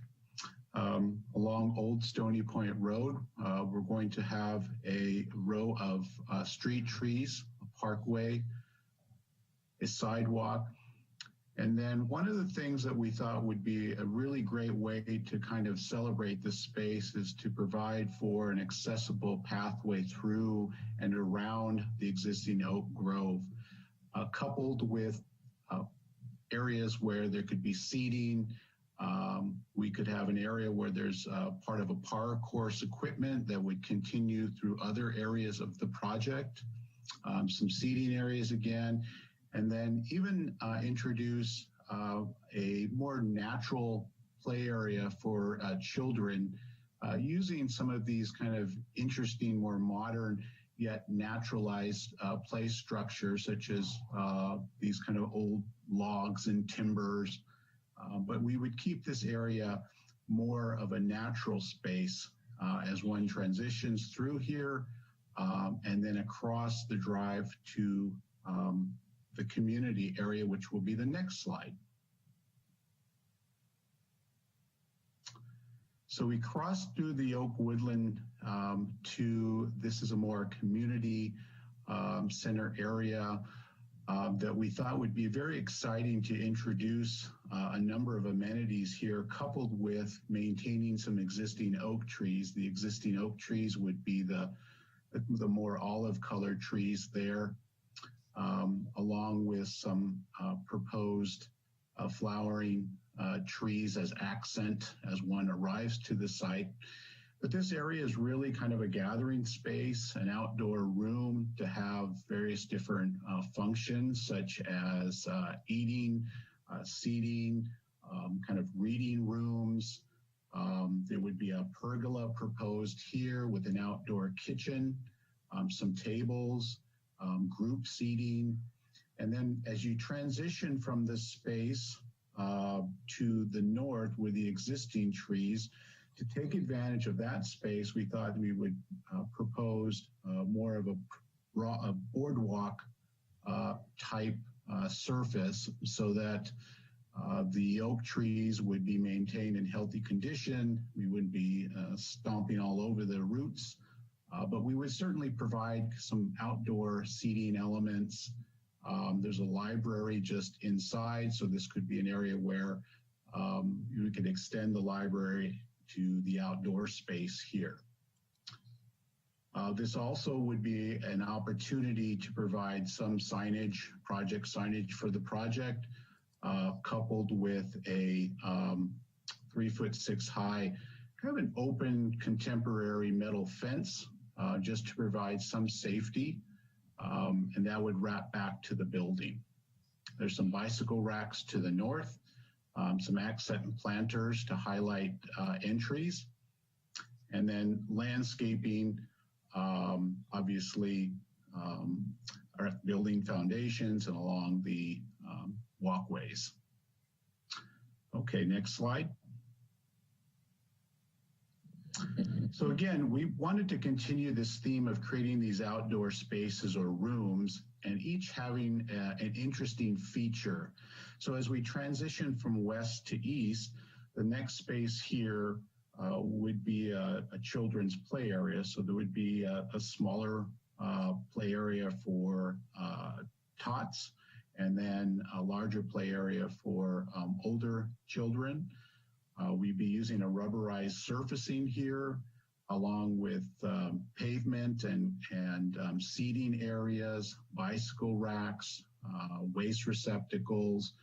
Speaker 21: along Old Stony Point Road. We're going to have a row of street trees, a parkway, a sidewalk. And then one of the things that we thought would be a really great way to kind of celebrate this space is to provide for an accessible pathway through and around the existing oak grove, coupled with areas where there could be seating. We could have an area where there's part of a park course equipment that would continue through other areas of the project, some seating areas again, and then even introduce a more natural play area for children using some of these kind of interesting, more modern yet naturalized play structures, such as these kind of old logs and timbers. But we would keep this area more of a natural space as one transitions through here and then across the drive to the community area, which will be the next slide. So we crossed through the oak woodland to, this is a more community center area that we thought would be very exciting to introduce a number of amenities here, coupled with maintaining some existing oak trees. The existing oak trees would be the more olive colored trees there, along with some proposed flowering trees as accent as one arrives to the site. But this area is really kind of a gathering space, an outdoor room to have various different functions, such as eating, seating, kind of reading rooms. There would be a pergola proposed here with an outdoor kitchen, some tables, group seating. And then as you transition from this space to the north with the existing trees, to take advantage of that space, we thought we would propose more of a boardwalk type surface so that the oak trees would be maintained in healthy condition. We wouldn't be stomping all over the roots, but we would certainly provide some outdoor seating elements. There's a library just inside, so this could be an area where you could extend the library to the outdoor space here. This also would be an opportunity to provide some signage, project signage for the project, coupled with a 3'6" high, kind of an open contemporary metal fence, just to provide some safety, and that would wrap back to the building. There's some bicycle racks to the north, some accent planters to highlight entries, and then landscaping, obviously, our building foundations and along the walkways. Okay, next slide. So again, we wanted to continue this theme of creating these outdoor spaces or rooms, and each having an interesting feature. So as we transition from west to east, the next space here would be a children's play area. So there would be a smaller play area for tots, and then a larger play area for older children. We'd be using a rubberized surfacing here, along with pavement and seating areas, bicycle racks, waste receptacles,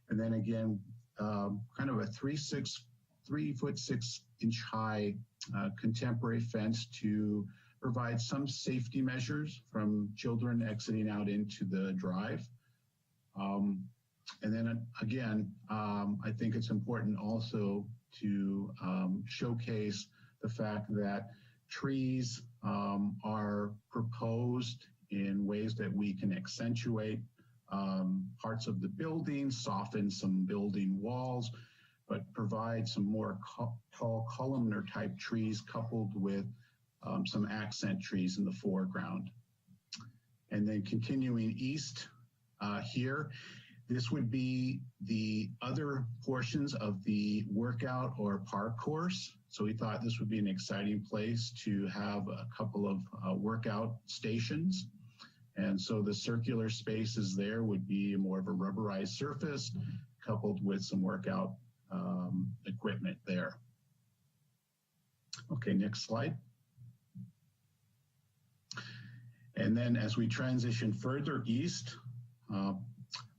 Speaker 21: and then again, kind of a 3'6" high contemporary fence to provide some safety measures from children exiting out into the drive. And then again, I think it's important also to showcase the fact that trees are proposed in ways that we can accentuate parts of the building, soften some building walls, but provide some more tall columnar type trees coupled with some accent trees in the foreground. And then continuing east here, this would be the other portions of the workout or park course. So we thought this would be an exciting place to have a couple of workout stations. And so the circular spaces there would be more of a rubberized surface coupled with some workout equipment there. Okay, next slide. And then as we transition further east,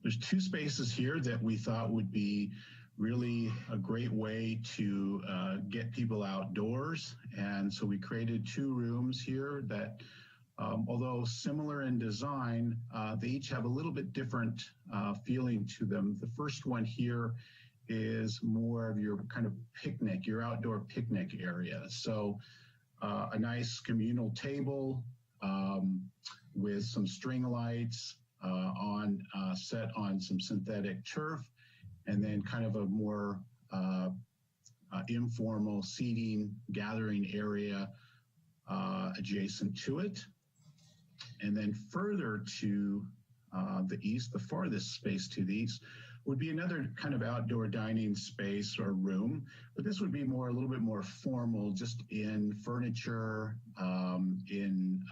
Speaker 21: there's two spaces here that we thought would be really a great way to get people outdoors. And so we created two rooms here that, although similar in design, they each have a little bit different feeling to them. The first one here is more of your kind of picnic, your outdoor picnic area. So a nice communal table with some string lights, set on some synthetic turf, and then kind of a more informal seating gathering area adjacent to it. And then further to the east, the farthest space to the east, would be another kind of outdoor dining space or room, but this would be more a little bit more formal, just in furniture, in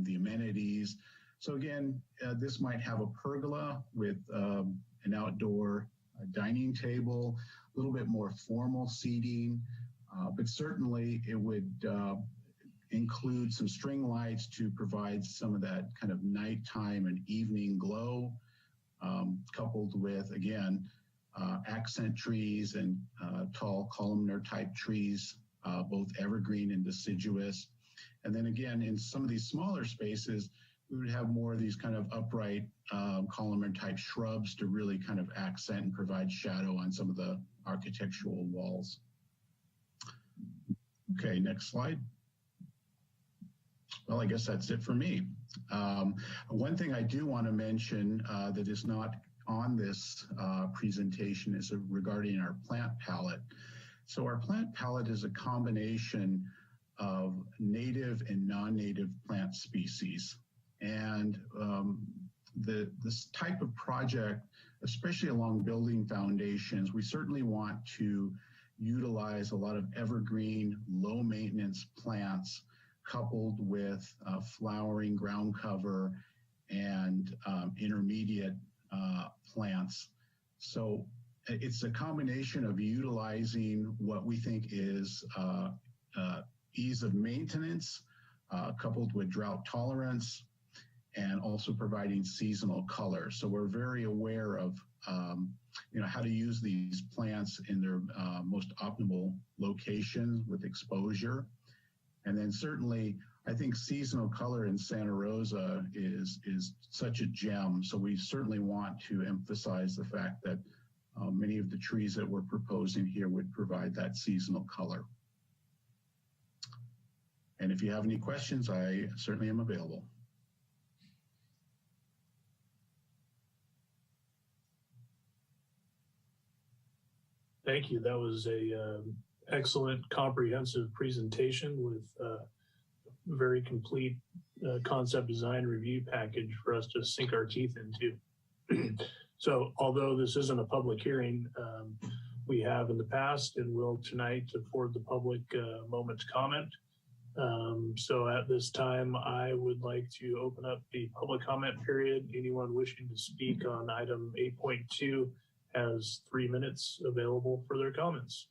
Speaker 21: the amenities. So again, this might have a pergola with an outdoor dining table, a little bit more formal seating, but certainly it would include some string lights to provide some of that kind of nighttime and evening glow, coupled with, again, accent trees and tall columnar type trees, both evergreen and deciduous. And then again, in some of these smaller spaces, we would have more of these kind of upright columnar type shrubs to really kind of accent and provide shadow on some of the architectural walls. Okay, next slide. Well, I guess that's it for me. One thing I do want to mention that is not on this presentation is regarding our plant palette. So our plant palette is a combination of native and non-native plant species. And this type of project, especially along building foundations, we certainly want to utilize a lot of evergreen, low maintenance plants coupled with flowering ground cover and intermediate plants. So it's a combination of utilizing what we think is ease of maintenance, coupled with drought tolerance, and also providing seasonal color. So we're very aware of how to use these plants in their most optimal locations with exposure. And then certainly, I think seasonal color in Santa Rosa is such a gem. So we certainly want to emphasize the fact that many of the trees that we're proposing here would provide that seasonal color. And if you have any questions, I certainly am available.
Speaker 2: Thank you. That was a excellent, comprehensive presentation with a very complete concept design review package for us to sink our teeth into. So although this isn't a public hearing, we have in the past and will tonight afford the public a moment to comment. So at this time, I would like to open up the public comment period. Anyone wishing to speak on item 8.2 has 3 minutes available for their comments.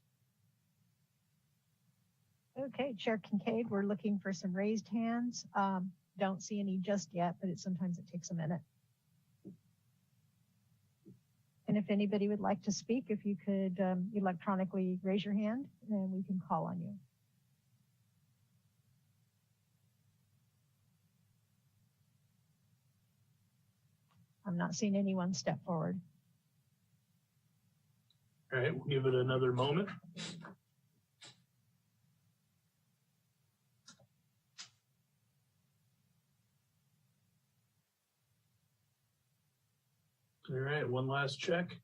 Speaker 1: Okay, Chair Kincaid, we're looking for some raised hands. Don't see any just yet, but sometimes it takes a minute. And if anybody would like to speak, if you could electronically raise your hand, and we can call on you. I'm not seeing anyone step forward.
Speaker 2: All right, we'll give it another moment. All right, one last check.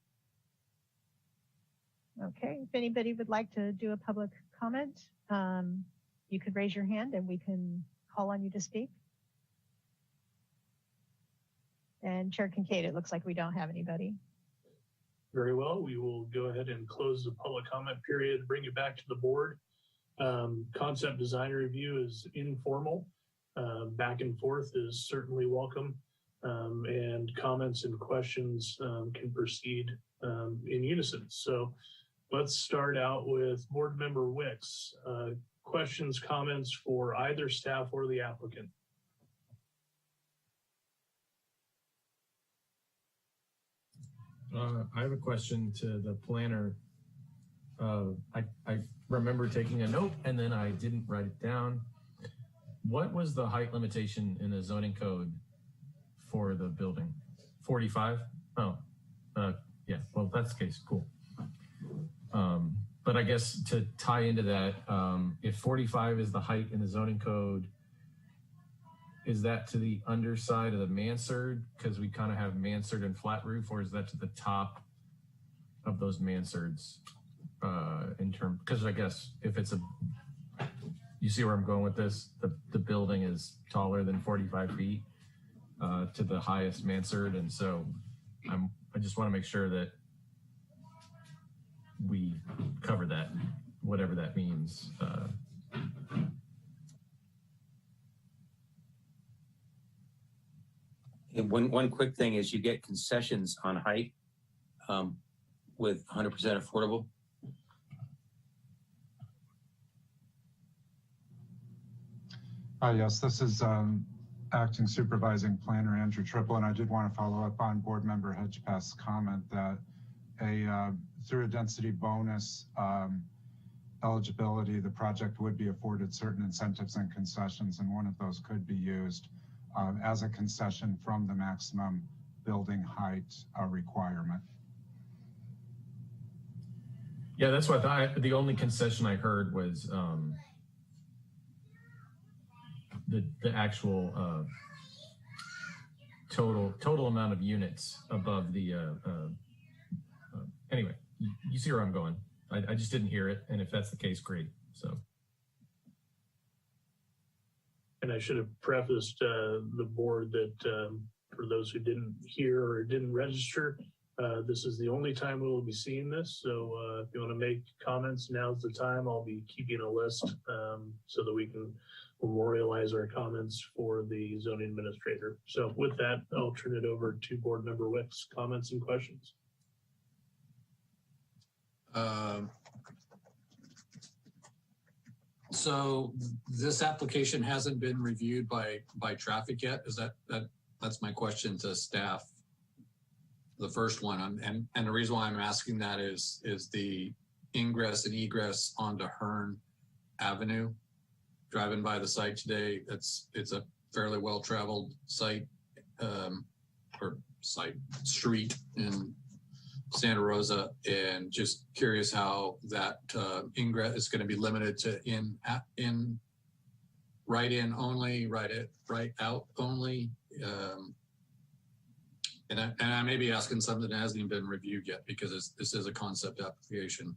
Speaker 1: Okay, if anybody would like to do a public comment, you could raise your hand and we can call on you to speak. And Chair Kincaid, it looks like we don't have anybody.
Speaker 2: Very well, we will go ahead and close the public comment period, bring it back to the board. Concept design review is informal. Back and forth is certainly welcome. And comments and questions can proceed in unison. So let's start out with Board Member Wicks. Questions, comments for either staff or the applicant?
Speaker 14: I have a question to the planner. I remember taking a note and then I didn't write it down. What was the height limitation in the zoning code for the building? 45? Oh, yeah, well, that's the case, cool. But I guess to tie into that, if 45 is the height in the zoning code, is that to the underside of the mansard? Because we kind of have mansard and flat roof, or is that to the top of those mansards in term? Because I guess if it's you see where I'm going with this? The building is taller than 45 feet to the highest mansard. And so I just want to make sure that we cover that, whatever that means.
Speaker 15: One quick thing is you get concessions on height with 100% affordable.
Speaker 13: Yes, this is Acting Supervising Planner Andrew Triple, and I did want to follow up on Board Member Hedgepeth's comment that through a density bonus eligibility, the project would be afforded certain incentives and concessions, and one of those could be used as a concession from the maximum building height requirement.
Speaker 14: Yeah, that's what I thought. The only concession I heard was the actual total amount of units above the anyway, you see where I'm going. I just didn't hear it, and if that's the case, great. So.
Speaker 2: And I should have prefaced the board that for those who didn't hear or didn't register, this is the only time we will be seeing this. So if you want to make comments, now's the time. I'll be keeping a list so that we can memorialize our comments for the zoning administrator. So with that, I'll turn it over to Board Member Wicks. Comments and questions.
Speaker 10: So this application hasn't been reviewed by traffic yet? Is that's my question to staff? The first one, and the reason why I'm asking that is the ingress and egress onto Hearn Avenue. Driving by the site today, it's a fairly well-traveled site or street in Santa Rosa, and just curious how that ingress is going to be limited to right in only, right out only. And I may be asking something that hasn't even been reviewed yet because this is a concept application.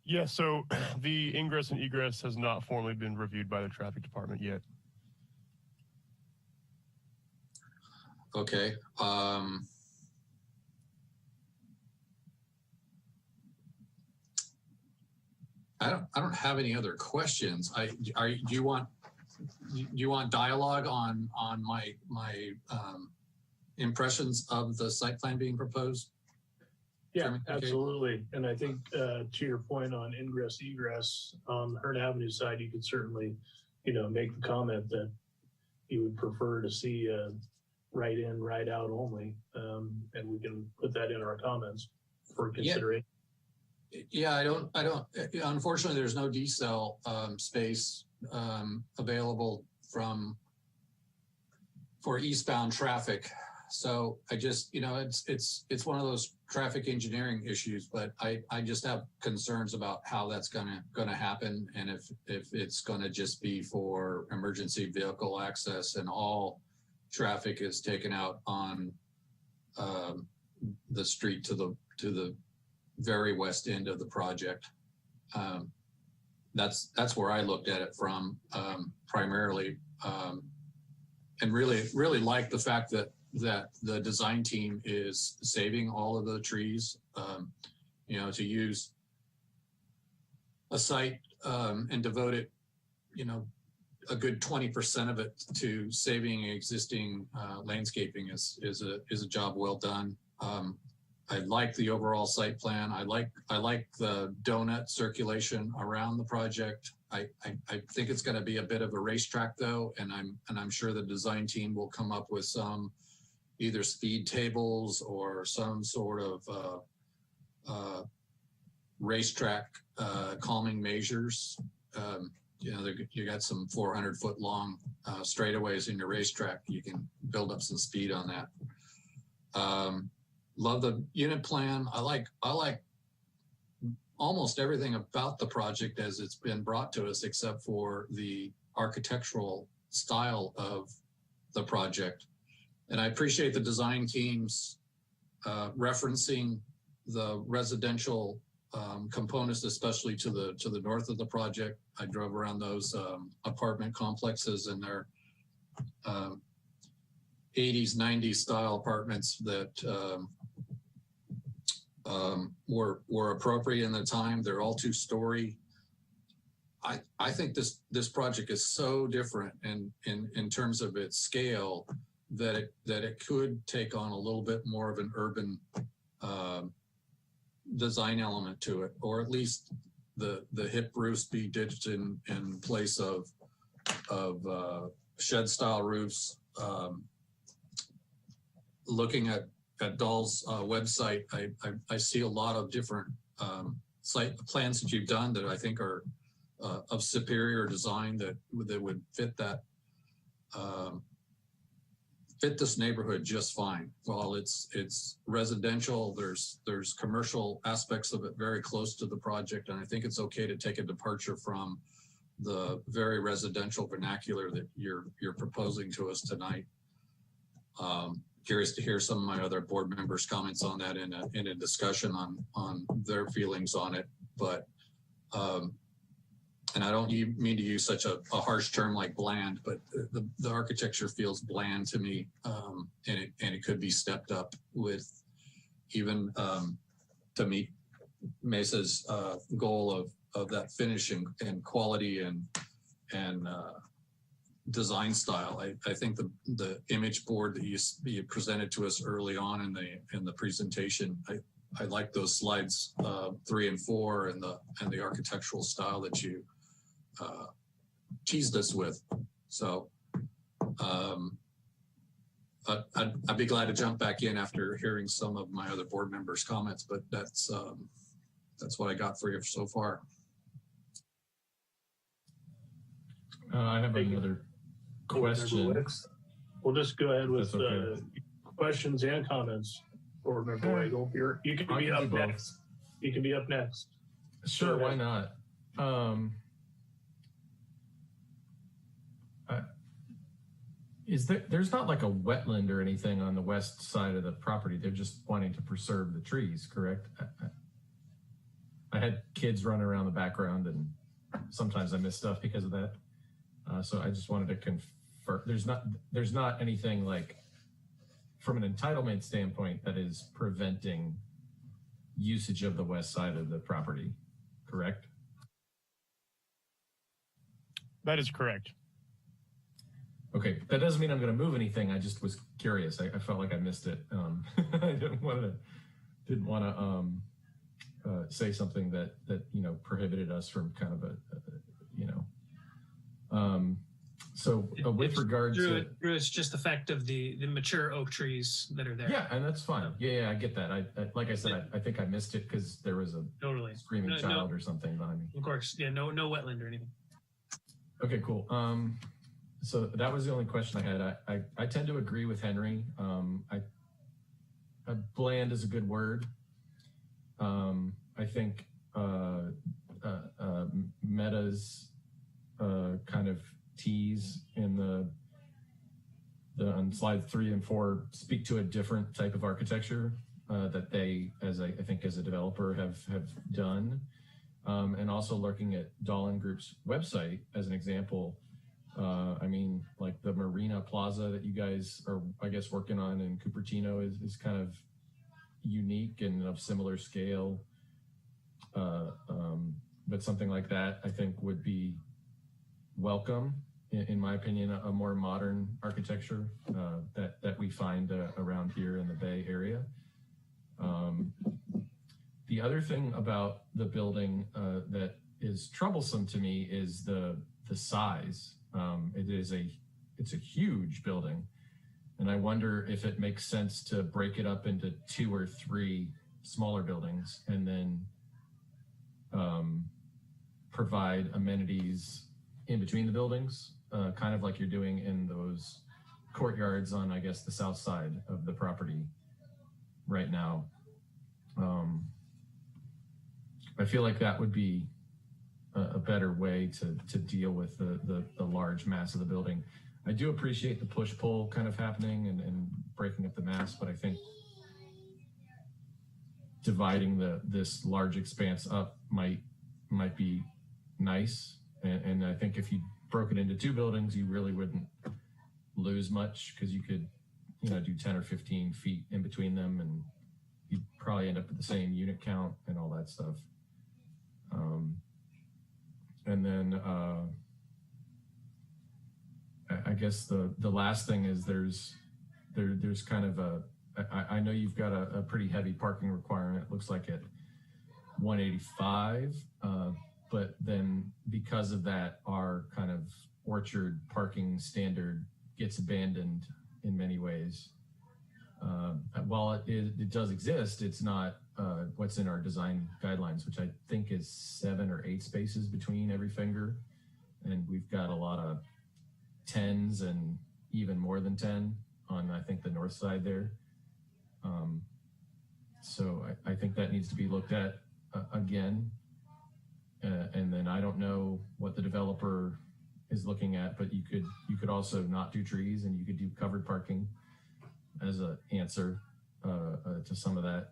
Speaker 5: Yeah, so the ingress and egress has not formally been reviewed by the traffic department yet.
Speaker 10: Okay. I don't have any other questions. Do you want dialogue on my impressions of the site plan being proposed?
Speaker 2: Yeah, absolutely. And I think to your point on ingress egress on the Hearn Avenue side, you could certainly, make the comment that you would prefer to see right in, right out only, and we can put that in our comments for consideration.
Speaker 10: Yeah, I don't. Unfortunately, there's no decel space available for eastbound traffic. So I just, it's one of those traffic engineering issues, but I just have concerns about how that's gonna happen, and if it's gonna just be for emergency vehicle access and all traffic is taken out on the street to the very west end of the project. That's where I looked at it from primarily, and really like the fact that the design team is saving all of the trees, to use a site and devote it, a good 20% of it to saving existing landscaping is a job well done. I like the overall site plan. I like the donut circulation around the project. I think it's going to be a bit of a racetrack though, and I'm sure the design team will come up with some either speed tables or some sort of racetrack calming measures. You got some 400-foot long straightaways in your racetrack. You can build up some speed on that. Love the unit plan. I like almost everything about the project as it's been brought to us, except for the architectural style of the project. And I appreciate the design teams referencing the residential components, especially to the north of the project. I drove around those apartment complexes, and they're 80s, 90s style apartments that were appropriate in the time. They're all 2-story. I think this project is so different in terms of its scale that it could take on a little bit more of an urban design element to it, or at least the hip roofs be ditched in place of shed style roofs. Looking at Dahl's website, I see a lot of different site plans that you've done that I think are of superior design that would fit that fit this neighborhood just fine. While it's residential, there's commercial aspects of it very close to the project, and I think it's okay to take a departure from the very residential vernacular that you're proposing to us tonight. Curious to hear some of my other board members' comments on that in a discussion on their feelings on it. But and I don't mean to use such a harsh term like bland, but the architecture feels bland to me, and it could be stepped up with even to meet Mesa's goal of that finish and quality and design style. I think the image board that you presented to us early on in the presentation, I like those slides 3 and 4 and the architectural style that you teased us with. So I'd be glad to jump back in after hearing some of my other board members' comments, but that's what I got for you so far.
Speaker 14: I have another question.
Speaker 2: We'll just go ahead with questions and comments. Board Member Weigel, you can be up next. You can be up next.
Speaker 14: Sure, why not? There's not like a wetland or anything on the west side of the property. They're just wanting to preserve the trees, correct? I had kids running around the background, and sometimes I miss stuff because of that. So I just wanted to confirm. There's not anything like, from an entitlement standpoint, that is preventing usage of the west side of the property, correct?
Speaker 5: That is correct.
Speaker 14: Okay, that doesn't mean I'm going to move anything. I just was curious. I felt like I missed it. I didn't want to say something that prohibited us from kind of So with regard to
Speaker 12: it's just the fact of the mature oak trees that are there.
Speaker 14: Yeah, and that's fine. Yeah, I get that. Like I said, I think I missed it because there was a screaming child or something behind me.
Speaker 12: Of course, yeah, no wetland or anything.
Speaker 14: Okay, cool. So that was the only question I had. I tend to agree with Henry. Bland is a good word. I think Meta's kind of tease in the on slide 3 and 4 speak to a different type of architecture that they, as I think as a developer, have done. And also looking at Dahlin Group's website as an example. I mean, like the Marina Plaza that you guys are, I guess, working on in Cupertino is kind of unique and of similar scale. But something like that, I think, would be welcome, in my opinion, a more modern architecture that we find around here in the Bay Area. The other thing about the building that is troublesome to me is the size. It's a huge building, and I wonder if it makes sense to break it up into 2 or 3 smaller buildings and then provide amenities in between the buildings, kind of like you're doing in those courtyards on, I guess, the south side of the property right now. I feel like that would be a better way to deal with the large mass of the building. I do appreciate the push-pull kind of happening and breaking up the mass, but I think dividing this large expanse up might be nice. And I think if you broke it into 2 buildings, you really wouldn't lose much, because you could, do 10 or 15 feet in between them, and you'd probably end up with the same unit count and all that stuff. And then I guess the last thing is there's kind of I know you've got a pretty heavy parking requirement. It looks like at 185, but then because of that, our kind of orchard parking standard gets abandoned in many ways. While it does exist, it's not what's in our design guidelines, which I think is 7 or 8 spaces between every finger. And we've got a lot of 10s and even more than 10 on, I think, the north side there. So I think that needs to be looked at again. And then I don't know what the developer is looking at, but you could also not do trees, and you could do covered parking as an answer to some of that.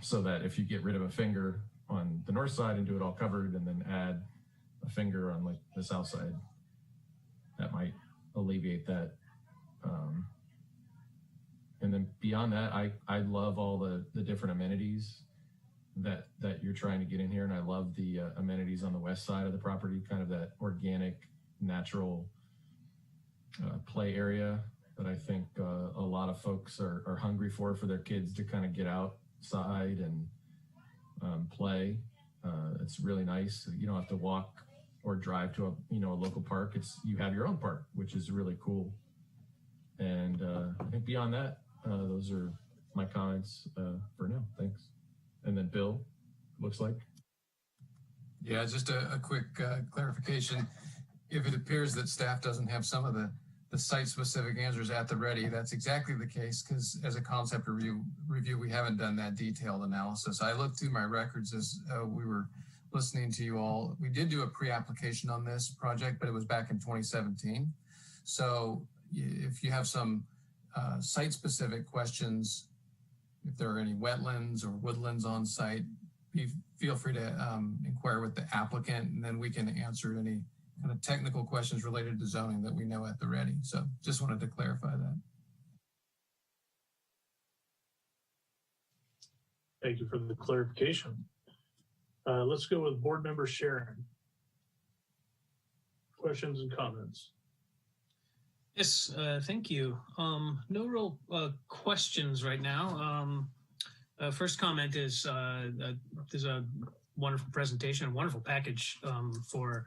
Speaker 14: So that if you get rid of a finger on the north side and do it all covered, and then add a finger on like the south side, that might alleviate that. And then beyond that, I love all the different amenities that you're trying to get in here. And I love the amenities on the west side of the property, kind of that organic, natural play area that I think a lot of folks are hungry for their kids to kind of get out outside and play. It's really nice. You don't have to walk or drive to a local park. You have your own park, which is really cool. And I think beyond that, those are my comments for now. Thanks. And then Bill, looks like.
Speaker 10: Yeah, just a quick clarification. If it appears that staff doesn't have some of the site-specific answers at the ready, that's exactly the case, because as a concept review, we haven't done that detailed analysis. I looked through my records as we were listening to you all. We did do a pre-application on this project, but it was back in 2017. So if you have some site-specific questions, if there are any wetlands or woodlands on site, feel free to inquire with the applicant, and then we can answer any kind of technical questions related to zoning that we know at the ready. So just wanted to clarify that.
Speaker 2: Thank you for the clarification. Let's go with board member Sharon. Questions and comments?
Speaker 12: Yes, thank you. No real questions right now. First comment is there's a wonderful presentation, a wonderful package for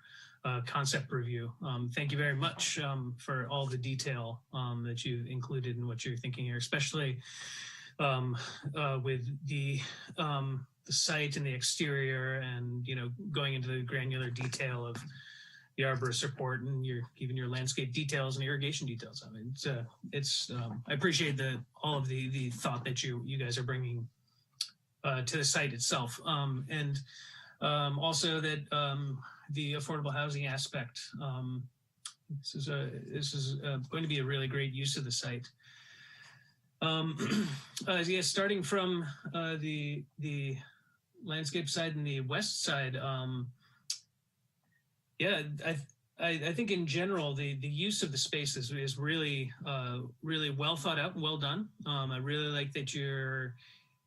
Speaker 12: concept review. Thank you very much for all the detail that you included in what you're thinking here, especially with the site and the exterior, and going into the granular detail of the arborist report and even your landscape details and irrigation details. I mean, I appreciate all of the thought that you guys are bringing to the site itself, and also that the affordable housing aspect. This is going to be a really great use of the site. Yeah, starting from the landscape side and the west side. Yeah, I think in general the use of the space is really really well thought out and well done. I really like that you're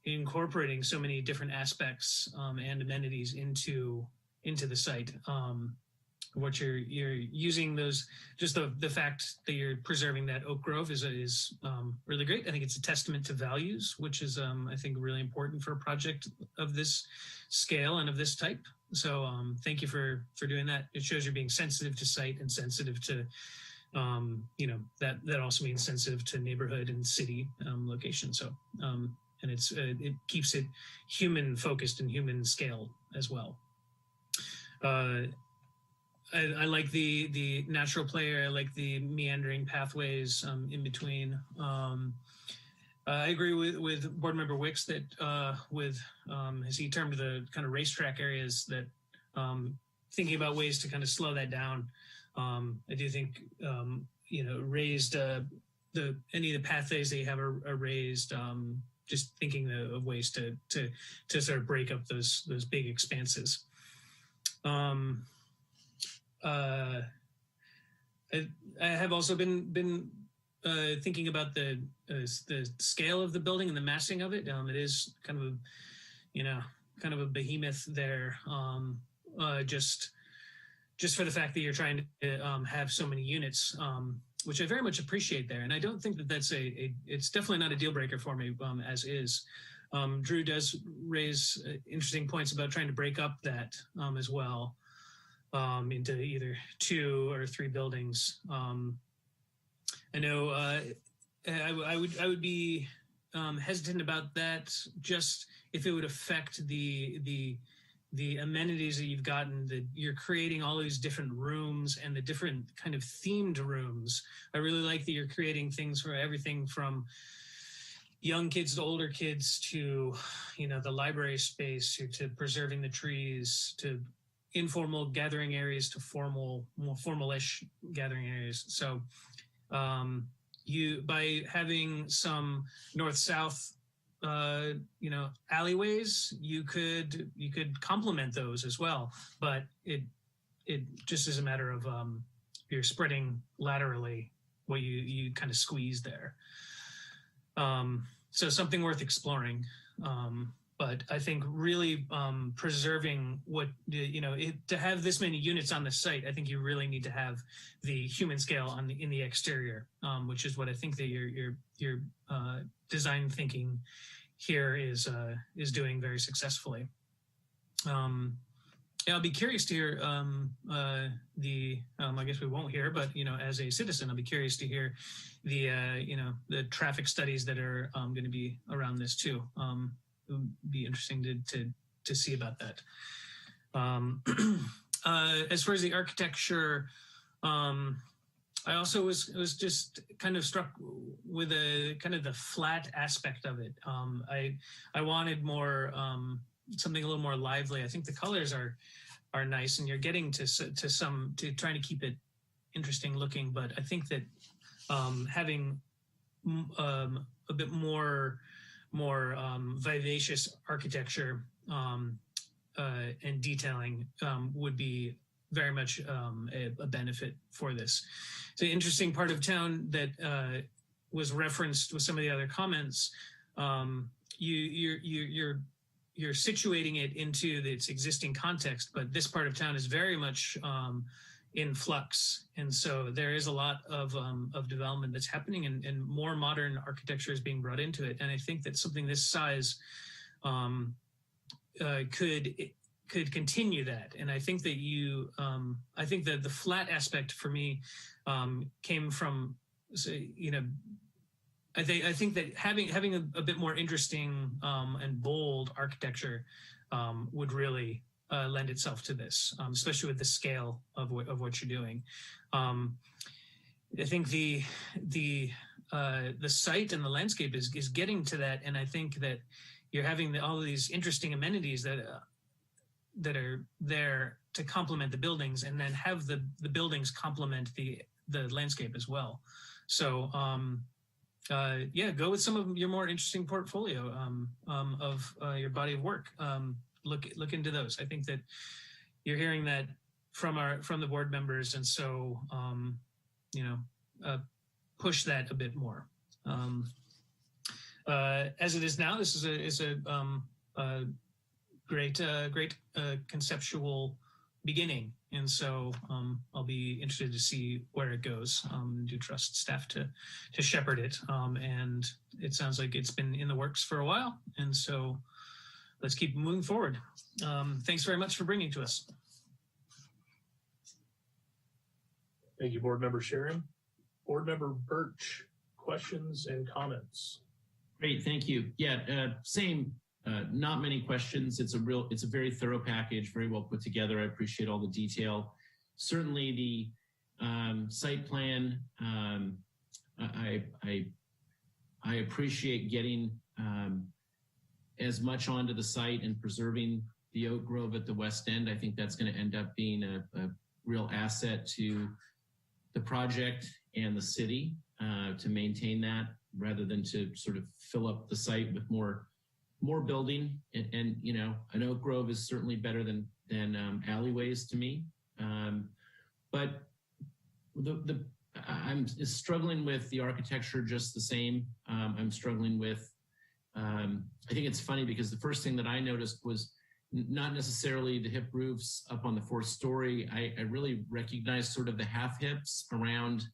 Speaker 12: incorporating so many different aspects and amenities into the site. What you're using those, just the fact that you're preserving that oak grove is really great. I think it's a testament to values, which is I think really important for a project of this scale and of this type. So thank you for doing that. It shows you're being sensitive to site and sensitive to that also means sensitive to neighborhood and city location. So and it keeps it human focused and human scale as well. I like the natural play. I like the meandering pathways in between. I agree with Board Member Wicks that as he termed the kind of racetrack areas, that thinking about ways to kind of slow that down. I do think raised any of the pathways that you have are raised. Just thinking of ways to sort of break up those big expanses. I have also been thinking about the scale of the building and the massing of it. It is kind of a behemoth there. Just for the fact that you're trying to have so many units, which I very much appreciate there. And I don't think that that's it's definitely not a deal breaker for me as is. Drew does raise interesting points about trying to break up that as well into either 2 or 3 buildings. I know I would be hesitant about that, just if it would affect the amenities that you've gotten, that you're creating all these different rooms and the different kind of themed rooms. I really like that you're creating things for everything from young kids to older kids to, the library space, to preserving the trees, to informal gathering areas, to more formal-ish gathering areas. So by having some north-south alleyways, you could complement those as well, but it just is a matter of you're spreading laterally what you kind of squeeze there. So something worth exploring. But I think really preserving what to have this many units on the site, I think you really need to have the human scale in the exterior, which is what I think that your design thinking here is doing very successfully. Yeah, I'll be curious to hear I guess we won't hear, but as a citizen, I'll be curious to hear the the traffic studies that are going to be around this too. It would be interesting to see about that. As far as the architecture, I also was just kind of struck with the flat aspect of it. I wanted more something a little more lively. I think the colors are nice, and you're getting to trying to keep it interesting looking. But I think that having a bit more vivacious architecture and detailing would be very much a benefit for this. It's an interesting part of town that was referenced with some of the other comments. You're situating it into its existing context, but this part of town is very much in flux, and so there is a lot of development that's happening, and more modern architecture is being brought into it. And I think that something this size could continue that. And I think that I think that the flat aspect for me came from, I think that having a bit more interesting and bold architecture would really lend itself to this, especially with the scale of what you're doing. I think the site and the landscape is getting to that, and I think that you're having all of these interesting amenities that are there to complement the buildings, and then have the buildings complement the landscape as well. So yeah, go with some of your more interesting portfolio of your body of work. Look into those. I think that you're hearing that from the board members, and so push that a bit more. As it is now, this is a great conceptual beginning, and so I'll be interested to see where it goes. Do trust staff to shepherd it, and it sounds like it's been in the works for a while, and so let's keep moving forward. Thanks very much for bringing to us.
Speaker 2: Thank you, Board Member Sharon. Board Member Birch, questions and comments?
Speaker 3: Great, thank you. Yeah, same. Not many questions. It's a very thorough package, very well put together. I appreciate all the detail. Certainly the site plan, I appreciate getting as much onto the site and preserving the oak grove at the west end. I think that's going to end up being a real asset to the project and the city to maintain that, rather than to sort of fill up the site with more building. And an oak grove is certainly better than alleyways to me. But I'm struggling with the architecture just the same. I'm struggling with, I think it's funny because the first thing that I noticed was not necessarily the hip roofs up on the fourth story. I really recognized sort of the half hips around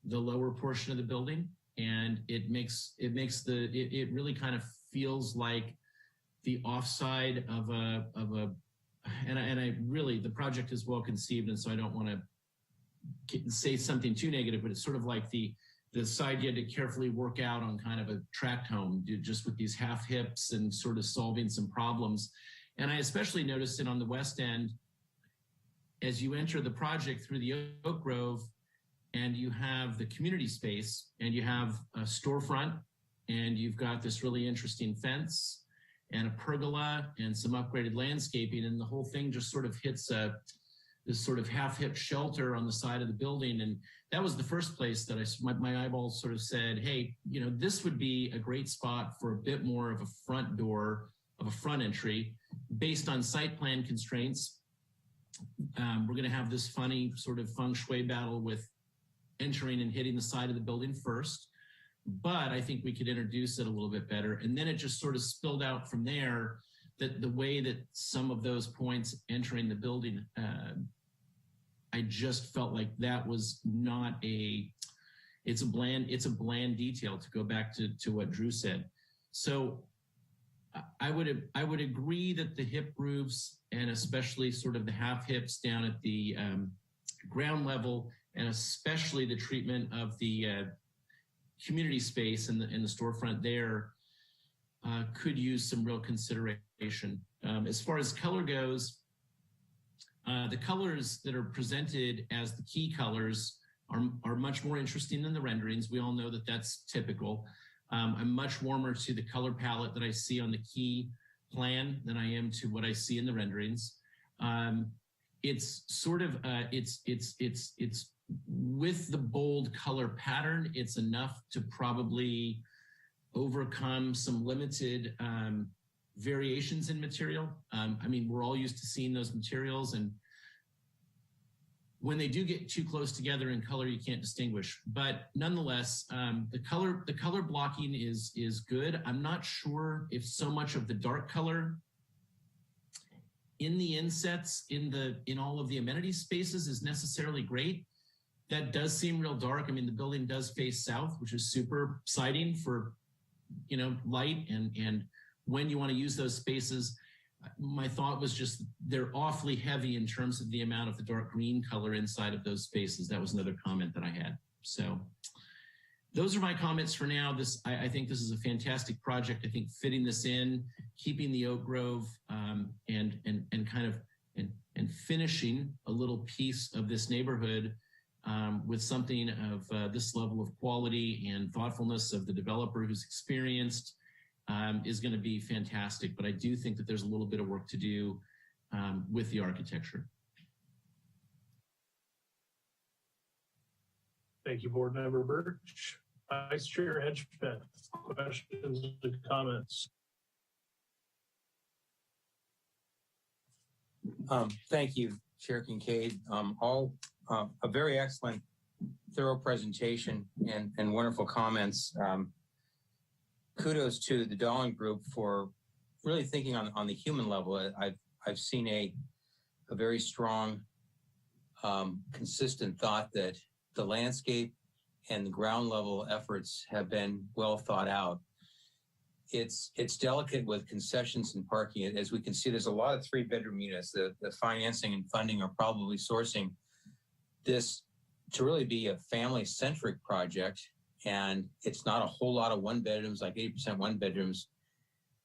Speaker 3: the lower portion of the building. And it really kind of feels like the offside of a and I really, the project is well conceived, and so I don't want to say something too negative, but it's sort of like the side you had to carefully work out on kind of a tract home, just with these half hips and sort of solving some problems. And I especially noticed it on the west end as you enter the project through the oak grove, and you have the community space, and you have a storefront, and you've got this really interesting fence and a pergola and some upgraded landscaping, and the whole thing just sort of hits this sort of half-hip shelter on the side of the building. And that was the first place that my eyeballs sort of said, hey, this would be a great spot for a bit more of a front door, of a front entry. Based on site plan constraints, we're going to have this funny sort of feng shui battle with entering and hitting the side of the building first. But I think we could introduce it a little bit better. And then it just sort of spilled out from there, that the way that some of those points entering the building, I just felt like that was not it's a bland detail, to go back to what Drew said. So I would agree that the hip roofs and especially sort of the half hips down at the ground level, and especially the treatment of the community space in the storefront there could use some real consideration. As far as color goes, the colors that are presented as the key colors are much more interesting than the renderings. We all know that that's typical. I'm much warmer to the color palette that I see on the key plan than I am to what I see in the renderings. It's sort of, it's with the bold color pattern, it's enough to probably overcome some limited variations in material. I mean, we're all used to seeing those materials, and when they do get too close together in color, you can't distinguish. But nonetheless, the color blocking is good. I'm not sure if so much of the dark color in the insets in all of the amenity spaces is necessarily great. That does seem real dark. I mean, the building does face south, which is super exciting for, you know, light and when you want to use those spaces. My thought was just they're awfully heavy in terms of the amount of the dark green color inside of those spaces. That was another comment that I had. So those are my comments for now. I think this is a fantastic project. I think fitting this in, keeping the oak grove and kind of and finishing a little piece of this neighborhood with something of this level of quality and thoughtfulness of the developer who's experienced is going to be fantastic. But I do think that there's a little bit of work to do with the architecture.
Speaker 2: Thank you, Board Member Birch. Vice Chair Hedgepeth, questions and comments?
Speaker 15: Thank you, Chair Kincaid. A very excellent, thorough presentation and wonderful comments. Kudos to the Dahlin Group for really thinking on the human level. I've seen a very strong, consistent thought that the landscape and the ground level efforts have been well thought out. It's delicate with concessions and parking. As we can see, there's a lot of 3-bedroom units. The financing and funding are probably sourcing this to really be a family-centric project. And it's not a whole lot of 1-bedrooms, like 80% 1-bedrooms.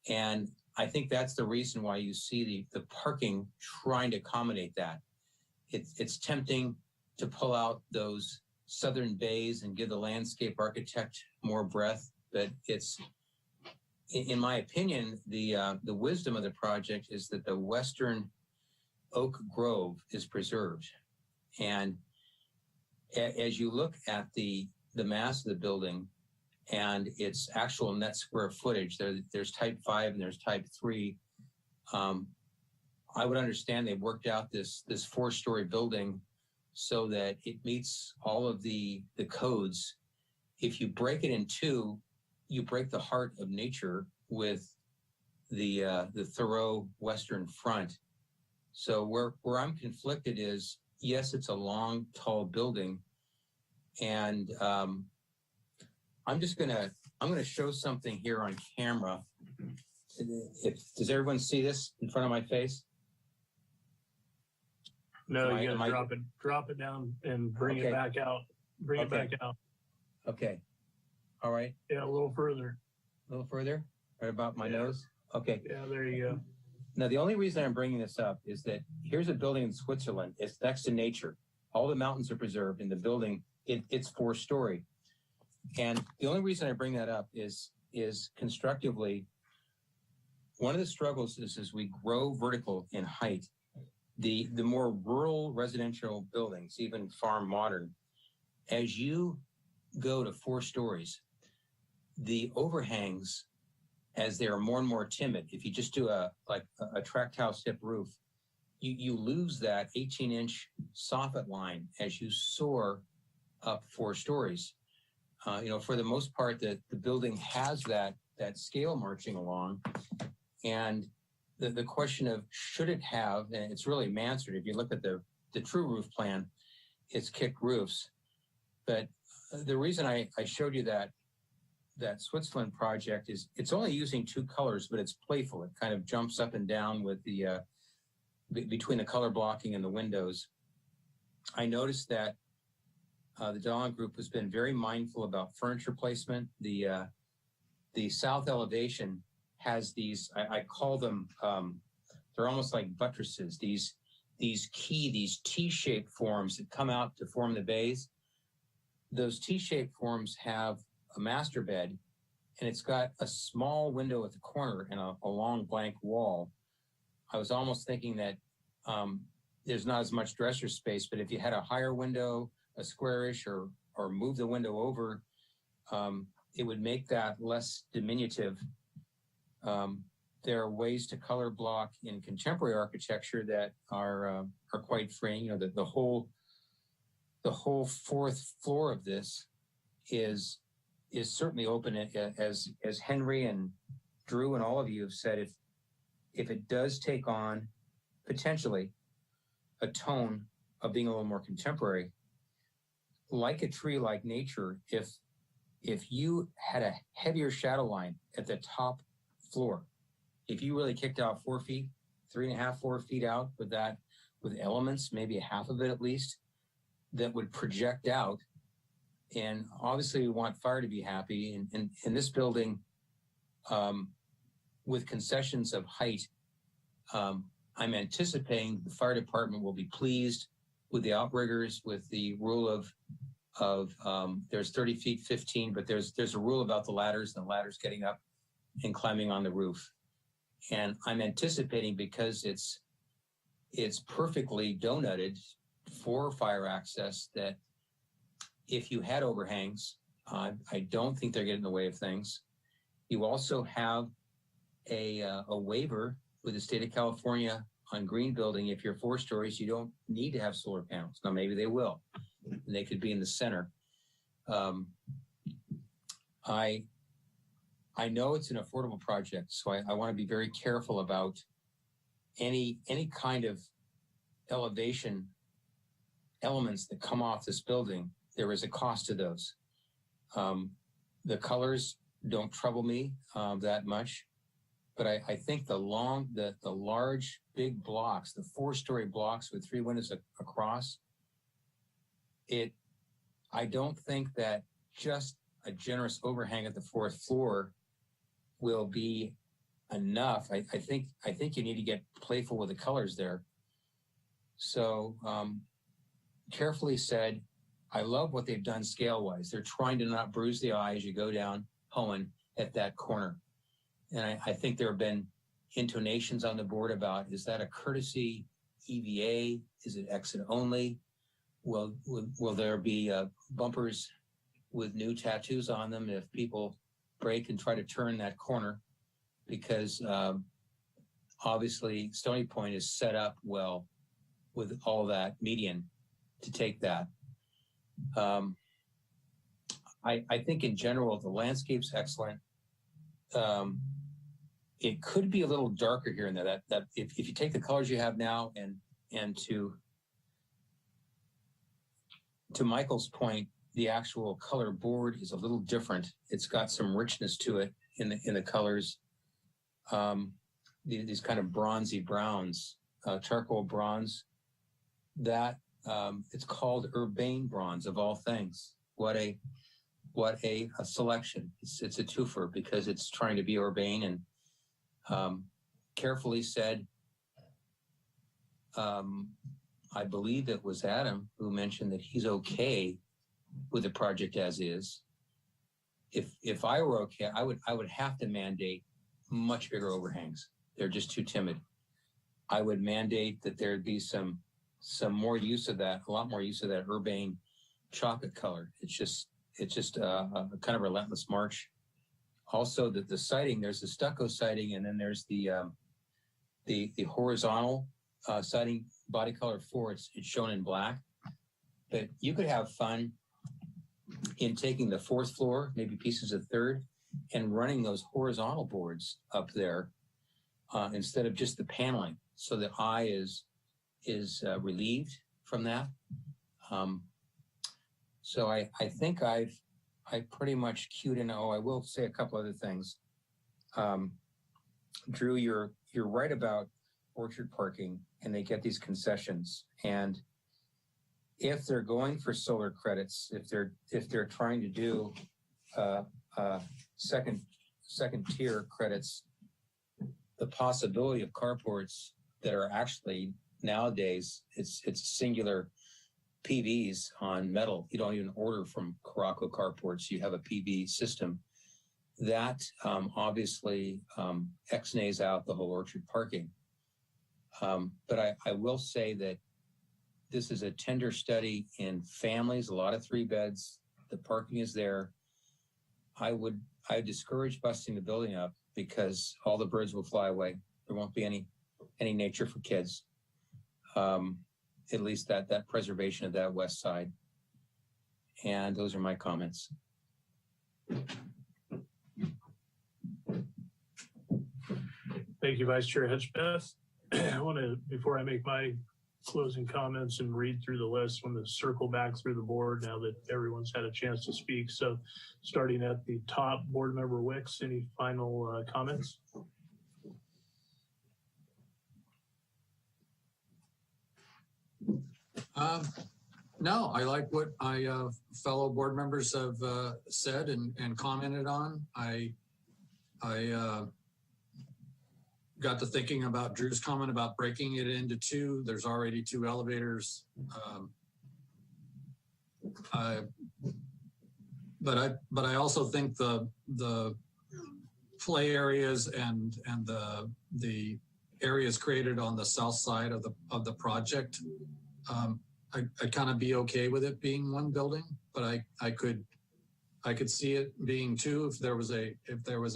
Speaker 15: And I think that's the reason why you see the parking trying to accommodate that. It's tempting to pull out those southern bays and give the landscape architect more breadth, but it's, in my opinion, the wisdom of the project is that the western oak grove is preserved. And as you look at the mass of the building and its actual net square footage, there's type 5 and there's type 3. I would understand they've worked out this 4-story building so that it meets all of the codes. If you break it in two, you break the heart of nature with the Thoreau Western front. So where I'm conflicted is, yes, it's a long, tall building, and I'm gonna show something here on camera. Does everyone see this in front of my face?
Speaker 2: No, you gotta drop it down and bring it back out. Bring it back out.
Speaker 15: Okay. All right.
Speaker 2: Yeah, a little further.
Speaker 15: A little further? Right about my nose? Okay.
Speaker 2: Yeah, there you go.
Speaker 15: Now, the only reason I'm bringing this up is that here's a building in Switzerland. It's next to nature. All the mountains are preserved, and the building, it's 4-story. And the only reason I bring that up is constructively, one of the struggles is as we grow vertical in height, the more rural residential buildings, even farm modern, as you go to 4 stories, the overhangs, as they are more and more timid, if you just do a tract house hip roof, you lose that 18-inch soffit line as you soar up 4 stories. For the most part, the building has that scale marching along, and the question of should it have, and it's really Mansard. If you look at the true roof plan, it's kick roofs. But the reason I showed you that Switzerland project is it's only using two colors, but it's playful. It kind of jumps up and down with the between the color blocking and the windows. I noticed that the Dawn Group has been very mindful about furniture placement. The south elevation has these, I call them, they're almost like buttresses. These T-shaped forms that come out to form the bays. Those T-shaped forms have a master bed, and it's got a small window at the corner and a long blank wall. I was almost thinking that there's not as much dresser space, but if you had a higher window, a squarish, or move the window over, it would make that less diminutive. There are ways to color block in contemporary architecture that are quite freeing. You know, the whole fourth floor of this is certainly open, as Henry and Drew and all of you have said. If it does take on potentially a tone of being a little more contemporary, like a tree, like nature, if you had a heavier shadow line at the top floor, if you really kicked out 4 feet, 3.5, 4 feet out with elements, maybe a half of it at least, that would project out. And obviously we want fire to be happy. And in this building, with concessions of height, I'm anticipating the fire department will be pleased with the outriggers, with the rule of there's 30 feet, 15, but there's a rule about the ladders and the ladders getting up and climbing on the roof. And I'm anticipating, because it's perfectly donutted for fire access, that if you had overhangs, I don't think they're getting in the way of things. You also have a waiver with the state of California on green building. If you're 4 stories, you don't need to have solar panels. Now, maybe they will, and they could be in the center. I know it's an affordable project, so I want to be very careful about any kind of elevation elements that come off this building. There is a cost to those. The colors don't trouble me that much, but I think the large, big blocks, the 4-story blocks with 3 windows across, I don't think that just a generous overhang at the 4th floor will be enough. I think you need to get playful with the colors there. So carefully said, I love what they've done scale-wise. They're trying to not bruise the eye as you go down Hohen at that corner. And I think there have been intonations on the board about, is that a courtesy EVA? Is it exit only? Will there be bumpers with new tattoos on them if people break and try to turn that corner? Because obviously Stony Point is set up well with all that median to take that. I think in general, the landscape's excellent. It could be a little darker here and there. That if you take the colors you have now and to Michael's point, the actual color board is a little different. It's got some richness to it in the colors. These kind of bronzy browns, charcoal bronze. That it's called urbane bronze of all things. What a selection. It's a twofer because it's trying to be urbane and carefully said. I believe it was Adam who mentioned that he's okay with the project as is. If I were okay, I would have to mandate much bigger overhangs. They're just too timid. I would mandate that there'd be some more use of that, a lot more use of that urbane chocolate color. It's just a kind of relentless march. Also, the siding, there's the stucco siding, and then there's the horizontal siding body color 4. It's shown in black. But you could have fun in taking the 4th floor, maybe pieces of 3rd, and running those horizontal boards up there instead of just the paneling, so the eye is relieved from that. So I think I've I pretty much cued in. Oh, I will say a couple other things. Drew, you're right about orchard parking, and they get these concessions. And if they're going for solar credits, if they're trying to do second tier credits, the possibility of carports that are actually nowadays it's singular PVs on metal. You don't even order from Caraco carports. You have a PV system that obviously X-nays out the whole orchard parking. But I will say that this is a tender study in families, a lot of 3 beds. The parking is there. I discourage busting the building up because all the birds will fly away. There won't be any nature for kids. At least that preservation of that west side. And those are my comments.
Speaker 2: Thank you, Vice Chair Hedgepeth. I want to, before I make my closing comments and read through the list, I want to circle back through the board now that everyone's had a chance to speak. So starting at the top, Board Member Wicks, any final comments?
Speaker 10: No, I like what my fellow board members have said and commented on. I got to thinking about Drew's comment about breaking it into 2. There's already 2 elevators. But I also think the play areas and the areas created on the south side of the project, I'd kind of be okay with it being 1 building, but I could see it being 2 if there was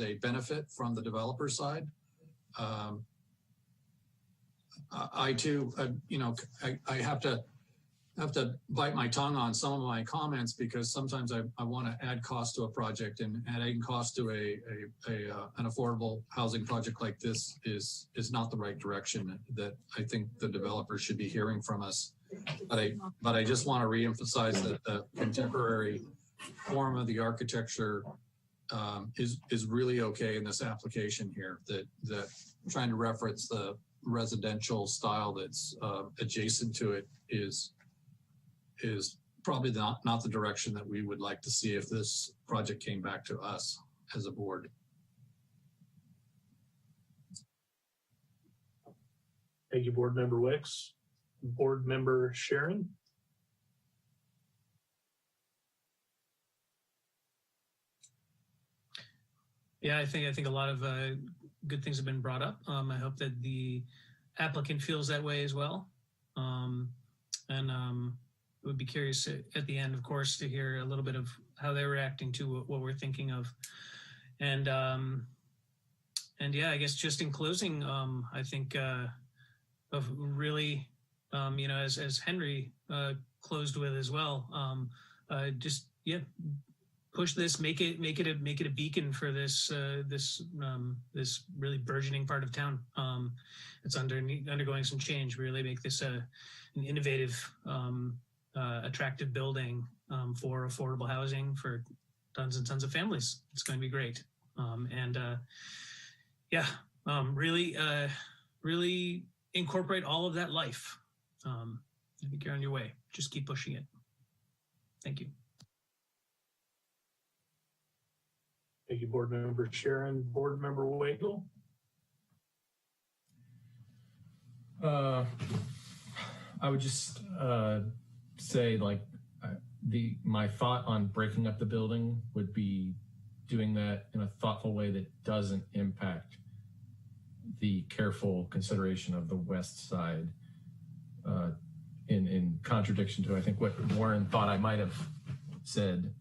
Speaker 10: a benefit from the developer side. I too, I have to bite my tongue on some of my comments because sometimes I want to add cost to a project, and adding cost to an affordable housing project like this is not the right direction that I think the developer should be hearing from us. But I just want to reemphasize that the contemporary form of the architecture is really okay in this application here. That trying to reference the residential style that's adjacent to it is probably not the direction that we would like to see if this project came back to us as a board.
Speaker 2: Thank you, Board Member Wicks. Board Member Sharon.
Speaker 12: Yeah, I think a lot of good things have been brought up. I hope that the applicant feels that way as well. Would be curious at the end, of course, to hear a little bit of how they're reacting to what we're thinking of. And yeah, I guess just in closing, I think of really, as Henry closed with as well, just push this, make it a beacon for this this really burgeoning part of town. It's undergoing some change. Really make this an innovative, attractive building for affordable housing for tons and tons of families. It's going to be great. Really incorporate all of that life. I think you're on your way. Just keep pushing it. Thank you.
Speaker 2: Thank you, Board Member Sharon. Board Member Wagle.
Speaker 14: I would just say, like, my thought on breaking up the building would be doing that in a thoughtful way that doesn't impact the careful consideration of the west side, in contradiction to, I think, what Warren thought I might have said.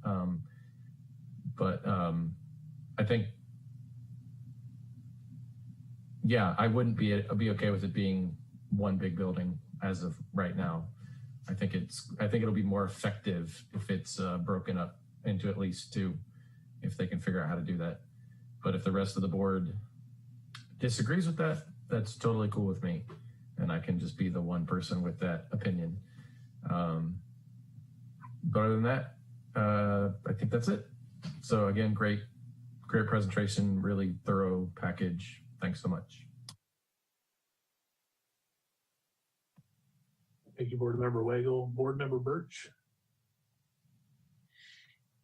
Speaker 14: I think, yeah, I wouldn't be okay with it being one big building as of right now. I think it'll be more effective if it's broken up into at least 2, if they can figure out how to do that. But if the rest of the board disagrees with that, that's totally cool with me, and I can just be the one person with that opinion. But other than that, I think that's it. So again, great presentation, really thorough package. Thanks so much.
Speaker 2: Thank you, Board Member Wagle. Board Member Birch.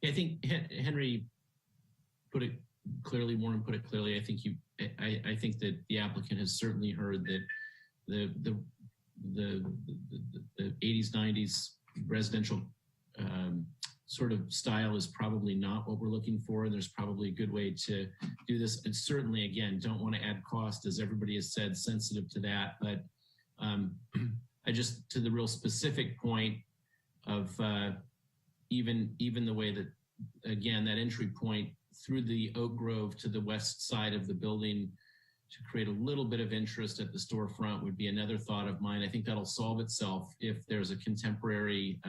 Speaker 3: I think Henry put it clearly. Warren put it clearly. I think that the applicant has certainly heard that the 80s, 90s residential sort of style is probably not what we're looking for. And there's probably a good way to do this. And certainly, again, don't want to add cost, as everybody has said, sensitive to that. But I just, to the real specific point of even the way that, again, that entry point through the Oak Grove to the west side of the building to create a little bit of interest at the storefront would be another thought of mine. I think that'll solve itself if there's a contemporary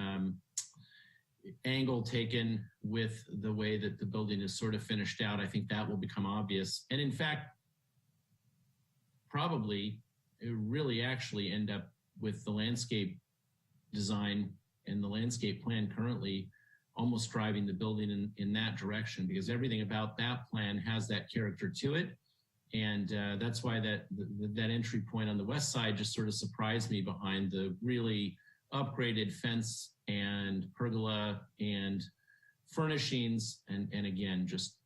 Speaker 3: angle taken with the way that the building is sort of finished out. I think that will become obvious. And in fact, probably it really actually end up with the landscape design and the landscape plan currently almost driving the building in that direction, because everything about that plan has that character to it. And that's why that entry point on the west side just sort of surprised me behind the really upgraded fence and pergola and furnishings. And again, just,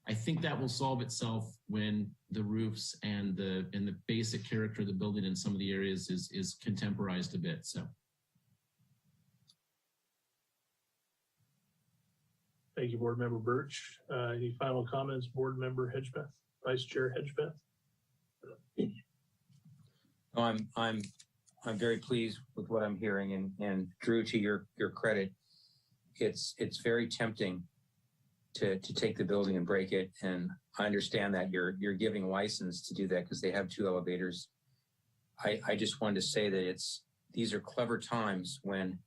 Speaker 3: I think that will solve itself when the roofs and the basic character of the building in some of the areas is contemporized a bit. So.
Speaker 2: Thank you, Board Member Birch. Any final comments, Board Member Hedgepeth, Vice Chair Hedgepeth?
Speaker 15: No, I'm very pleased with what I'm hearing, and Drew, to your credit, it's very tempting to take the building and break it, and I understand that you're giving license to do that because they have 2 elevators. I just wanted to say that these are clever times when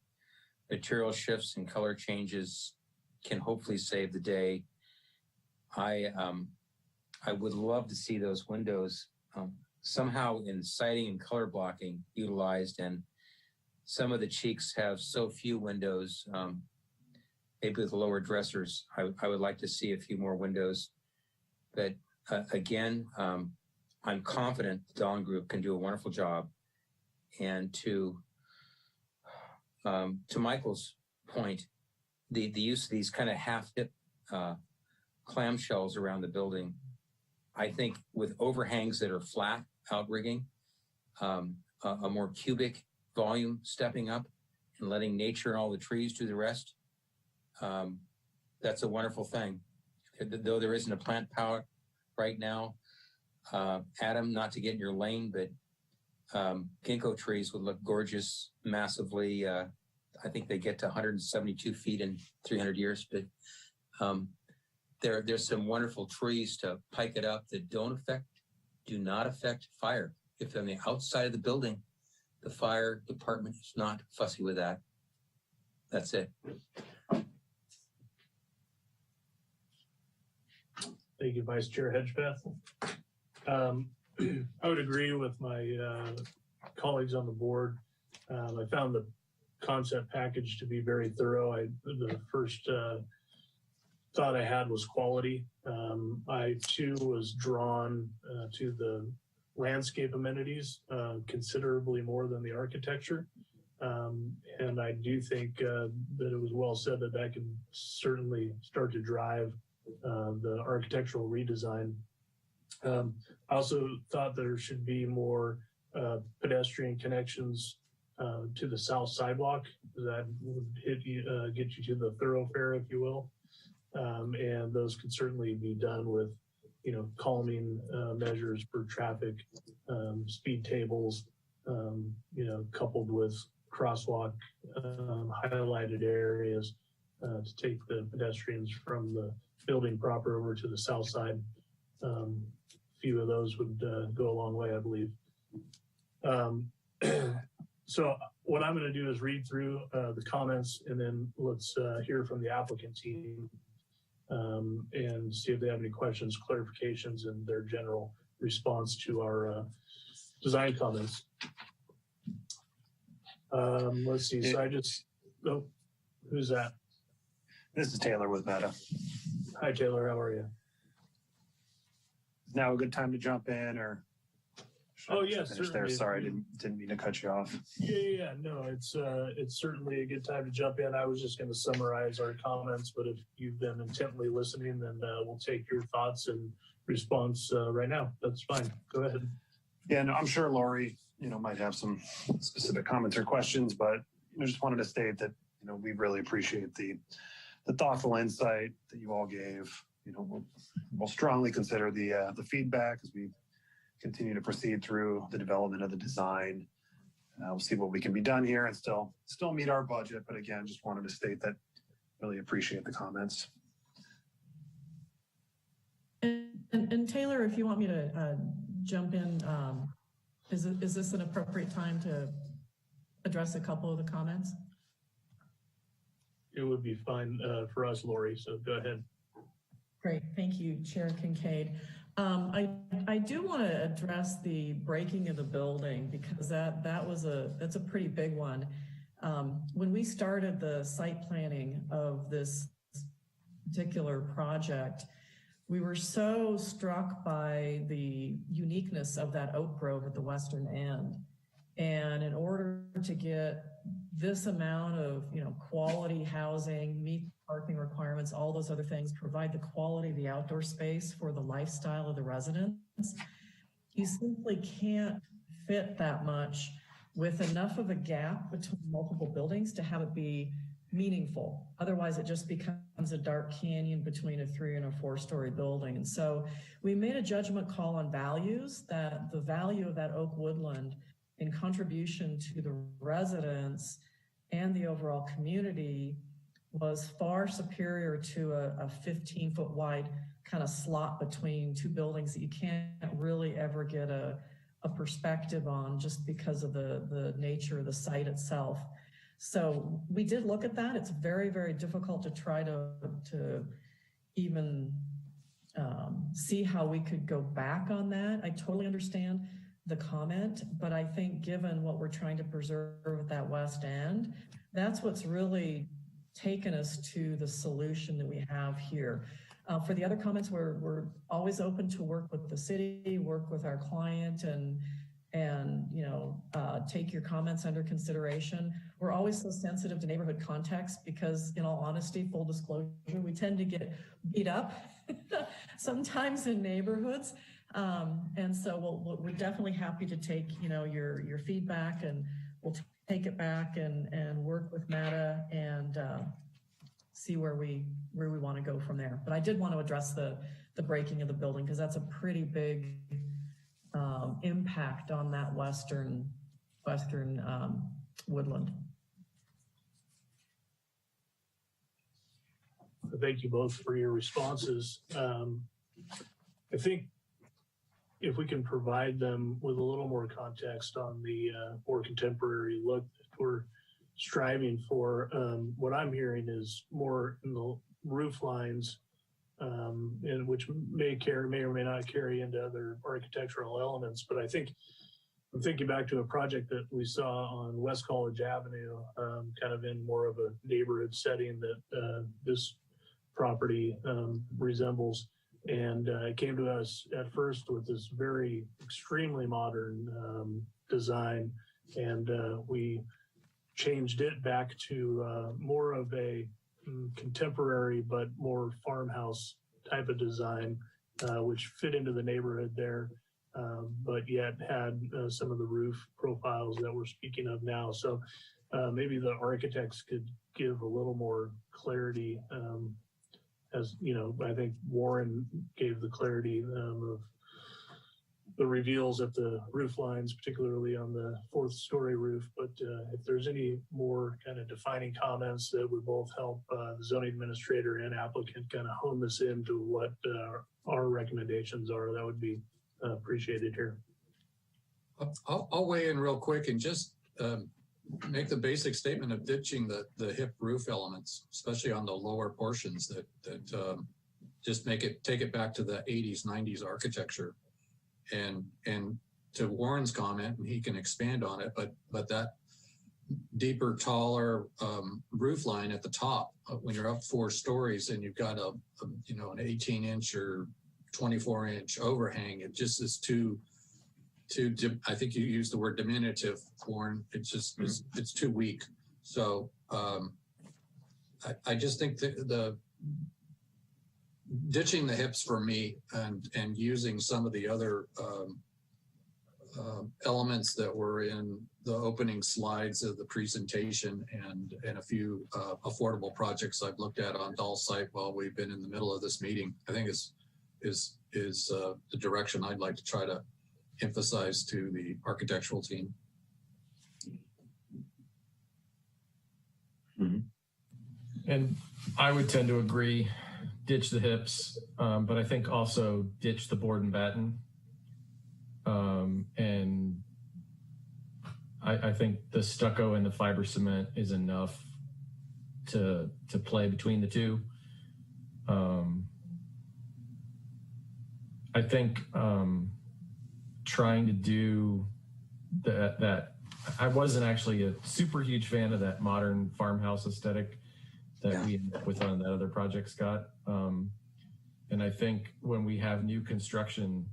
Speaker 15: material shifts and color changes can hopefully save the day. I would love to see those windows somehow in siding and color blocking utilized, and some of the cheeks have so few windows, maybe with lower dressers. I would like to see a few more windows, but again, I'm confident the Dawn Group can do a wonderful job. And to Michael's point, the use of these kind of half-hip clamshells around the building, I think with overhangs that are flat outrigging, a more cubic volume stepping up and letting nature and all the trees do the rest, that's a wonderful thing. Though there isn't a plant power right now, Adam, not to get in your lane, but ginkgo trees would look gorgeous massively. I think they get to 172 feet in 300 years, but there's some wonderful trees to pike it up that do not affect fire. If on the outside of the building, the fire department is not fussy with that. That's it.
Speaker 2: Thank you, Vice Chair Hedgepeth. I would agree with my colleagues on the board. I found the concept package to be very thorough. The first thought I had was quality. I too was drawn to the landscape amenities considerably more than the architecture. And I do think that it was well said that can certainly start to drive the architectural redesign. I also thought there should be more pedestrian connections to the south sidewalk. That would get you to the thoroughfare, if you will. And those could certainly be done with, calming measures for traffic, speed tables, coupled with crosswalk highlighted areas to take the pedestrians from the building proper over to the south side. A few of those would go a long way, I believe. So what I'm going to do is read through the comments, and then let's hear from the applicant team and see if they have any questions, clarifications, and their general response to our design comments. Let's see. So who's that?
Speaker 19: This is Taylor with Meta.
Speaker 2: Hi, Taylor. How are you?
Speaker 19: Is now a good time to jump in, or
Speaker 2: Oh, yes,
Speaker 19: finish
Speaker 2: certainly.
Speaker 19: there? Sorry, didn't mean to cut you off.
Speaker 2: Yeah. No, it's certainly a good time to jump in. I was just going to summarize our comments, but if you've been intently listening, then we'll take your thoughts and response right now. That's fine. Go ahead.
Speaker 19: Yeah, no, I'm sure Lori, might have some specific comments or questions, but just wanted to state that we really appreciate the thoughtful insight that you all gave. We'll strongly consider the feedback as we continue to proceed through the development of the design. We'll see what we can be done here and still meet our budget. But again, just wanted to state that really appreciate the comments.
Speaker 20: And Taylor, if you want me to jump in, is this an appropriate time to address a couple of the comments?
Speaker 2: It would be fine for us, Lori, so go ahead.
Speaker 20: Great, thank you, Chair Kincaid. I do want to address the breaking of the building because that's a pretty big one. When we started the site planning of this particular project, we were so struck by the uniqueness of that oak grove at the western end. And in order to get this amount of quality housing, meet parking requirements, all those other things, provide the quality of the outdoor space for the lifestyle of the residents, you simply can't fit that much with enough of a gap between multiple buildings to have it be meaningful. Otherwise, it just becomes a dark canyon between a 3 and a 4-story building. And so we made a judgment call on values, that the value of that oak woodland in contribution to the residents and the overall community was far superior to a 15-foot wide kind of slot between two buildings that you can't really ever get a perspective on just because of the nature of the site itself. So we did look at that. It's very, very difficult to try to even see how we could go back on that. I totally understand the comment, but I think given what we're trying to preserve at that west end, that's what's really taken us to the solution that we have here. For the other comments, we're always open to work with the city, work with our client, and take your comments under consideration. We're always so sensitive to neighborhood context because, in all honesty, full disclosure, we tend to get beat up sometimes in neighborhoods. And so we're definitely happy to take, your feedback, and we'll take it back and work with Meta and see where we want to go from there. But I did want to address the breaking of the building because that's a pretty big impact on that western woodland.
Speaker 2: Thank you both for your responses. I think if we can provide them with a little more context on the more contemporary look that we're striving for, what I'm hearing is more in the roof lines, and which may or may not carry into other architectural elements. But I think I'm thinking back to a project that we saw on West College Avenue, kind of in more of a neighborhood setting that this property resembles. And it came to us at first with this very extremely modern design, and we changed it back to more of a contemporary but more farmhouse type of design, which fit into the neighborhood there, but yet had some of the roof profiles that we're speaking of now. So maybe the architects could give a little more clarity. As I think Warren gave the clarity of the reveals at the roof lines, particularly on the 4th-story roof. But if there's any more kind of defining comments that would both help the zoning administrator and applicant kind of hone this into what our recommendations are, that would be appreciated here.
Speaker 10: I'll weigh in real quick and just make the basic statement of ditching the hip roof elements, especially on the lower portions that just take it back to the 80s, 90s architecture. And to Warren's comment, and he can expand on it, but deeper, taller roof line at the top when you're up 4 stories and you've got an 18-inch or 24-inch overhang. It just is too. I think you used the word diminutive, Warren. It's just it's too weak. So I just think the ditching the hips for me and using some of the other elements that were in the opening slides of the presentation and a few affordable projects I've looked at on Doll's site while we've been in the middle of this meeting, I think is the direction I'd like to try to emphasize to the architectural team.
Speaker 14: And I would tend to agree, ditch the hips, but I think also ditch the board and batten. And I think the stucco and the fiber cement is enough to play between the two. I think trying to do that I wasn't actually a super huge fan of that modern farmhouse aesthetic that we ended up with on that other project, Scott. And I think when we have new construction,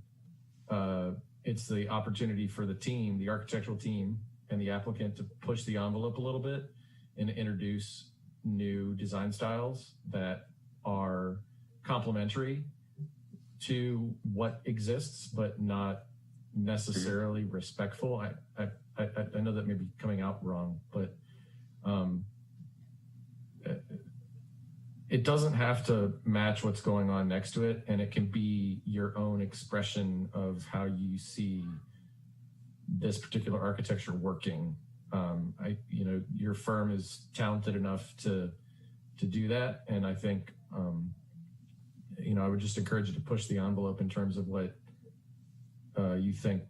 Speaker 14: it's the opportunity for the team, the architectural team and the applicant to push the envelope a little bit and introduce new design styles that are complementary to what exists, but not necessarily respectful. I know that may be coming out wrong, but it doesn't have to match what's going on next to it, and it can be your own expression of how you see this particular architecture working. Your firm is talented enough to do that, and I think I would just encourage you to push the envelope in terms of what you think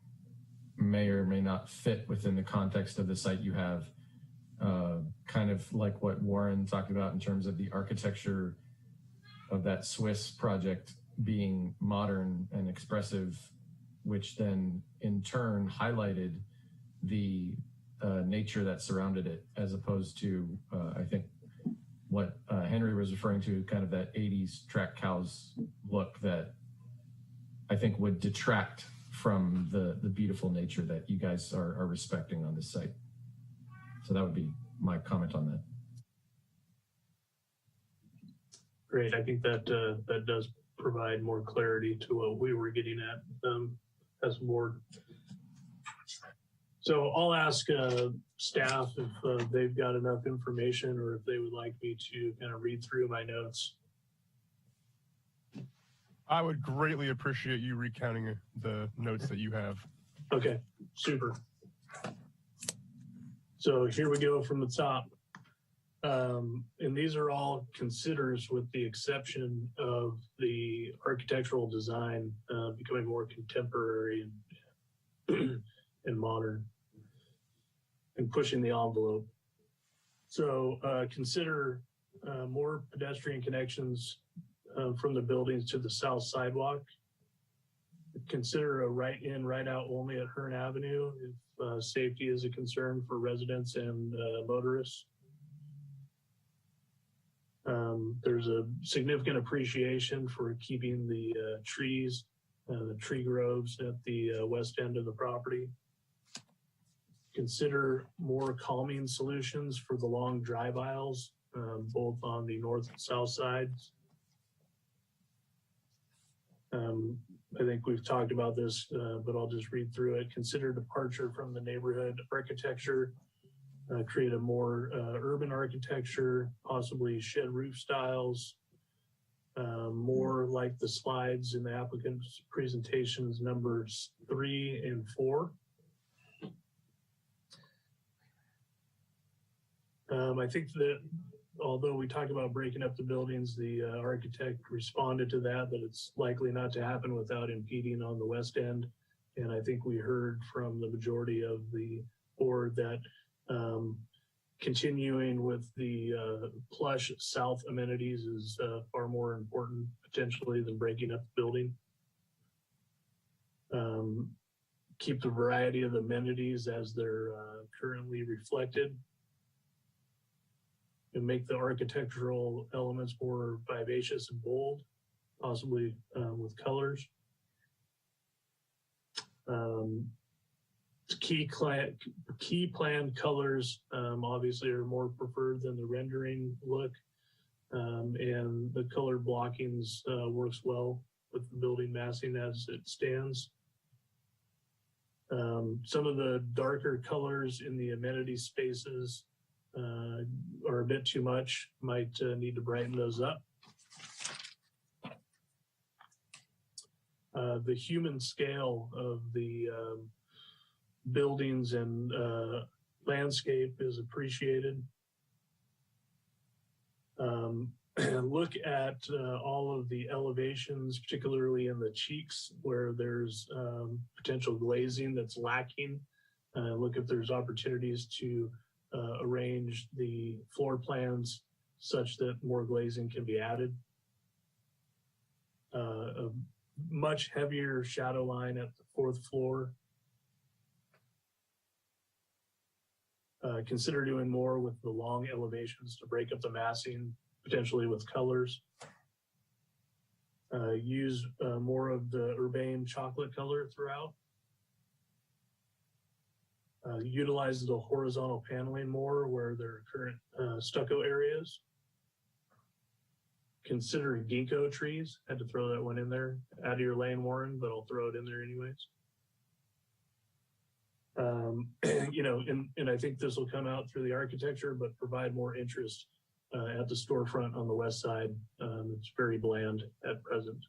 Speaker 14: may or may not fit within the context of the site you have. Kind of like what Warren talked about in terms of the architecture of that Swiss project being modern and expressive, which then in turn highlighted the nature that surrounded it, as opposed to, I think, what Henry was referring to, kind of that 80s track cows look that I think would detract from the beautiful nature that you guys are respecting on this site. So that would be my comment on that.
Speaker 2: Great. I think that that does provide more clarity to what we were getting at as a board. So I'll ask staff if they've got enough information or if they would like me to kind of read through my notes.
Speaker 5: I would greatly appreciate you recounting the notes that you have.
Speaker 2: Okay, super. So here we go from the top. And these are all considers with the exception of the architectural design becoming more contemporary and, and modern and pushing the envelope. So consider more pedestrian connections from the buildings to the south sidewalk. Consider a right in, right out only at Hearn Avenue if safety is a concern for residents and motorists. There's a significant appreciation for keeping the trees, the tree groves at the west end of the property. Consider more calming solutions for the long drive aisles, both on the north and south sides. I think we've talked about this, but I'll just read through it. Consider departure from the neighborhood architecture, create a more urban architecture, possibly shed roof styles, more like the slides in the applicant's presentations numbers 3 and 4. I think that although we talked about breaking up the buildings, the architect responded to that it's likely not to happen without impeding on the west end. And I think we heard from the majority of the board that continuing with the plush south amenities is far more important potentially than breaking up the building. Keep the variety of amenities as they're currently reflected. make the architectural elements more vivacious and bold, possibly with colors. Key plan colors obviously are more preferred than the rendering look, and the color blockings works well with the building massing as it stands. Some of the darker colors in the amenity spaces are a bit too much, might need to brighten those up. The human scale of the buildings and landscape is appreciated. Look at all of the elevations, particularly in the cheeks where there's potential glazing that's lacking. Look if there's opportunities to arrange the floor plans such that more glazing can be added. A much heavier shadow line at the fourth floor. Consider doing more with the long elevations to break up the massing, potentially with colors. Use more of the urbane chocolate color throughout. Utilize the horizontal paneling more where there are current stucco areas. Consider ginkgo trees. Had to throw that one in there. Out of your lane, Warren, but I'll throw it in there anyways. You know, and I think this will come out through the architecture, but provide more interest at the storefront on the west side. It's very bland at present.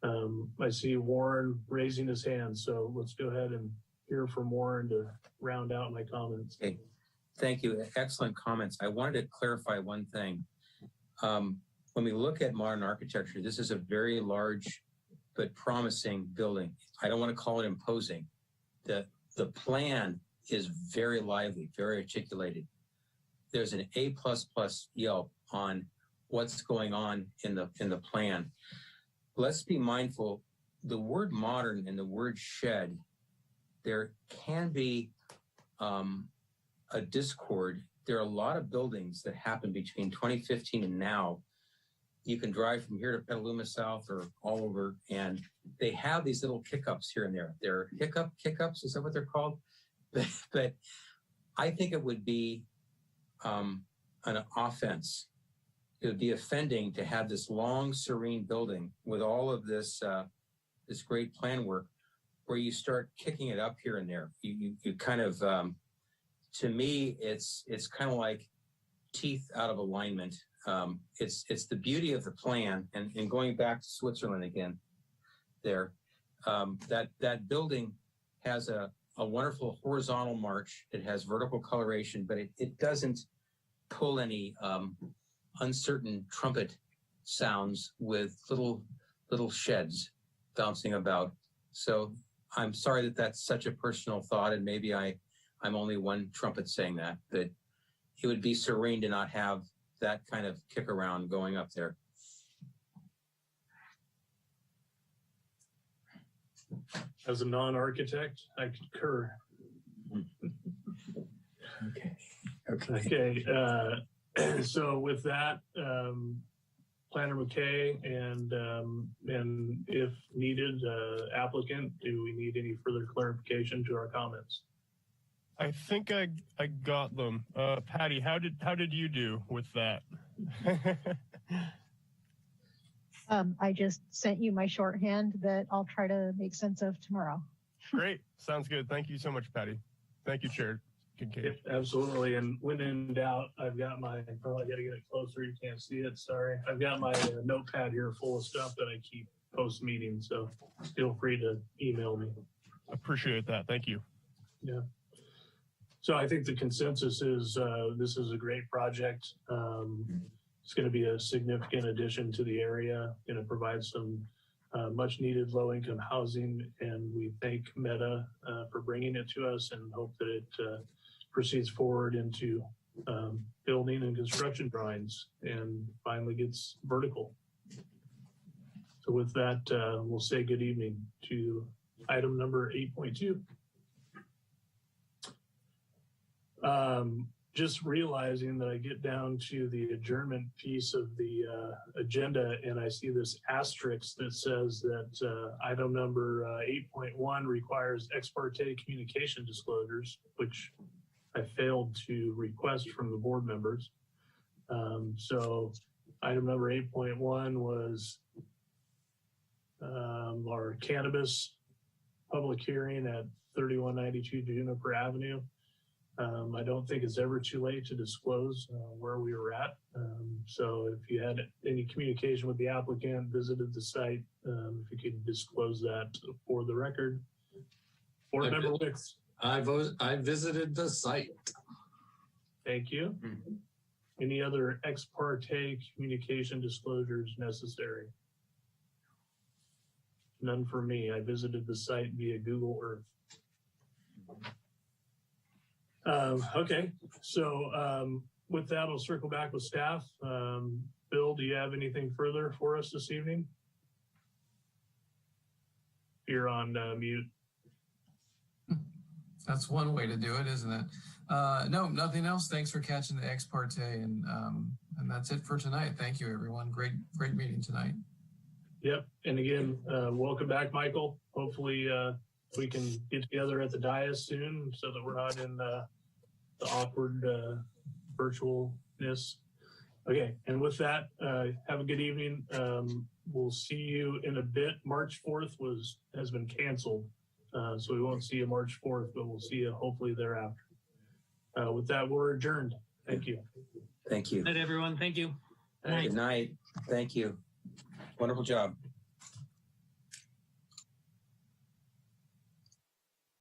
Speaker 2: I see Warren raising his hand, so let's go ahead and hear from Warren to round out my comments.
Speaker 15: Okay, thank you. Excellent comments. I wanted to clarify one thing. When we look at modern architecture, this is a very large but promising building. I don't want to call it imposing. The plan is very lively, very articulated. There's an A++ Yelp on what's going on in the plan. Let's be mindful, the word modern and the word shed, there can be a discord. There are a lot of buildings that happened between 2015 and now. You can drive from here to Petaluma South or all over, and they have these little kick-ups here and there. They're kick-ups, is that what they're called? But I think it would be an offense. It would be offending to have this long, serene building with all of this this great plan work where you start kicking it up here and there. You kind of, to me, it's kind of like teeth out of alignment. It's the beauty of the plan, and going back to Switzerland again, there, that building has a wonderful horizontal march. It has vertical coloration, but it doesn't pull any uncertain trumpet sounds with little sheds bouncing about. So I'm sorry that that's such a personal thought, and maybe I'm only one trumpet saying that, but it would be serene to not have that kind of kick around going up there.
Speaker 2: As a non-architect, I concur. Okay. So with that, Planner McKay and if needed, applicant, do we need any further clarification to our comments?
Speaker 5: I think I got them. Patty, how did you do with that?
Speaker 1: I just sent you my shorthand that I'll try to make sense of tomorrow.
Speaker 5: Great. Sounds good. Thank you so much, Patty. Thank you, Chair Kincaid.
Speaker 2: Yeah, absolutely. And when in doubt, I've got my, probably got to get it closer. You can't see it. Sorry. I've got my notepad here full of stuff that I keep post meeting. So feel free to email me.
Speaker 5: Appreciate that. Thank you.
Speaker 2: Yeah. So I think the consensus is this is a great project. It's going to be a significant addition to the area, going to provide some much needed low income housing. And we thank Meta for bringing it to us and hope that it proceeds forward into building and construction drawings and finally gets vertical. So with that, we'll say good evening to item number 8.2. just realizing that I get down to the adjournment piece of the agenda and I see this asterisk that says that item number 8.1 requires ex parte communication disclosures, which I failed to request from the board members. So item number 8.1 was our cannabis public hearing at 3192 Juniper Avenue. I don't think it's ever too late to disclose where we were at. So if you had any communication with the applicant, visited the site, if you could disclose that for the record. Board Member Wicks.
Speaker 10: I visited the site.
Speaker 2: Thank you. Any other ex parte communication disclosures necessary? None for me. I visited the site via Google Earth. Okay, so with that, I'll circle back with staff. Bill, do you have anything further for us this evening? You're on mute.
Speaker 4: That's one way to do it, isn't it? No, nothing else. Thanks for catching the ex parte, and that's it for tonight. Thank you, everyone. Great meeting tonight.
Speaker 2: Yep, and again, welcome back, Michael. Hopefully we can get together at the dais soon so that we're not in the awkward virtualness. Okay, and with that, have a good evening. We'll see you in a bit. March 4th has been canceled, so we won't see you March 4th, but we'll see you hopefully thereafter. With that, we're adjourned. Thank you.
Speaker 15: Thank you.
Speaker 12: Good night, everyone. Thank you.
Speaker 15: Good night. Thank you. Wonderful job.